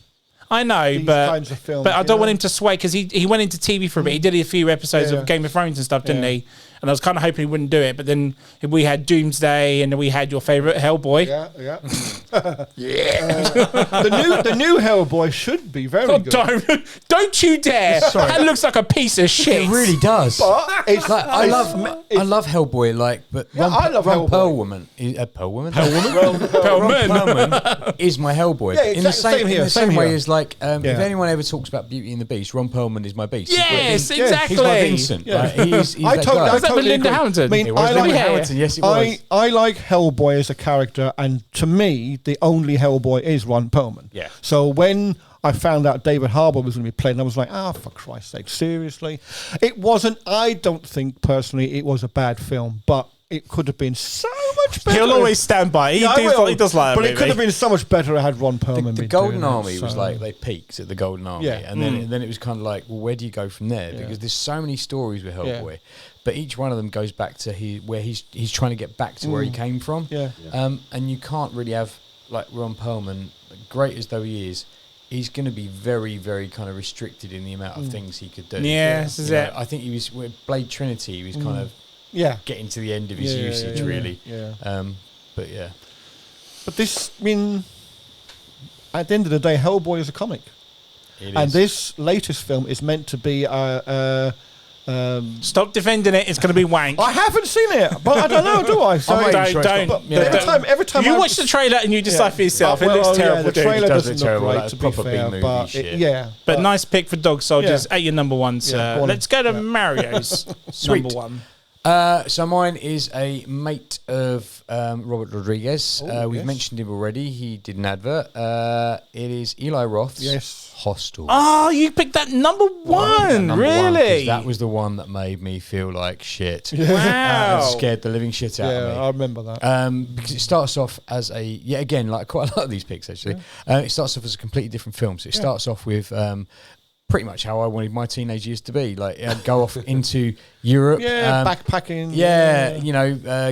I know, these kinds of films, but I don't want him to sway because he went into TV for a bit. He did a few episodes of Game of Thrones and stuff, didn't he? And I was kind of hoping he wouldn't do it, but then we had Doomsday and we had your favourite Hellboy. Yeah. The new Hellboy should be very good. Don't you dare! That looks like a piece of shit. It really does. But it's like, I love Hellboy. But I love Ron Hellboy. Perlman is my Hellboy. Yeah, in the same way as like, if anyone ever talks about Beauty and the Beast, Ron Perlman is my Beast. Yes, exactly. He's my Vincent. Yeah. He's that guy. That with Linda Hamilton? I mean, yes, it was. I like Hellboy as a character, and to me, the only Hellboy is Ron Perlman. Yeah. So when I found out David Harbour was going to be playing, I was like, for Christ's sake, seriously? It wasn't, I don't think, personally, it was a bad film, but it could have been so much better. He'll always stand by. He does like but it could have been so much better had Ron Perlman the been Golden doing Army it, was like, they peaked at the Golden Army, and then it was kind of like, well, where do you go from there? Because there's so many stories with Hellboy, but each one of them goes back to where he's trying to get back to where he came from. And you can't really have, like Ron Perlman, great as though he is, he's going to be very, very kind of restricted in the amount of things he could do. Yeah, this is it. Mm. I think he was with Blade Trinity. He was kind of getting to the end of his usage, really. But this, I mean, at the end of the day, Hellboy is a comic, and this latest film is meant to be stop defending it. It's going to be wank. I haven't seen it, but I don't know, do I? So every time you watch the trailer and you decide for yourself. It looks terrible. The trailer doesn't look great, to be fair, but but nice pick for Dog Soldiers at your number one. So let's go to Mario's number one. So mine is a mate of Robert Rodriguez. We've mentioned him already. He did an advert. It is Eli Roth's Hostel. Oh, you picked that number one, really? That was the one that made me feel like shit. Wow. Scared the living shit out of me. I remember that. Because it starts off as again, like quite a lot of these picks actually. It starts off as a completely different film. So it starts off with pretty much how I wanted my teenage years to be. Like, I'd go off into Europe. Backpacking.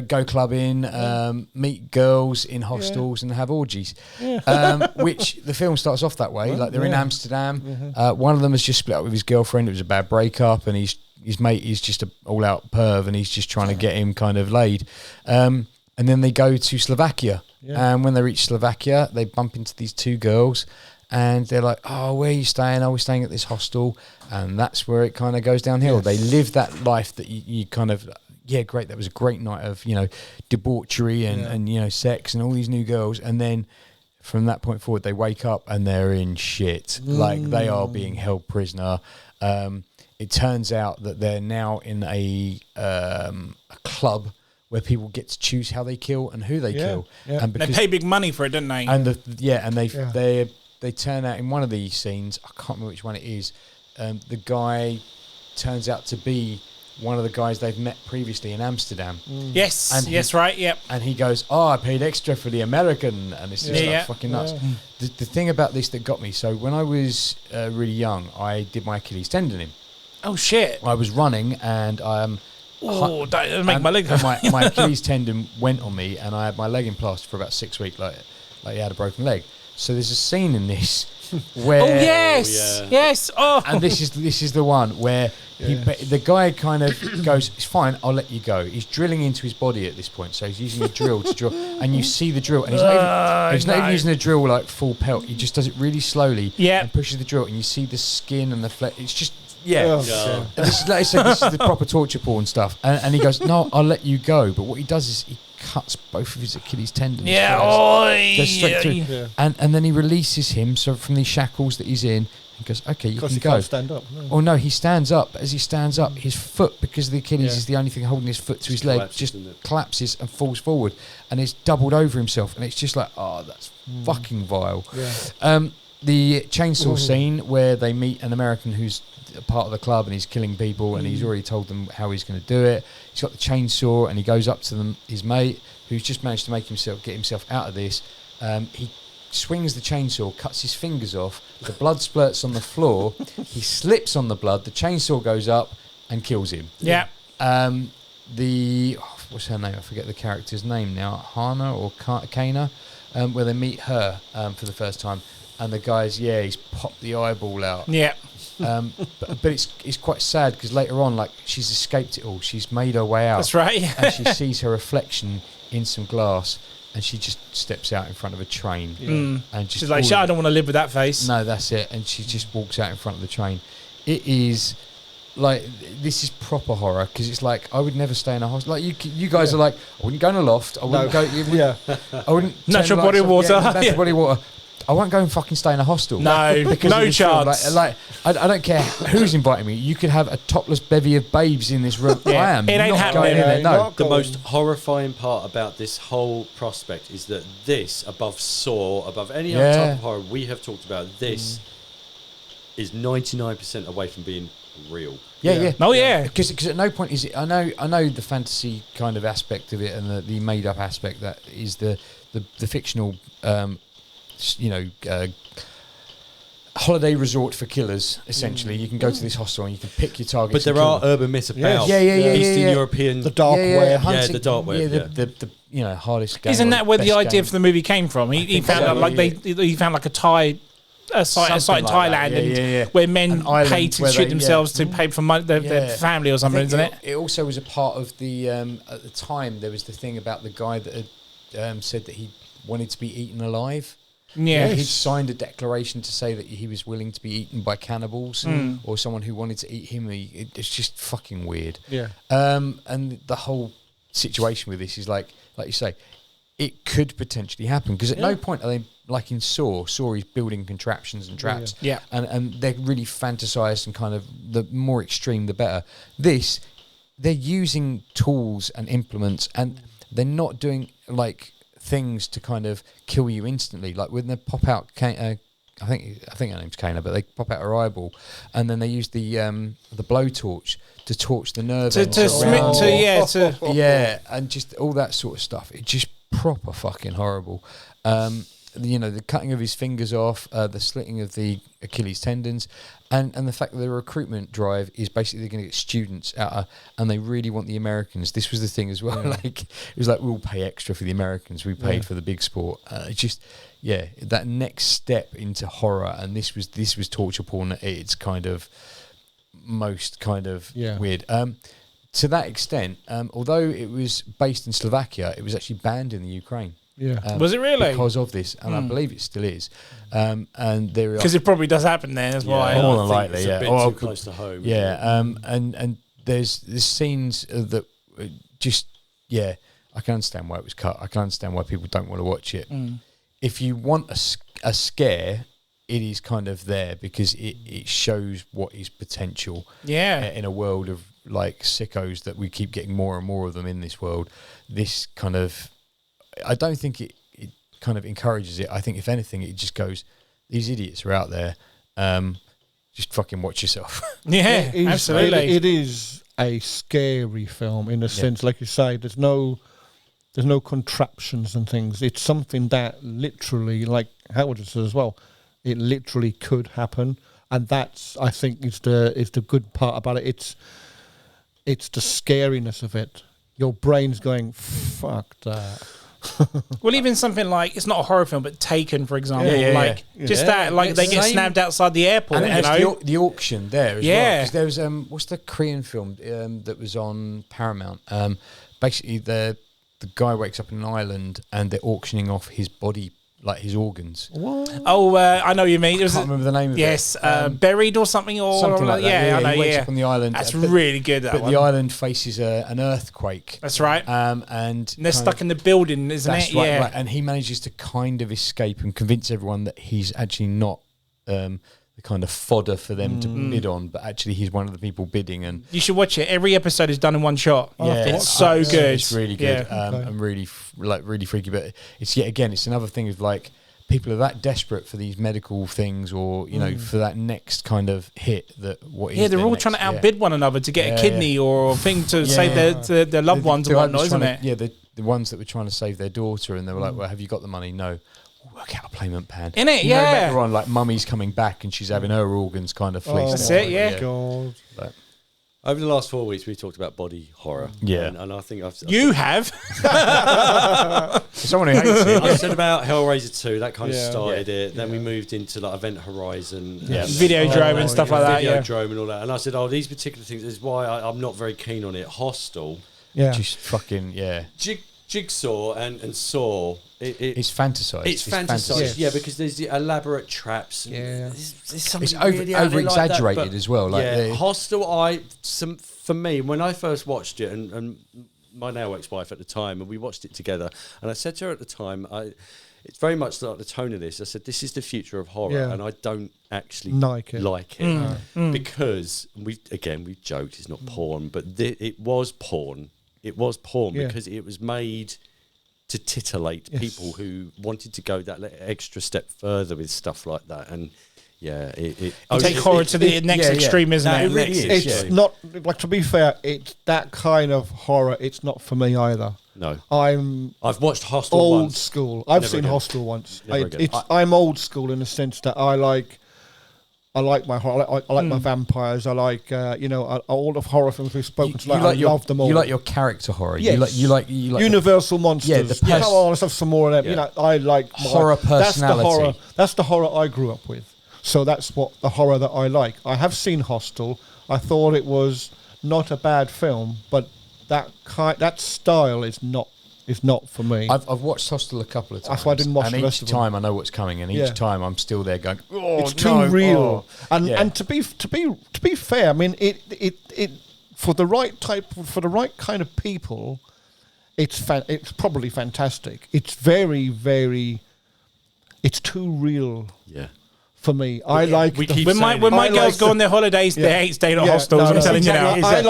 Go clubbing, meet girls in hostels and have orgies. Which the film starts off that way. Like, they're in Amsterdam. One of them has just split up with his girlfriend. It was a bad breakup, and his mate is just an all-out perv, and he's just trying to get him kind of laid. And then they go to Slovakia. And when they reach Slovakia, they bump into these two girls. And they're like, oh, where are you staying? Oh, we're staying at this hostel. And that's where it kind of goes downhill. They live that life that you kind of, great. That was a great night of, debauchery and sex and all these new girls. And then from that point forward, they wake up and they're in shit. Like, they are being held prisoner. It turns out that they're now in a club where people get to choose how they kill and who they kill. And they pay big money for it, don't they? And they turn out in one of these scenes, I can't remember which one it is, the guy turns out to be one of the guys they've met previously in Amsterdam. Yes, and right, yep. And he goes, I paid extra for the American, and it's just fucking nuts. The thing about this that got me, so when I was really young, I did my Achilles tendon in. Oh, shit. I was running, and that make my leg hurt. my Achilles tendon went on me, and I had my leg in plaster for about 6 weeks, like he had a broken leg. So there's a scene in this where yes. Oh, and this is the one where the guy kind of goes, it's fine, I'll let you go. He's drilling into his body at this point, so he's using a drill to drill, and you see the drill, and he's not even using a drill like full pelt. He just does it really slowly and pushes the drill, and you see the skin and the flesh. It's just This is this is the proper torture porn stuff. And he goes, no, I'll let you go. But what he does is he cuts both of his Achilles tendons. Goes straight through. And then he releases him from these shackles that he's in. He goes, okay, you can he go. Can't stand up. No. Oh no, he stands up. As he stands up, his foot, because the Achilles is the only thing holding his foot to his leg, just collapses and falls forward, and it's doubled over himself. And it's just like, oh, that's fucking vile. The chainsaw scene where they meet an American who's a part of the club and he's killing people, and he's already told them how he's going to do it. He's got the chainsaw, and he goes up to his mate who's just managed to get himself out of this. He swings the chainsaw, cuts his fingers off, the blood splurts on the floor, he slips on the blood, the chainsaw goes up and kills him. What's her name? I forget the character's name now. Hana or Kana, where they meet her for the first time, and the guy's he's popped the eyeball out. But it's quite sad because later on, like, she's escaped it all. She's made her way out. That's right. And she sees her reflection in some glass, and she just steps out in front of a train. And just she's like, I don't want to live with that face. No, that's it. And she just walks out in front of the train. It is like, this is proper horror, because it's like, I would never stay in a hostel. Like, you guys are like, I wouldn't go in a loft. I wouldn't go. I wouldn't. Natural body water. Natural body water. I won't go and fucking stay in a hostel. No, no chance. Like I don't care who's inviting me. You could have a topless bevy of babes in this room. I am. It ain't not happening. Going in there. No. The most horrifying part about this whole prospect is that this, above Saw, above any other type of horror we have talked about, this is 99% away from being real. Because at no point is it. I know the fantasy kind of aspect of it and the made up aspect that is the fictional. Holiday resort for killers, essentially. You can go to this hostel and you can pick your targets. But there are urban myths about Eastern European... The dark web. The dark web. The hardest game. Isn't that where the idea for the movie came from? He found he found like a site in Thailand where men pay to shoot themselves to pay for their family or something, isn't it? It also was a part of the... at the time, there was the thing about the guy that had said that he wanted to be eaten alive. He'd signed a declaration to say that he was willing to be eaten by cannibals or someone who wanted to eat him. It's just fucking weird. And the whole situation with this is like you say, it could potentially happen, because at no point are they, like in Saw is building contraptions and traps. And they're really fantasized and kind of, the more extreme the better. This, they're using tools and implements, and they're not doing like things to kind of kill you instantly, like when they pop out I think her name's Kana, but they pop out her eyeball, and then they use the blowtorch to torch the nerve and just all that sort of stuff. It's just proper fucking horrible. the cutting of his fingers off, the slitting of the Achilles tendons, and the fact that the recruitment drive is basically they're going to get students out, and they really want the Americans. This was the thing as well. Like it was like we'll pay extra for the Americans. We paid for the big sport. It's just that next step into horror, and this was torture porn at its kind of most kind of weird. To that extent, although it was based in Slovakia, it was actually banned in the Ukraine. Yeah. Was it really? Because of this, and I believe it still is. And there because it probably does happen there. That's why. More than likely, it's a bit too close to home. And there's scenes that just I can understand why it was cut. I can understand why people don't want to watch it. If you want a scare, it is kind of there because it shows what is potential. In a world of like sickos that we keep getting more and more of them in this world. This kind of, I don't think it kind of encourages it. I think if anything, it just goes, these idiots are out there. Just fucking watch yourself. Absolutely. It is a scary film in a sense, like you say. There's no contraptions and things. It's something that literally, like Howard said as well, it literally could happen, and that's, I think, is the good part about it. It's the scariness of it. Your brain's going, fuck that. Well, even something like, it's not a horror film, but Taken, for example, that, like they get snapped outside the airport. And the auction there as well. Because there was what's the Korean film that was on Paramount? Basically, the guy wakes up in an island and they're auctioning off his body, like his organs. What? Oh, I know what you mean. I can't remember the name of it. Yes, Buried or something, or something like that. Yeah, I know. He wakes up on the island. That's really good. But the island faces an earthquake. That's right. And they're stuck in the building, isn't it? That's right. And he manages to kind of escape and convince everyone that he's actually not the kind of fodder for them to bid on, but actually he's one of the people bidding. And you should watch it. Every episode is done in one shot. It's so good. It's really good. And really freaky. But it's it's another thing of like, people are that desperate for these medical things, or for that next kind of hit. That they're all trying to outbid one another to get a kidney or a thing to save their loved ones and whatnot, isn't it? Yeah, the ones that were trying to save their daughter, and they were like, "Well, have you got the money?" No. Work out a payment plan. In it, later on, like Mummy's coming back and she's having her organs kind of fleeced. That's it, God. But over the last 4 weeks, we've talked about body horror. Yeah. And I think You have. Someone who hates it. I said about Hellraiser 2, that kind of started it. Then we moved into like Event Horizon. Videodrome and stuff like that. Videodrome and all that. And I said, these particular things is why I'm not very keen on it. Hostel. Yeah. Just fucking, Jigsaw and Saw. It's fantasized. It's fantasized, because there's the elaborate traps. There's something it's really over exaggerated like that, as well. Like Hostel. For me, when I first watched it, and my now ex-wife at the time, and we watched it together, and I said to her at the time, it's very much like the tone of this. I said, this is the future of horror, and I don't actually like it. Because we've joked, it's not porn, but it was porn. It was porn because it was made to titillate people who wanted to go that extra step further with stuff like that. And take horror to the next extreme, isn't it? It really is. It's not, like, to be fair, it's that kind of horror. It's not for me either. No. I've watched Hostel old school. I've seen Hostel once. I'm old school in the sense that I like my horror. I like my vampires. I like all of horror films we've spoken to. I love them all. You like your character horror. Yes. You like Universal monsters. Come on, let's have some more of them. I like horror personality. That's the horror I grew up with. So that's what the horror that I like. I have seen Hostel. I thought it was not a bad film, but that style is not for me. I've watched Hostel a couple of times. That's why I didn't watch the rest of them. Each time I know what's coming, and each time I'm still there going, it's too real. And to be fair, I mean it for the right kind of people, it's probably fantastic. It's very, very, it's too real. Yeah. For me, I like when my girls go on their holidays, they ain't staying at hostels. I'm telling you now. I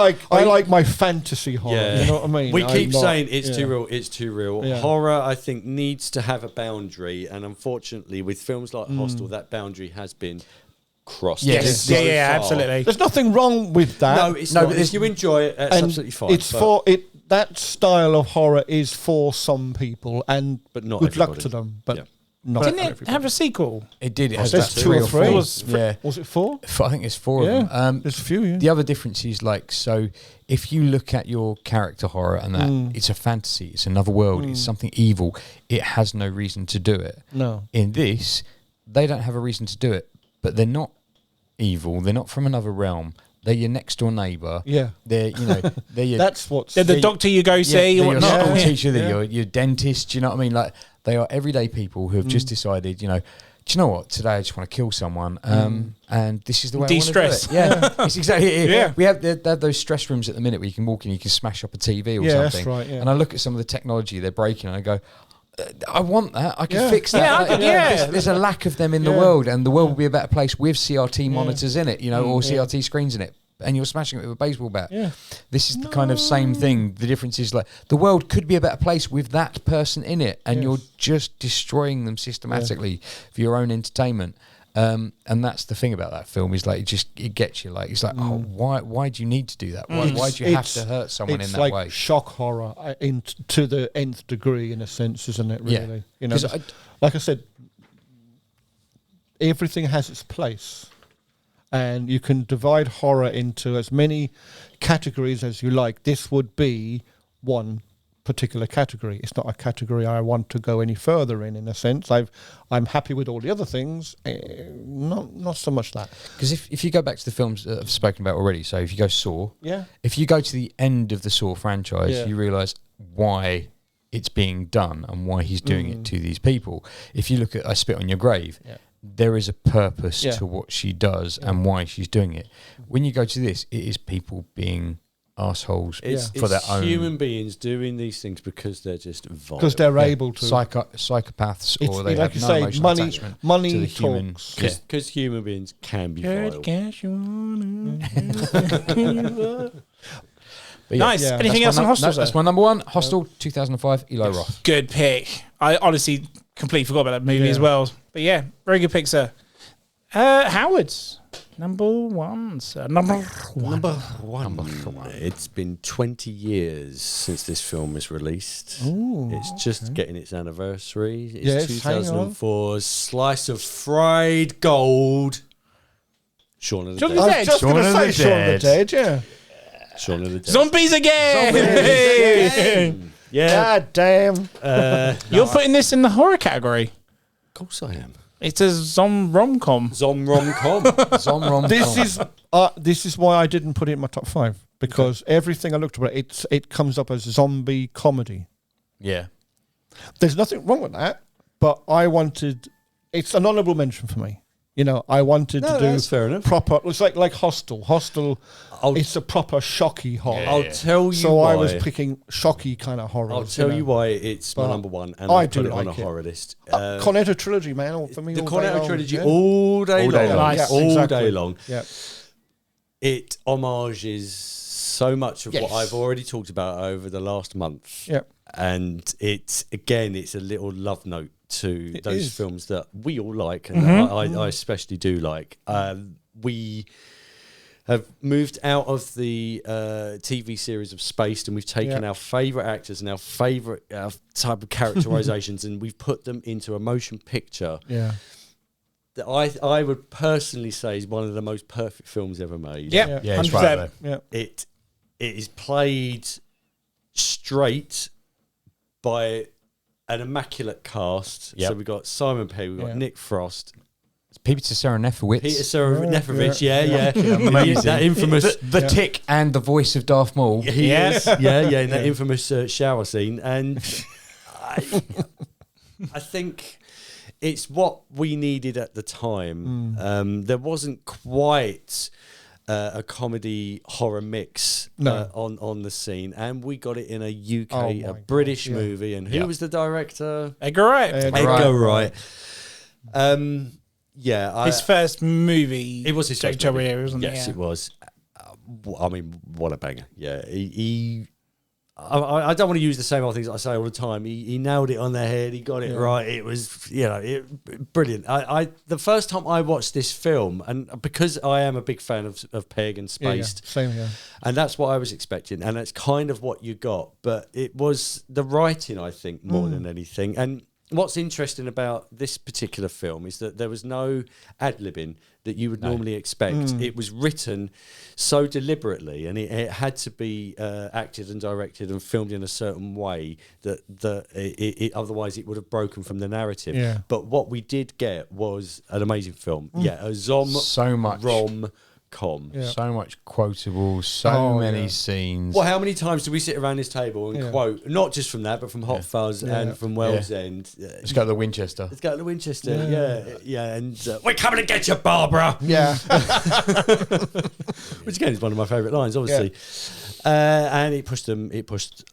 like my fantasy horror. Yeah. You know what I mean? We keep saying it's too real. It's too real. Yeah. Horror, I think, needs to have a boundary, and unfortunately, with films like Hostel, that boundary has been crossed. Yes, absolutely. There's nothing wrong with that. No, it's not. If you enjoy it, it's absolutely fine. It's that style of horror is for some people, but not good everybody. luck to them. But not Didn't for it everybody. have a sequel? It did. It has There's about 2 or 3. Yeah. Was it 4? I think it's 4 Yeah, of them. there's a few. Yeah. The other difference is like, so if you look at your character horror and that it's a fantasy, it's another world, it's something evil, it has no reason to do it. No. In this, they don't have a reason to do it, but they're not evil. They're not from another realm. They're your next door neighbour. Yeah. They're they're your That's what's. They're the doctor you go see. they're or your whatnot. school Yeah. teacher, they're your dentist. Do you know what I mean? Like they are everyday people who have just decided, do you know what? Today I just want to kill someone, and this is the way De-stress. I want to do it. Yeah, it's exactly it. Yeah. We have they have those stress rooms at the minute where you can walk in, you can smash up a TV or Yeah, that's something. right, yeah. And I look at some of the technology they're breaking, and I go, I want that. I can Yeah. fix that. Yeah, Like, yeah. There's a lack of them in the Yeah. world, and the world will be a better place with CRT monitors in it, or Yeah. CRT screens in it. And you're smashing it with a baseball bat. Yeah. This is the kind of same thing. The difference is like the world could be a better place with that person in it, and you're just destroying them systematically for your own entertainment. And that's the thing about that film is like it gets you. Like it's like, oh, why do you need to do that? Why do you have to hurt someone in that like way? shock horror to the nth degree, in a sense, isn't it? Really, Yeah. 'Cause like I said, everything has its place, and you can divide horror into as many categories as you like. This would be one particular category. It's not a category I want to go any further in a sense. I'm happy with all the other things, not so much that. Because if you go back to the films that I've spoken about already, so if you go Saw, if you go to the end of the Saw franchise, you realise why it's being done and why he's doing it to these people. If you look at I Spit on Your Grave, there is a purpose to what she does and why she's doing it. When you go to this, it is people being assholes for their own human beings doing these things because they're just vile. Because they're able to. psychopaths, or they like have you no say, emotional money attachment money to the human. talks. Because human beings can be vile. But Nice. Yeah. Anything else on Hostel? That's my number one. Hostel 2005. Eli Roth. Good pick. I honestly completely forgot about that movie as well. But yeah, very good pick, sir. Howard's number one, sir. Number one. It's been 20 years since this film was released. It's just getting its anniversary. It's 2004's Slice of Fried Gold. Shaun of the Dead. I was just going to say Shaun of the Dead, yeah. Shaun of the Dead. Zombies again! Yeah. God damn. You're putting this in the horror category. Of course I am. It's a rom-com. Zom-rom-com. This is why I didn't put it in my top 5, because everything I looked at it comes up as zombie comedy. Yeah. There's nothing wrong with that, but it's an honourable mention for me. I wanted to do fair enough. proper. It's like Hostel. Hostel, it's a proper shocky horror. I'll tell you So why. I was picking shocky kind of horror. I'll tell you why it's my number one, and I I do put it on a like it. horror list. Cornetto trilogy, man. For me, The all day Cornetto long, trilogy yeah. all day long. Nice. All exactly. day long. Yeah. It homages so much of Yes. what I've already talked about over the last month. Yeah. And it's a little love note to those is. films that we all like, and I especially do like. We have moved out of the TV series of Spaced, and we've taken our favourite actors and our favourite type of characterizations, and we've put them into a motion picture. Yeah. That I would personally say is one of the most perfect films ever made. Yep. Yeah, it's 100%. right there. Yeah. It is played straight by an immaculate cast. Yep. So we've got Simon Pegg, we've got Nick Frost, Peter Serafinowicz. Peter Serafinowicz, yeah. Amazing. That infamous... The Tick and the voice of Darth Maul. He is, in that infamous shower scene. And I think it's what we needed at the time. There wasn't quite a comedy horror mix on the scene, and we got it in a UK, a British movie. And who was the director? Edgar Wright. Edgar Wright. His first movie. It was his first movie. wasn't it? Yes, Yeah. it was. I mean, what a banger! Yeah, I don't want to use the same old things I say all the time. He nailed it on the head. He got it right. It was, brilliant. The first time I watched this film, and because I am a big fan of Pegg and Spaced, Same here. and that's what I was expecting, and that's kind of what you got. But it was the writing, I think, more than anything. And What's interesting about this particular film is that there was no ad-libbing that you would normally expect. It was written so deliberately, and it had to be acted and directed and filmed in a certain way that otherwise it would have broken from the narrative. Yeah. But what we did get was an amazing film. Yeah, a So much. rom-com. So much quotable, so many scenes. Well, how many times do we sit around this table and quote, not just from that, but from Hot Fuzz and from Well's End? Let's go to the Winchester. Let's go to the Winchester, and we're coming to get you, Barbara. Yeah. Which again is one of my favourite lines, obviously. And it pushed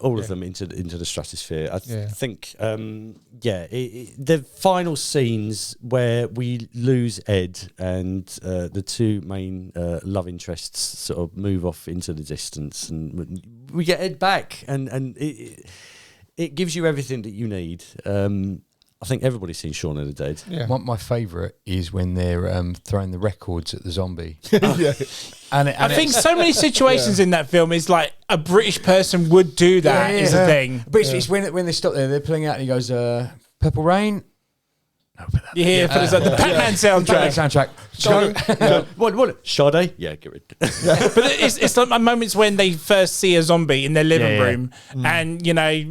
all of them into the stratosphere. I think, the final scenes where we lose Ed and the two main love interests sort of move off into the distance, and we get Ed back, and it gives you everything that you need. I think everybody's seen Shaun of the Dead. Yeah. My favourite is when they're throwing the records at the zombie. I think so many situations in that film is like a British person would do that is a thing. But it's when they stop there, they're pulling out and he goes, Purple Rain? No, You hear for the Pac-Man soundtrack. What? Sade? Yeah, get rid. But it's like my moments when they first see a zombie in their living room, and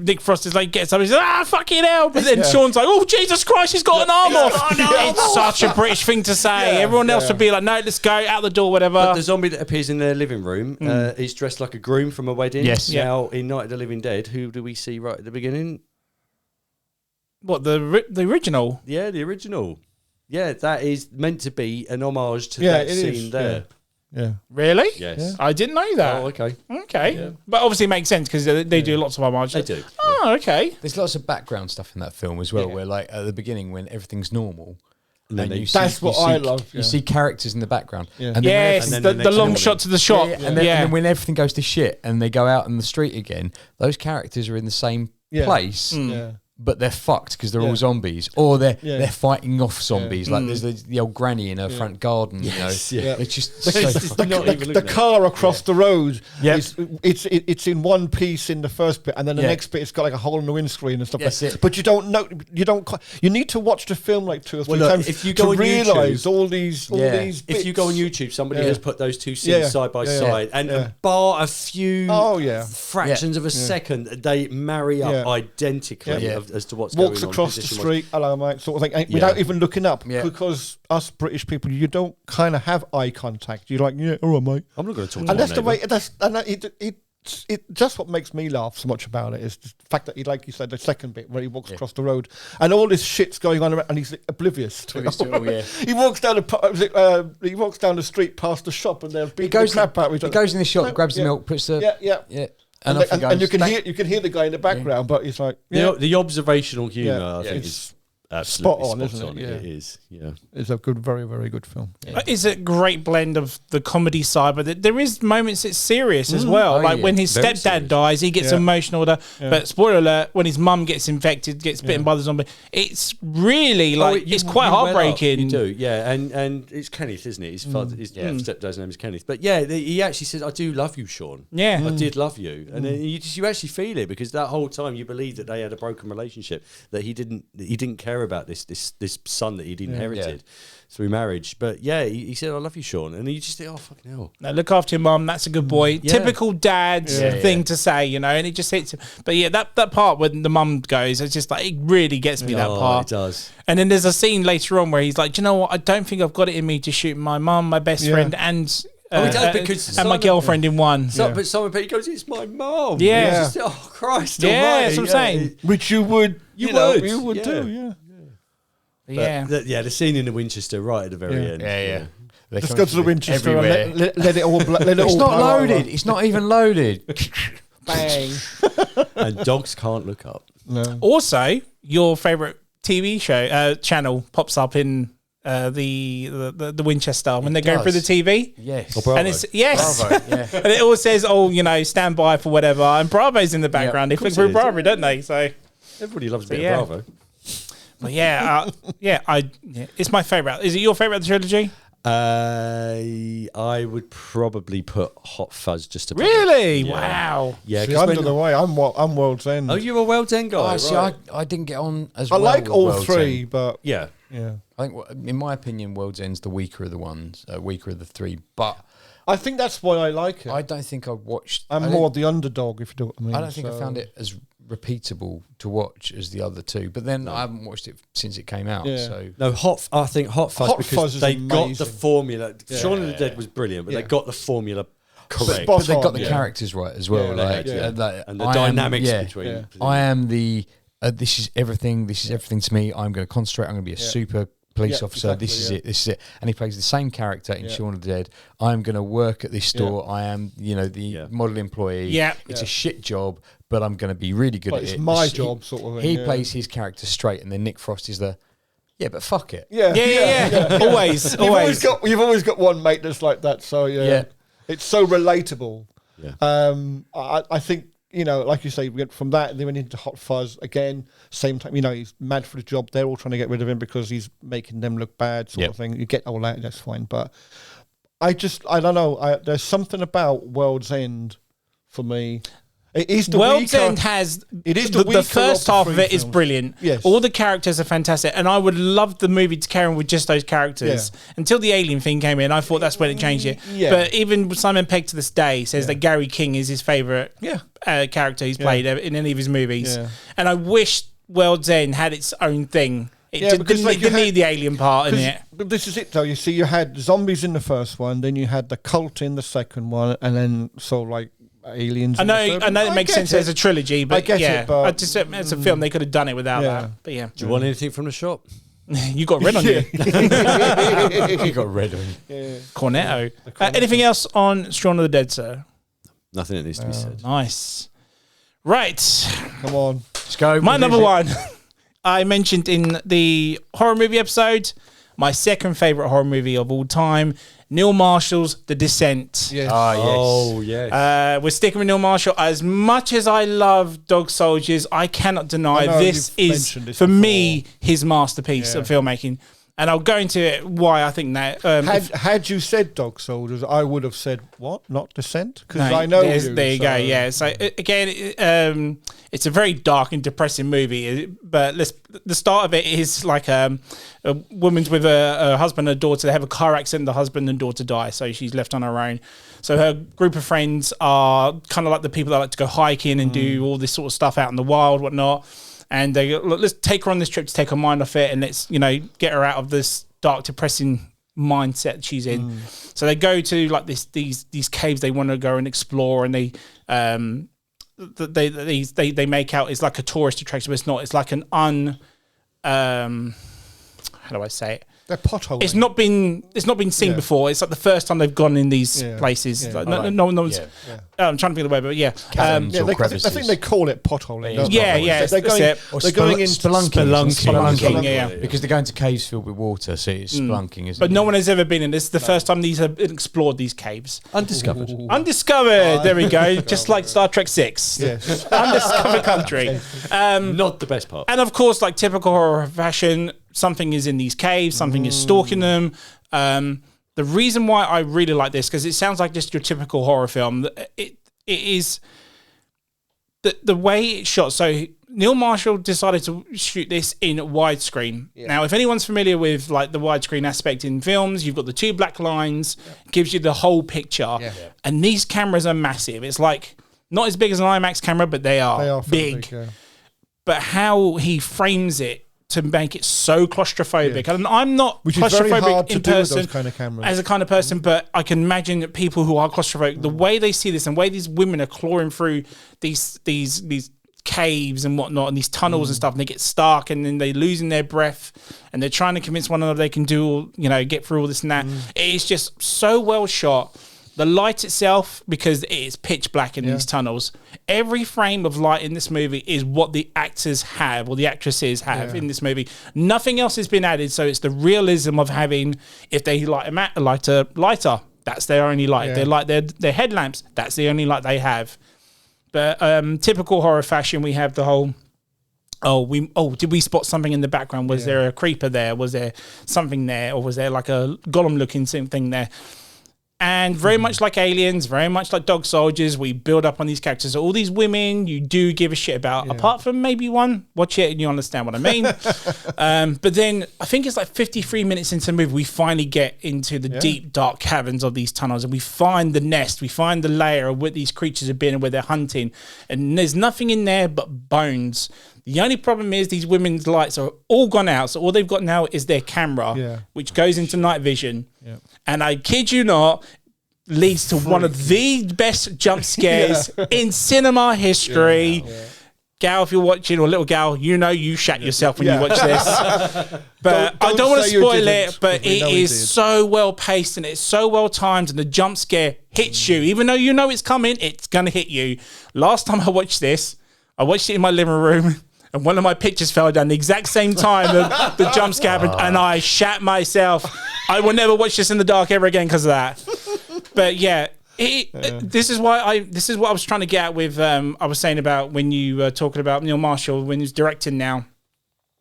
Nick Frost is like gets up, he's like, fucking hell, but then Sean's like, oh Jesus Christ, he's got an arm off. It's such a British thing to say. Everyone else would be like, no, let's go out the door, whatever. But the zombie that appears in their living room is dressed like a groom from a wedding. Yes. Now in Night of the Living Dead, who do we see right at the beginning? What, the original? Yeah, the original. Yeah, that is meant to be an homage to that scene there. Yeah. Really? Yes. I didn't know that. Oh, okay. Okay. Yeah. But obviously it makes sense because they do lots of homages. They do. Oh, okay. There's lots of background stuff in that film as well, where like at the beginning when everything's normal. And then I love. You see characters in the background. Yeah. And then the long shot to the shop. And then when everything goes to shit and they go out in the street again, those characters are in the same place. Yeah. But they're fucked because they're all zombies, or they're fighting off zombies. Like there's the old granny in her front garden. Yes, It's just the car across the road. It's in one piece in the first bit, and then the next bit it's got like a hole in the windscreen and stuff. Yes, But you don't know. You need to watch the film like 2 or 3 times if you go to on realise YouTube, all these. Bits. If you go on YouTube, somebody has put those two scenes side by side, and bar a few fractions of a second, they marry up identically as to what's walks going on. Across the street, hello mate, sort of thing, without even looking up, because us British people, you don't kind of have eye contact. You're like, yeah, all right, mate. I'm not going to talk to and my that's neighbour. the way. It just what makes me laugh so much about it is the fact that he, like you said, the second bit where he walks across the road and all this shit's going on around, and he's oblivious to it. He walks down the street past the shop, and they're beating the crap out of each other. He goes in the shop, grabs the milk, puts the and you can hear the guy in the background, but he's like the observational humour. I think is absolutely spot on, isn't it? It is. Yeah, it's a good, very, very good film. It's a great blend of the comedy side, but there is moments it's serious as well. When his Very stepdad serious. dies, he gets emotional. But spoiler alert, when his mum gets infected, gets bitten by the zombie, it's really it's quite heartbreaking. You do, and it's Kenneth, isn't it? His father, his stepdad's name is Kenneth. But he actually says, "I do love you, Sean. Yeah, I did love you," and then you actually feel it because that whole time you believe that they had a broken relationship, that he didn't care about this son that he'd inherited through marriage. But he said, "I love you, Sean," and you just think, "Oh fucking hell!" Now look after your mum. That's a good boy. Typical dad thing to say, and it just hits him. But that part when the mum goes, it's just like it really gets me. That part it does. And then there's a scene later on where he's like, "Do you know what? I don't think I've got it in me to shoot my mum, my best friend, and." And my girlfriend in one. But Simon Pegg goes, "It's my mum." Yeah. Just, oh Christ! Yeah, almighty. that's what I'm saying. Which you would do. Yeah. The scene in the Winchester right at the very end. Yeah. Just go to the Winchester and let it all. It's not loaded. It's not even loaded. Bang. And dogs can't look up. No. Also, your favourite TV show channel pops up in the Winchester when they're going through the TV. Yes. And it's Bravo, yeah. And it always says, stand by for whatever. And Bravo's in the background. They flick through Bravo, don't they? So everybody loves a bit of Bravo. But it's my favourite. Is it your favourite of the trilogy? I would probably put Hot Fuzz just above. Really? Yeah. Wow. Yeah, See, under the way. I'm World's End. Oh, you're a World's End guy. Oh, see, right. I didn't get on as I well. like with all World's three, End. but Yeah. yeah. I think, in my opinion, World's End's the weaker of the ones, weaker of the three. But I think that's why I like it. I don't think I've watched. I'm more the underdog, if you know what I mean. I don't think I found it as repeatable to watch as the other two. But then I haven't watched it since it came out. Yeah. So No, I think Hot Fuzz Hot because Fuzz is they got amazing. the formula. Shaun of the Dead was brilliant, but they got the formula correct. Spot but they got on, the yeah. characters right as well. Yeah, like, yeah. and the I am- dynamics yeah. between. Yeah. I am the. This is everything. This is everything to me. I'm going to concentrate. I'm going to be a super police Yeah, officer. exactly, This is yeah. it. This is it. And he plays the same character in Shaun of the Dead. I'm going to work at this store. I am, the model employee. Yeah. It's a shit job, but I'm going to be really good But at it's it. my He- job, sort of thing, He yeah. plays his character straight, and then Nick Frost is the. Yeah, but fuck it. Yeah, Yeah. Always. You've always got one mate that's like that. So Yeah. it's so relatable. Yeah. I think like you say, we went from that, they went into Hot Fuzz again. Same time, he's mad for the job. They're all trying to get rid of him because he's making them look bad, sort of thing. You get all that, that's fine. But I don't know. There's something about World's End for me. It is the World's weaker- End has It is the the weaker first of the half of three it is films. brilliant. Yes. All the characters are fantastic, and I would love the movie to carry on with just those characters until the alien thing came in. I thought that's when it changed it. Yeah. But even Simon Pegg to this day says that Gary King is his favorite character he's played in any of his movies, Yeah. and I wish World's End had its own thing. It Yeah, because, like, you didn't had- need the alien part in it. But this is it, though. You see, you had zombies in the first one, then you had the cult in the second one, and then aliens. I in the know third one. it makes get sense as a trilogy, but I get it, but- I just as a film they could have done it without Yeah. that. But yeah, Do you want anything from the shop? you got red on you, He got red on. Cornetto. Anything else on Shaun of the Dead, sir? Nothing that needs to be said. Nice. Right. Come on. Let's go. My number one, I mentioned in the horror movie episode, my second favorite horror movie of all time, Neil Marshall's The Descent. Yes. Ah, yes. Oh, yes. We're sticking with Neil Marshall. As much as I love Dog Soldiers, I cannot deny I know this you've is, mentioned this for before. me, his masterpiece of filmmaking. And I'll go into it why I think that. Had you said Dog Soldiers, I would have said what? Not Descent? Because No, I know there you go. Yeah. So again, it's a very dark and depressing movie. But the start of it is like a woman's with a husband and a daughter. They have a car accident. The husband and daughter die, so she's left on her own. So her group of friends are kind of like the people that like to go hiking and do all this sort of stuff out in the wild, whatnot. And they go, look, let's take her on this trip to take her mind off it, and let's get her out of this dark, depressing mindset that she's in. So they go to like these caves they want to go and explore, and they make out it's like a tourist attraction, but it's not. It's like an how do I say it? They're potholes. It's not been seen before. It's like the first time they've gone in these places. Yeah. Like, no one's. I'm trying to think of the word, but yeah. I think they call it potholing. don't Yeah, they? yeah, They're that's going, it. Or they're going in Spelunking, yeah. Because they're going to caves filled with water, so it's splunking, isn't But it? no one has ever been in. This is the first time these have explored these caves. Undiscovered. Undiscovered. There we go. Just like Star Trek 6. Yes. Undiscovered country. Not the best part. And of course, like typical horror fashion, something is in these caves, something is stalking them. The reason why I really like this, because it sounds like just your typical horror film, it is the way it's shot. So Neil Marshall decided to shoot this in widescreen. Now, if anyone's familiar with like the widescreen aspect in films, you've got the two black lines, gives you the whole picture. And these cameras are massive. It's like not as big as an IMAX camera, but they are big. But how he frames it to make it so claustrophobic. And I'm not Which is very claustrophobic hard to in do with person those kind of cameras. as a kind of person, but I can imagine that people who are claustrophobic, the way they see this and the way these women are clawing through these caves and whatnot and these tunnels and stuff, and they get stuck and then they're losing their breath and they're trying to convince one another they can do, get through all this and that. It's just so well shot. The light itself, because it is pitch black in these tunnels, every frame of light in this movie is what the actors have or the actresses have in this movie. Nothing else has been added, so it's the realism of having, if they light a lighter, that's their only light. Yeah. They light their headlamps, that's the only light they have. But typical horror fashion, we have the whole did we spot something in the background? Was there a creeper there? Was there something there? Or was there like a golem looking thing there? And very much like Aliens, very much like Dog Soldiers, we build up on these characters. All these women you do give a shit about, apart from maybe one. Watch it and you understand what I mean. But then I think it's like 53 minutes into the movie, we finally get into the deep, dark caverns of these tunnels and we find the nest, we find the lair of where these creatures have been and where they're hunting. And there's nothing in there but bones. The only problem is these women's lights are all gone out. So all they've got now is their camera, which goes into night vision. Yeah. And I kid you not, leads to one of the best jump scares in cinema history. Gal, if you're watching, or little gal, you know you shat yourself when you watch this. But I don't want to spoil it, but it is so well paced and it's so well timed and the jump scare hits you. Even though you know it's coming, it's going to hit you. Last time I watched this, I watched it in my living room. And one of my pictures fell down the exact same time the jump scare happened, and I shat myself. I will never watch this in the dark ever again because of that. But this is what I was trying to get at with. I was saying about when you were talking about Neil Marshall when he's directing now,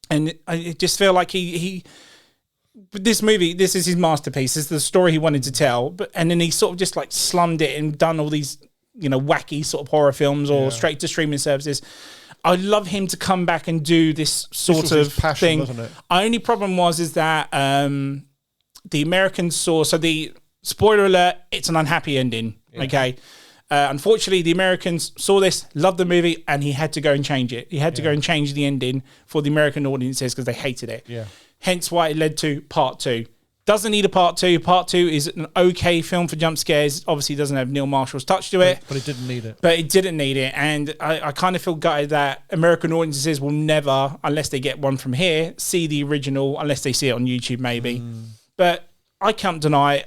and I just feel like this movie, this is his masterpiece. This is the story he wanted to tell, and then he sort of just like slummed it and done all these wacky sort of horror films or straight to streaming services. I love him to come back and do this sort of passion, thing. Wasn't it? Only problem is that the Americans saw. So the spoiler alert: it's an unhappy ending. Yeah. Okay. Unfortunately, the Americans saw this, loved the movie, and he had to go and change it. He had to go and change the ending for the American audiences because they hated it. Yeah. Hence why it led to part 2. Doesn't need a part 2. Part 2 is an okay film for jump scares. Obviously, doesn't have Neil Marshall's touch to it. But it didn't need it. But it didn't need it. And I kind of feel gutted that American audiences will never, unless they get one from here, see the original, unless they see it on YouTube maybe. But I can't deny,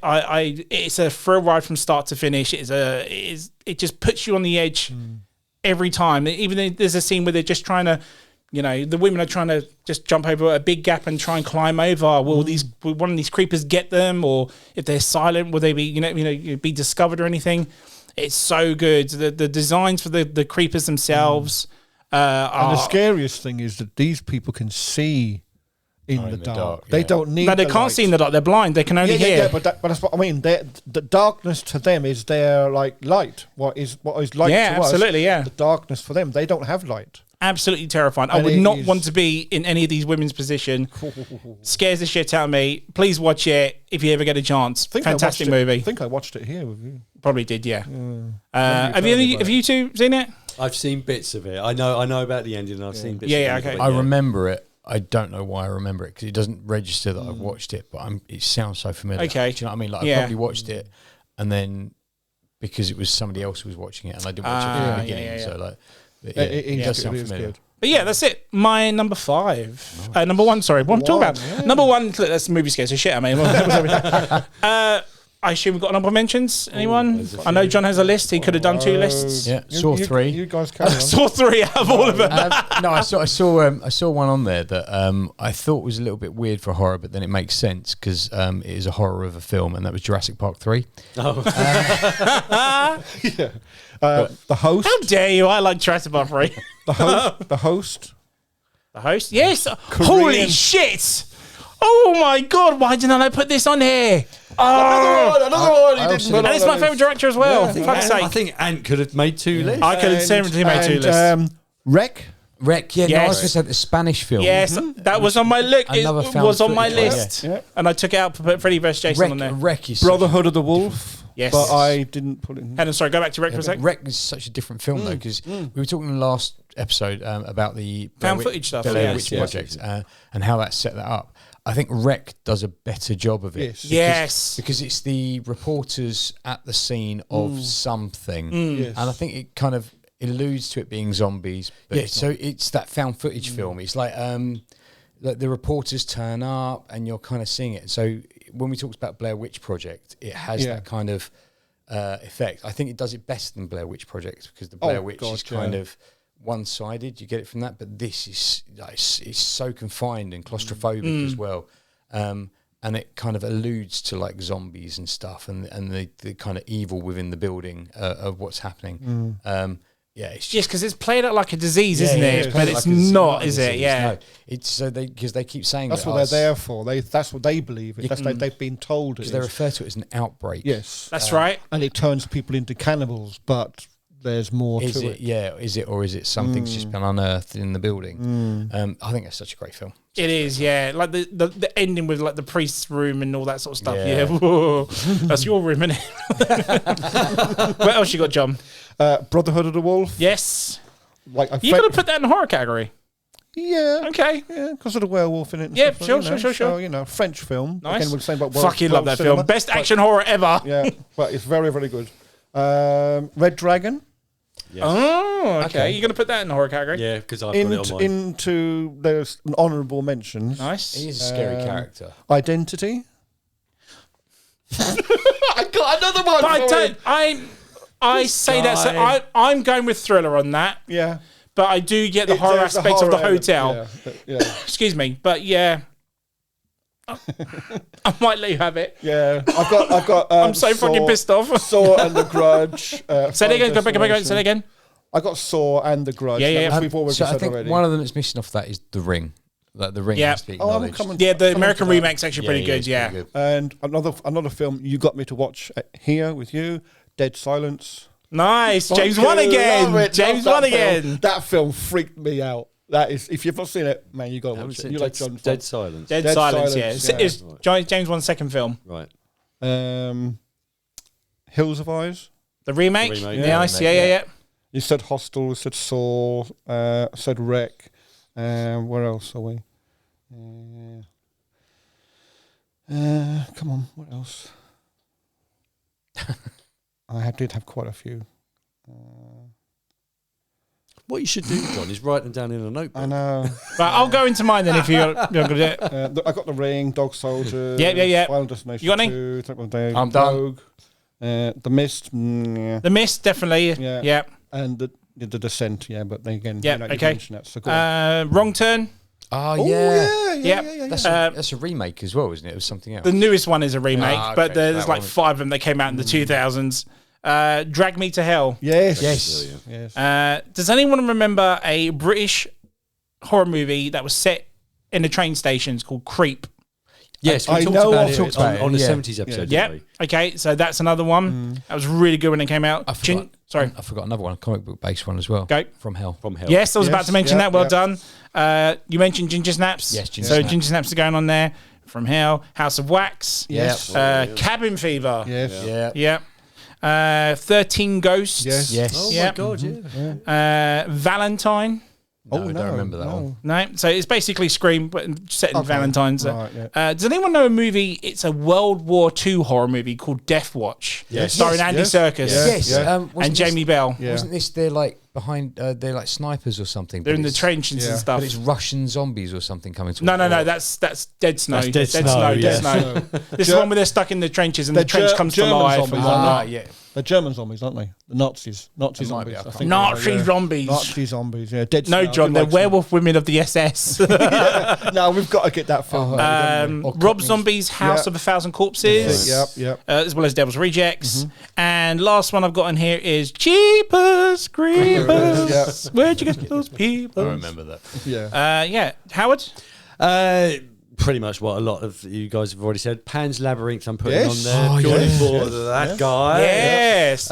it's a thrill ride from start to finish. It just puts you on the edge every time. Even there's a scene where they're just trying to, the women are trying to just jump over a big gap and try and climb over. Will one of these creepers get them? Or if they're silent, will they be, be discovered or anything? It's so good. The designs for the creepers themselves and the scariest thing is that these people can see in the dark. They don't need. No, they can't see in the dark. They're blind. They can only hear. Yeah, but that's what I mean. The darkness to them is their light. What is light? Yeah, to absolutely. Us, the darkness for them. They don't have light. Absolutely terrifying. I would not want to be in any of these women's position. Scares the shit out of me. Please watch it if you ever get a chance. Fantastic movie. I think I watched it here with you. Probably did, yeah. Have you two seen it? I've seen bits of it. I know about the ending and I've seen bits of it. Yeah, okay. I remember it. I don't know why I remember it because it doesn't register that I've watched it, but it sounds so familiar. Okay. Do you know what I mean? Like I probably watched it and then because it was somebody else who was watching it and I didn't watch it from the beginning. So like it does sound familiar. Good. But yeah, that's it. My number 5. Nice. Number 1, sorry. What I'm talking about. Yeah. Number 1, look, that's movie scares the shit. I mean, I assume we've got honorable mentions. Anyone? I know John has a list. He could have done 2 lists. Yeah, Saw 3. You guys carry on. Saw 3 out of all of them. No, I saw one on there that I thought was a little bit weird for horror, but then it makes sense because it is a horror of a film, and that was Jurassic Park 3. Oh. Yeah. The Host. How dare you? I like Jurassic Park 3. The Host. The Host? Yes. Holy shit. Oh my God. Why didn't I put this on here? Another one. And it's my favourite director as well. I think Ant could have made 2 lists. I could have definitely made 2 lists. Wreck, yeah. Yes. No, I was going to say the Spanish film. Yes, that was on my list. It was on my list. Yeah. And I took it out to put Freddy vs. Jason on there. Wreck is Brotherhood of the Wolf. Yes. But I didn't put it in. And sorry, go back to Wreck for a second. Wreck is such a different film though because we were talking in the last episode about the found footage stuff, Blair Witch Project and how that set that up. I think Wreck does a better job of it. Yes. Because it's the reporters at the scene of something. Yes. And I think it kind of alludes to it being zombies. But it's that found footage film. It's like the reporters turn up and you're kind of seeing it. So when we talked about Blair Witch Project, it has that kind of effect. I think it does it better than Blair Witch Project because the Blair Witch is kind of one-sided. You get it from that, but this is it's so confined and claustrophobic as well, and it kind of alludes to like zombies and stuff, and the kind of evil within the building of what's happening. Yeah, it's Yes, because it's played out like a disease, isn't it? it's But played it's like not, a is it? disease. Yeah. No, it's so because they keep saying That's that, what they're there for. That's what they believe. That's they've been told. because they refer to it as an outbreak. Yes, That's right. and it turns people into cannibals. But there's more Is to it? Yeah, is it, or is it something's just been unearthed in the building? I think that's such a great film. It is, yeah. Like the ending with like the priest's room and all that sort of stuff. Yeah. Yeah, whoa. That's your room, isn't it? What else you got, John? Brotherhood of the Wolf. Yes. Like You're going to put that in the horror category? Yeah. Okay. Yeah, because of the werewolf in it. And Yeah, stuff, sure, you know. sure. So, you know, French film. Nice. Again, we're saying about Fucking love that film. cinema, Best but- action horror ever. Yeah, but it's very, very good. Red Dragon. Yes. Oh, okay. You're going to put that in the horror category? Yeah, because I've got it on mine. There's an honourable mentions. Nice. He is a scary character. Identity. I got another one. But I for don't. I say that. So I'm going with thriller on that. it. Yeah. But I do get the horror There's aspect of the horror element, hotel. Yeah. Excuse me, but yeah, I might let you have it. Yeah. I've got. I'm so fucking pissed off. Saw and The Grudge. Say it again. Go back. Say it again. I got Saw and The Grudge. Yeah. Which we've already So I said think already. one of them that's missing off that is The Ring. Like The Ring Yeah. has to be Oh, I'm acknowledged. coming. Yeah, the coming American to that. remake's actually pretty good. it's Yeah. pretty good. And another film you got me to watch here with you, Dead Silence. Nice. James Fucking won again. love it. James Love won that film. again. That film freaked me out. That is, if you've not seen it, man, you got to watch it. You like John Dead Silence. Dead Dead Silence. Silence, Yeah. yeah. It's James Wan's second film. Right. Hills of Eyes. The remake. The remake, Yeah, yeah. nice. Yeah. You said Hostel. You said Saw. Said Wreck. Where else are we? Come on. What else? I did have quite a few. What you should do, John, is write them down in a notebook. I know. But I'll go into mine then if you're going to do it. I got The Ring, Dog Soldiers. Yeah. Final Destination. You got any? 2, Attack on the Day, I'm done. Rogue, The Mist. Yeah. The Mist, definitely. Yeah. Yeah. And the Descent. Yeah, but then again, Yeah, you okay. mentioned that, so go on. Wrong Turn. Oh, yeah. Yeah. That's a remake as well, isn't it? It was something else. The newest one is a remake, Ah, but okay, there's that like one. 5 of them that came out in the 2000s. Drag Me to Hell. Yes. Does anyone remember a British horror movie that was set in a train station? It's called Creep. Yes, we I talked know about I've it talked on, about on the it, yeah. 70s episode, Yep. didn't we? Okay, so that's another one. That was really good when it came out. I forgot, Sorry. I forgot another one, a comic book based one as well. Go. From Hell. From Hell. Yes, I was about to mention yeah, that. Well yeah. done. You mentioned Ginger Snaps. Yes, Ginger So Snaps. Ginger Snaps are going on there. From Hell. House of Wax. Yes. Cabin Fever. Yes. Yeah. Yeah. 13 Ghosts. Yes. Yes. Oh, Yep. my God, yeah. Valentine. No, I don't remember that one. No, so it's basically Scream, but set in Valentine's. Right, yeah. Does anyone know a movie? It's a World War II horror movie called Death Watch, Yes. starring Yes, Andy yes, Serkis Yes. Yeah. Wasn't and this- Jamie Bell. Yeah. Wasn't this they're like behind? They're like snipers or something. They're but in the it's- trenches yeah. and stuff. But it's Russian zombies or something coming to. No, that's Dead Snow. That's Dead Snow, Dead yeah. Snow. This is one where they're stuck in the trenches and the trench comes to German life. zombies, and aren't whatnot. they? yeah. They're German zombies, aren't they? The Nazis. Nazi It might be, zombies. I I can't think Nazi they are, yeah. zombies. Nazi zombies, yeah. Dead No, Snow, John, we they're like werewolf women of the SS. No, we've got to get that film. Rob Zombie's House Yeah. of a Thousand Corpses. Yep. As well as Devil's Rejects. And last one I've got in here is Jeepers Creepers. Yeah. Where'd you get those people? I remember that. Yeah. Howard? Pretty much what a lot of you guys have already said. Pan's Labyrinth, I'm putting Yes. on there. Oh, Purely yes. for that guy. Yes.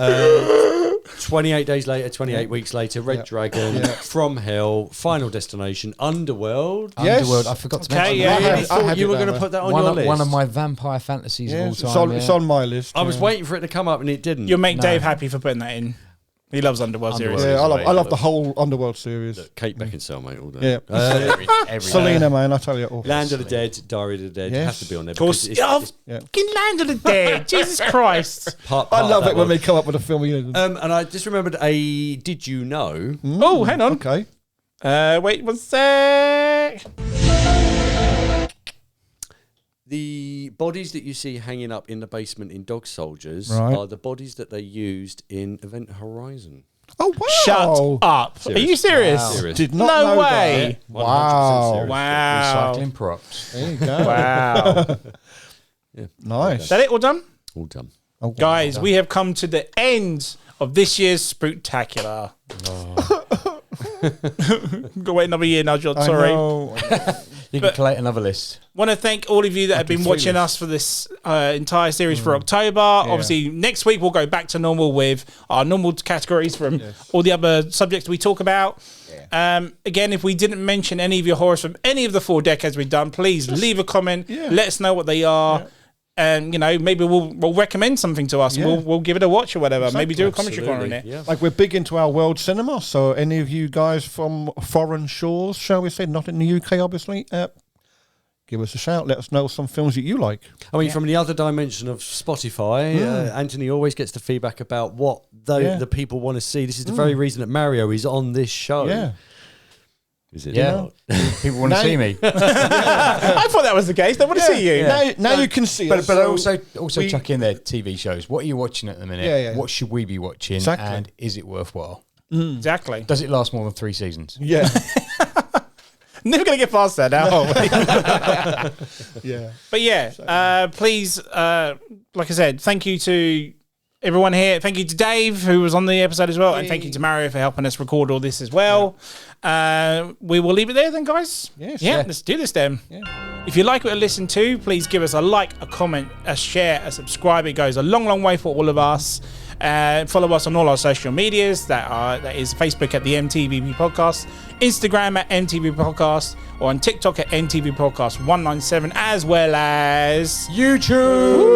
28 days later, 28 weeks later, Red Dragon, From Hell, Final Destination, Underworld. Yes. Underworld. I forgot to Okay, mention. yeah, that. yeah. I really thought had you it were down going to there. put that on your list. One of my vampire fantasies Yes, of all time. it's on my list. I was yeah. waiting for it to come up and it didn't. You'll make Dave happy for putting that in. He loves Underworld series. Underworld. Yeah, I love the whole Underworld series. Kate Beckinsale, mate, all day. Yeah. Every Selena, man, I tell you. Oh. Land of the Dead, Diary of the Dead, Yes. have to be on there. Of course. because it's Yeah. Fucking Land of the Dead. Jesus Christ. part I of love that it when world. they come up with a film. And I just remembered a Did You Know? Oh, hang on. Okay. Wait 1 sec. The bodies that you see hanging up in the basement in Dog Soldiers Right. are the bodies that they used in Event Horizon. Oh, wow. Shut up. Serious. Are you serious? Wow. Serious. Did not No know way. that. 100% Wow. serious. Wow. Recycling props. There you go. Wow. Nice. Is that it? All done? All done. Oh, wow. Guys, we have come to the end of this year's Spooktacular. Go wait another year now, John. Sorry. You can collate another list. Want to thank all of you that have been watching us for this entire series for October. Obviously, next week we'll go back to normal with our normal categories from all the other subjects we talk about. Again, if we didn't mention any of your horrors from any of the 4 decades we've done, please leave a comment. Let us know what they are. And, maybe we'll recommend something to us. Yeah. We'll give it a watch or whatever. Exactly. Maybe do a commentary corner on it. Yeah. Like, we're big into our world cinema, so any of you guys from foreign shores, shall we say, not in the UK, obviously, give us a shout. Let us know some films that you like. I mean, from the other dimension of Spotify, Anthony always gets the feedback about what the people want to see. This is the very reason that Mario is on this show. Yeah. Is it? Yeah. People want to see me. I thought that was the case. They want to see you. Now you can see us. But also chuck in their TV shows. What are you watching at the minute? Yeah. What should we be watching? Exactly. And is it worthwhile? Exactly. Does it last more than 3 seasons? Yeah. Never going to get past that now, are we? Yeah. But please, like I said, thank you to everyone here. Thank you to Dave, who was on the episode as well. And thank you to Mario for helping us record all this as well. We will leave it there then, guys. Yes. Yeah, let's do this then. Yeah. If you like what you listen to, please give us a like, a comment, a share, a subscribe. It goes a long, long way for all of us. Follow us on all our social medias. That is Facebook at the M.T.V.B. Podcast, Instagram at M.T.V.B. Podcast, or on TikTok at M.T.V.B. Podcast 197, as well as YouTube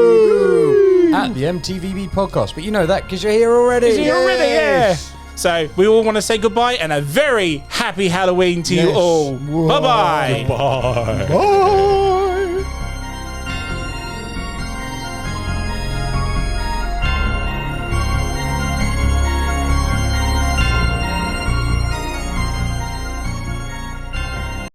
at the M.T.V.B. Podcast. But you know that because you're here already. Yeah. So we all want to say goodbye and a very happy Halloween to you all. Bye-bye. Bye. Oh.